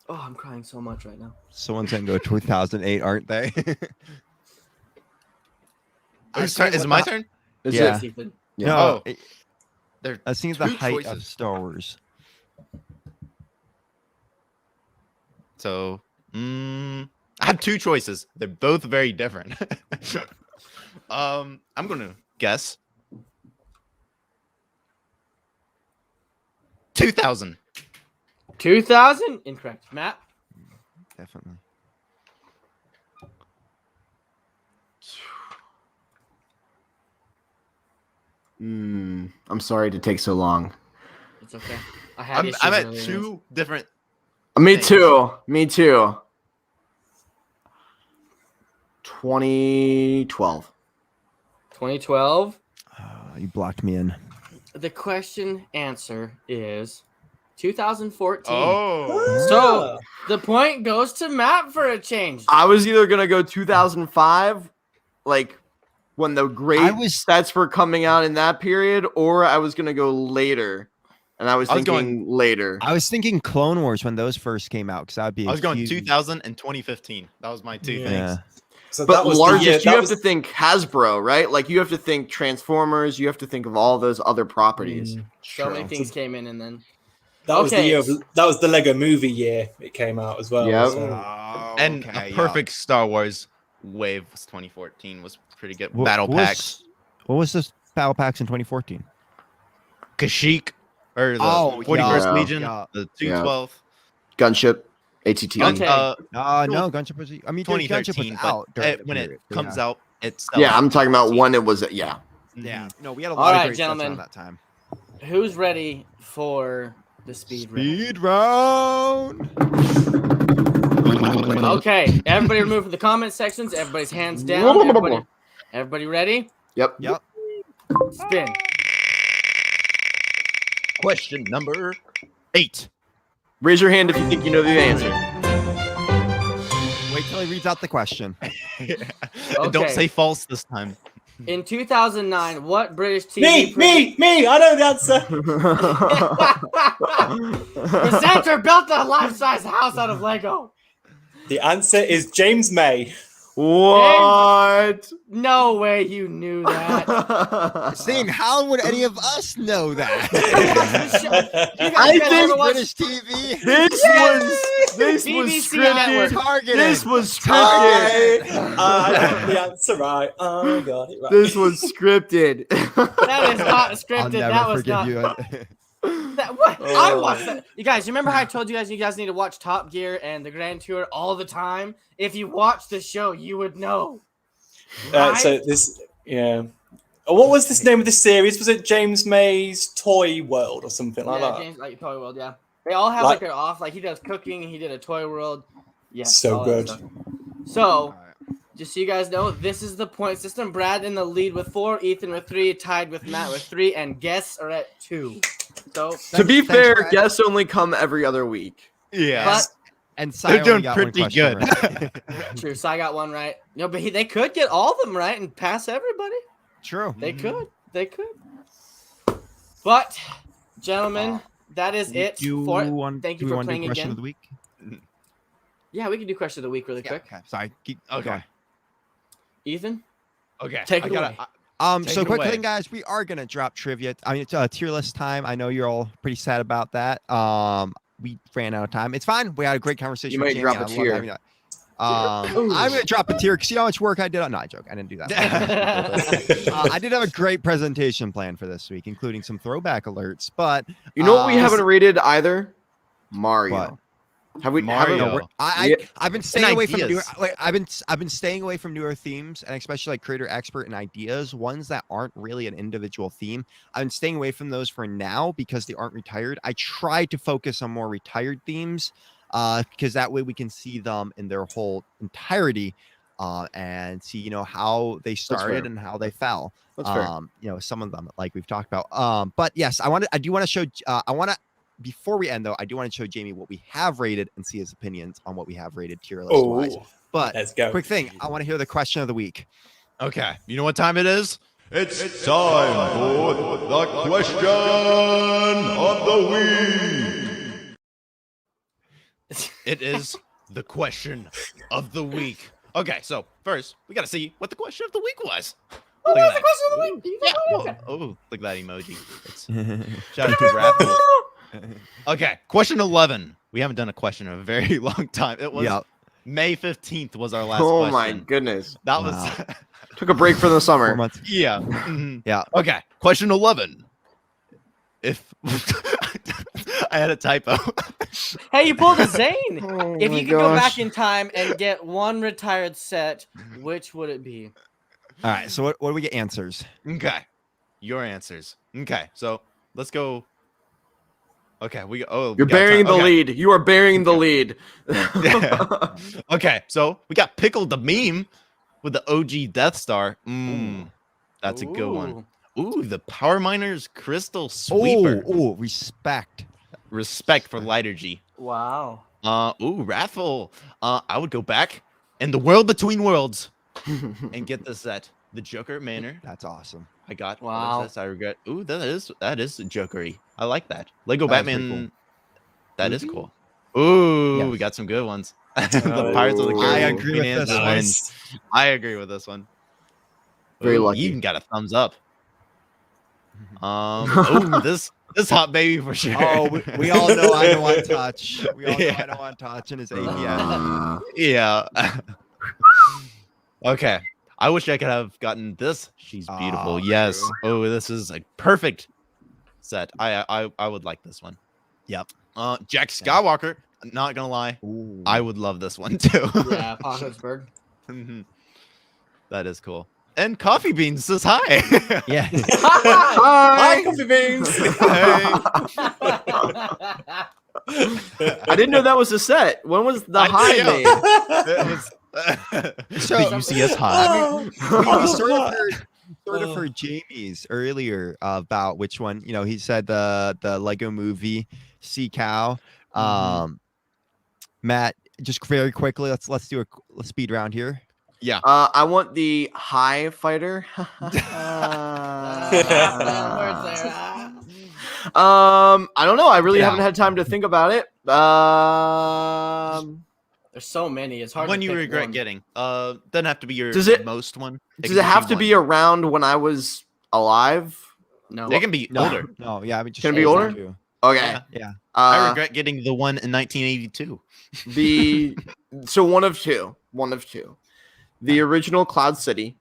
Oh, I'm crying so much right now. Someone's gonna go 2008, aren't they? Whose turn? Is it my turn? Is Yeah. Yes, Ethan. Yeah. No, Oh. it- There. I think the Two height of choices. Star Wars. So, I had 2 choices. They're both very different. I'm gonna guess 2000. 2000? Incorrect. Matt? Definitely. I'm sorry to take so long. It's okay. I had issues I'm at earlier. 2 different. Me Thanks. too. Me too. 2012. 2012. You blocked me in. The question answer is 2014. Oh. So the point goes to Matt for a change. I was either gonna go 2005, like when the great sets were coming out in that period, or I was gonna go later. And I was thinking later. I was thinking Clone Wars when those first came out, because that would be. I was going 2000 and 2015. That was my 2 things. So But that was largest, the you year, have to think Hasbro, right? Like you have to think Transformers. You have to think of all those other properties. So many things came in, and then that was the Okay. year. That was the Lego Movie year. It came out as well. Yep. so- And a perfect Star Wars wave was 2014 was pretty good. What- Battle what was- packs. What was this Battle Packs in 2014? Kashyyyk or the Oh, 41st yeah. Legion, Yeah. the 212. Gunship, ATT. Okay. No, Gunship was. I mean, Gunship was 2013, out but during the when it period, comes yeah. out, it's Mm-hmm. Yeah, I'm talking about when it was. Yeah. Yeah. No, we had a All lot right, of great gentlemen. sets around that time. who's ready for the speed round? Speed round. Okay, everybody remove from the comment sections. Everybody's hands down. Everybody ready? Yep. Yep. Spin. Question number 8. Raise your hand if you think you know the answer. Wait till he reads out the question. And don't Okay. say false this time. In 2009, what British TV Me! I know the answer. presenter built a life-size house out of Lego? The answer is James May. What? No way you knew that. Sting, how would any of us know that? I think British TV. This was BBC scripted. Network. Targeted. This was scripted. I got the answer right. I got it right. This was scripted. That is not scripted. I'll never That was forgive not. you. What? I watched that. You guys, remember how I told you guys need to watch Top Gear and the Grand Tour all the time? If you watch the show, you would know. So this, yeah. What was this name of this series? Was it James May's Toy World or something like that? James, like Toy World, yeah. They all have like their off. Like he does cooking, he did a Toy World. Yeah, so good. So, just so you guys know, this is the point system. Brad in the lead with 4, Ethan with 3, tied with Matt with 3, and guests are at 2. So To be fair, Brad. guests only come every other week. Yeah. But And They're doing pretty good. Right. true, so I got one right. No, but they could get all of them right and pass everybody. True. They could. They could. But, gentlemen, that is it for it. Thank you for playing question again. of the week? Yeah, we can do question of the week really quick. Okay. Sorry. Keep Okay. going. Ethan, Okay. take it away. Take So it quick away. thing, guys, we are gonna drop trivia. I mean, it's tier list time. I know you're all pretty sad about that. We ran out of time. It's fine. We had a great conversation. You with might Jamie. drop a I love tier. having that. I'm gonna drop a tier because you know how much work I did. No, I joke. I didn't do that. I did have a great presentation plan for this week, including some throwback alerts. But You know what we haven't rated either? Mario. What? Have we? Mario. haven't- I've been staying away from newer. ideas. Like, I've been staying away from newer themes, and especially like creator expert and ideas, ones that aren't really an individual theme. I've been staying away from those for now because they aren't retired. I try to focus on more retired themes, because that way we can see them in their whole entirety, and see how they started and how they fell. That's fair. Some of them like we've talked about. But yes, I do want to show. Before we end, though, I do want to show Jamie what we have rated and see his opinions on what we have rated tier list wise. But let's go. quick thing, I want to hear the question of the week. Okay. You know what time it is? It's time for the question of the week. It is the question of the week. Okay, so first we gotta see what the question of the week was. Oh, Look at that's the question of the week. You Yeah. know Oh, that. oh, look at that emoji. Shout out to Raffle. Okay, question 11. We haven't done a question in a very long time. It was Yep. May 15th was our last Oh question. my goodness! That Wow. was Took a break for the 4 summer. months. yeah. Mhm. Yeah. Okay, question 11. If I had a typo. Hey, you pulled a Zane. Oh If my you could go back gosh. in time and get one retired set, which would it be? All right. So what do we get answers? Okay. Your answers. Okay, so let's go. Okay, we You're got burying time. the Okay. lead. You are burying the lead. Okay, so we got Pickled the Meme with the OG Death Star. That's a good one. Ooh, the Power Miners Crystal Sweeper. Oh, respect. Respect for Liturgy. Wow. Ooh, Raffle. I would go back in the world between worlds and get the set. The Joker Manor. That's awesome. I got. Wow. Wow. I regret. Ooh, that is jokery. I like that. Lego That is pretty Batman. cool. That is cool. Ooh, Yes. we got some good ones. The Pirates of the Oh, I Caribbean. agree Queen with Anne's this one. wins. I agree with this one. Very Ooh, lucky. You even got a thumbs up. Oh, this hot baby for sure. Oh, we all know I don't want touch. We all know Yeah. I don't want touch in his APS. Yeah. Okay. I wish I could have gotten this. She's beautiful. Oh, Yes. true. Oh, this is a perfect set. I would like this one. Yep. Jack Skywalker. Not gonna lie, Ooh. I would love this one too. Yeah, Pittsburgh. Mhm. That is cool. And Coffee Beans says hi. Yeah. Hi, Coffee Beans. I didn't know that was a set. When was the I high know. made? It was So- the UCS high. we sort of heard Jamie's earlier about which one. He said the Lego Movie Sea Cow. Matt, just very quickly, let's do a speed round here. Yeah. I want the high fighter. I don't know. I really haven't had time to think about it. There's so many. It's hard. One to you pick regret one. getting. Doesn't have to be your most one. Does it have to be around when I was alive? No. It can be older. No, yeah, I mean, just Can it be older? Okay. Yeah. I regret getting the one in 1982. So one of two. The original Cloud City.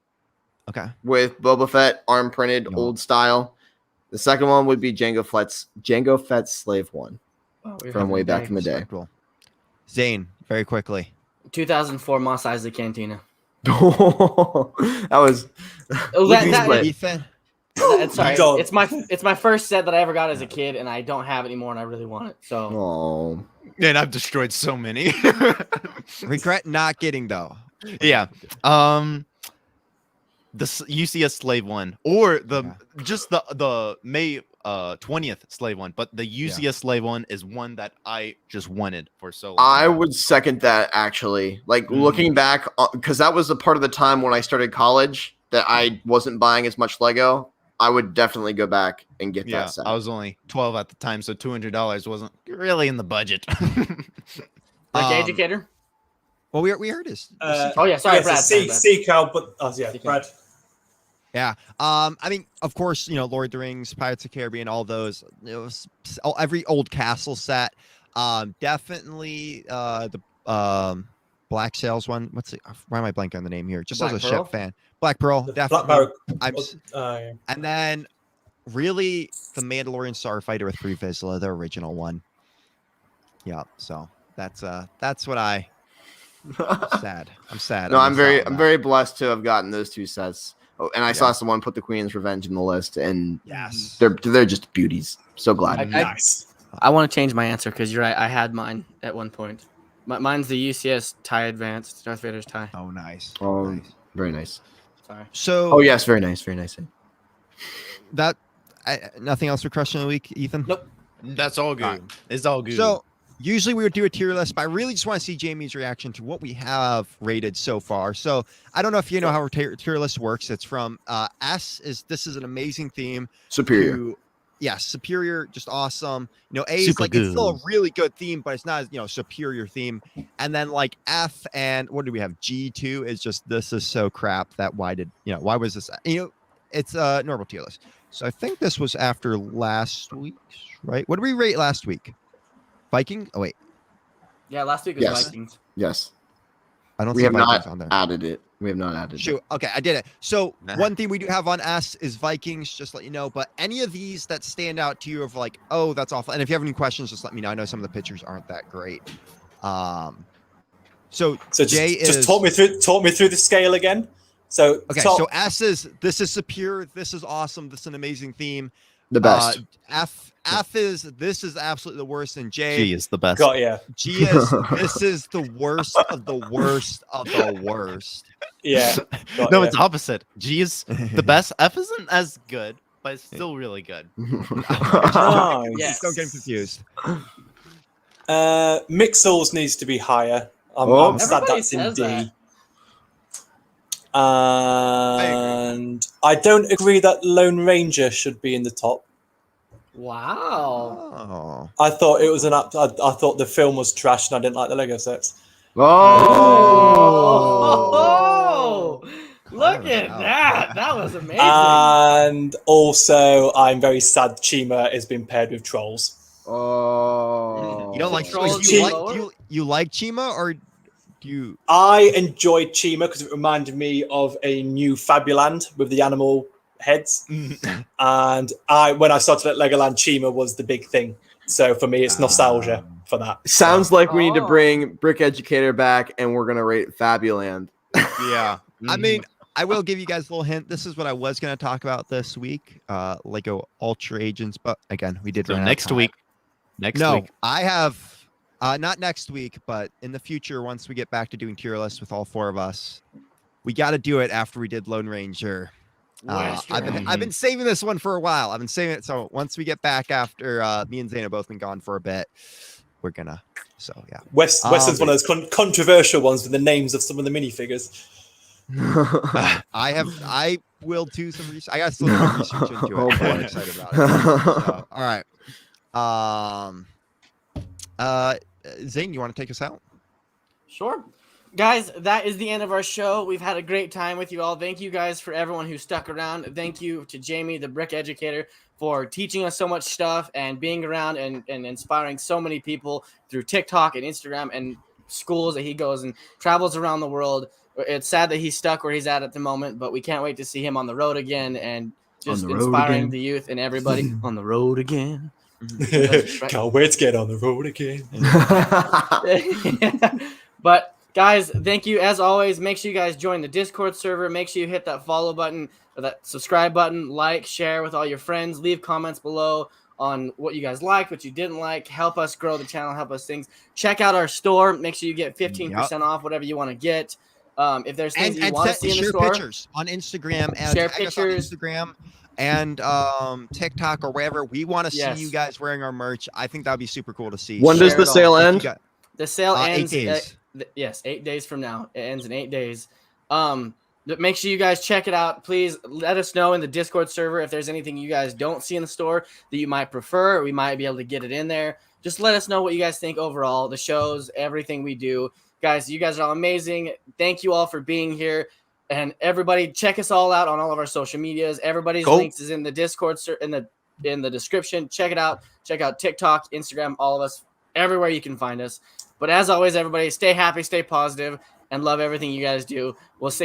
Okay. With Boba Fett, arm printed, old style. The second one would be Jango Fett's Slave One from way back in the day. Zane, very quickly. 2004 Mos Eisley Cantina. That was. Ethan. Sorry, it's my first set that I ever got as a kid, and I don't have it anymore, and I really want it. So. And I've destroyed so many. Regret not getting though. Yeah. The UCS Slave One, or just the May 20th Slave One, but the UCS Slave One is one that I just wanted for so long. I would second that, actually. Like, looking back, because that was a part of the time when I started college that I wasn't buying as much Lego. I would definitely go back and get that set. I was only 12 at the time, so $200 wasn't really in the budget. Brick Educator. Well, we heard his. Brad. Seacal, but Brad. Yeah. I mean, of course, Lord of the Rings, Pirates of the Caribbean, all those. Every old castle set. Definitely the Black Sails one. Why am I blanking on the name here? Just as a ship fan. Black Pearl, definitely. And then really the Mandalorian Starfighter with Free Vizsla, the original one. Yeah. So that's what I'm sad. I'm sad. No, I'm very blessed to have gotten those two sets. Oh, and I saw someone put the Queen's Revenge in the list, and yes, they're just beauties. So glad. Nice. I want to change my answer because you're right. I had mine at one point. Mine's the UCS TIE Advanced, Darth Vader's TIE. Oh, nice. Nice. Very nice. Sorry. So. Oh yes, very nice. Very nice. Nothing else for question of the week, Ethan? Nope. That's all good. It's all good. So. Usually we would do a tier list, but I really just want to see Jamie's reaction to what we have rated so far. So I don't know if you know how our tier list works. It's from this is an amazing theme. Superior. Superior, just awesome. A is it's still a really good theme, but it's not superior theme. And then like F and what do we have? G2 is just this is so crap that why was this? It's a normal tier list. So I think this was after last week, right? What did we rate last week? Viking? Oh wait. Yeah, last week was Vikings. Yes. I don't. We have Vikings on there. Added it. We have not added it. Okay, I did it. So one thing we do have on S is Vikings. Just let you know. But any of these that stand out to you of like, oh, that's awful. And if you have any questions, just let me know. I know some of the pictures aren't that great. So just talk me through the scale again. So so S is this is superior. This is awesome. This is an amazing theme. The best. F is this is absolutely the worst, and G is the best. Got ya. G is this is the worst of the worst of the worst. Yeah. It's opposite. G is the best. F isn't as good, but it's still really good. Yes. Don't get confused. Mixels needs to be higher. I'm sad that's in D. And I don't agree that Lone Ranger should be in the top. Wow. Oh. I thought it was I thought the film was trash and I didn't like the Lego sets. Oh. Look at that. That was amazing. And also I'm very sad Chima has been paired with trolls. Oh. You don't like trolls? You like Chima or do you? I enjoyed Chima because it reminded me of a new Fabuland with the animal heads. And when I started at Legoland, Chima was the big thing. So for me, it's nostalgia for that. Sounds like we need to bring Brick Educator back, and we're gonna rate Fabuland. Yeah. I mean, I will give you guys a little hint. This is what I was going to talk about this week. Lego Ultra Agents, but again, we did. So next week. I have not next week, but in the future, once we get back to doing tier lists with all four of us, we got to do it after we did Lone Ranger. I've been saving this one for a while. I've been saving it. So once we get back after me and Zane have both been gone for a bit, we're gonna. So yeah. Weston's one of those controversial ones with the names of some of the minifigures. I will do some research. I got to do research into it. Oh, boy. I'm excited about it. So, all right. Zane, you want to take us out? Sure. Guys, that is the end of our show. We've had a great time with you all. Thank you guys for everyone who stuck around. Thank you to Jamie, the Brick Educator, for teaching us so much stuff and being around and inspiring so many people through TikTok and Instagram and schools that he goes and travels around the world. It's sad that he's stuck where he's at the moment, but we can't wait to see him on the road again and just inspiring the youth and everybody on the road again. Right. Can't wait to get on the road again. But guys, thank you as always. Make sure you guys join the Discord server. Make sure you hit that follow button or that subscribe button, like, share with all your friends, leave comments below on what you guys liked, what you didn't like. Help us grow the channel, help us things. Check out our store. Make sure you get 15% off whatever you want to get. If there's things you want to see in the store, share pictures on Instagram and share pictures on Instagram and TikTok or wherever. We want to see you guys wearing our merch. I think that'd be super cool to see. When does the sale end? The sale ends 8 days. Yes, 8 days from now. It ends in 8 days. Make sure you guys check it out. Please let us know in the Discord server if there's anything you guys don't see in the store that you might prefer. We might be able to get it in there. Just let us know what you guys think overall. The shows, everything we do. Guys, you guys are all amazing. Thank you all for being here. And everybody, check us all out on all of our social medias. Everybody's links is in the Discord in the description. Check it out. Check out TikTok, Instagram, all of us, everywhere you can find us. But as always, everybody, stay happy, stay positive, and love everything you guys do. We'll see you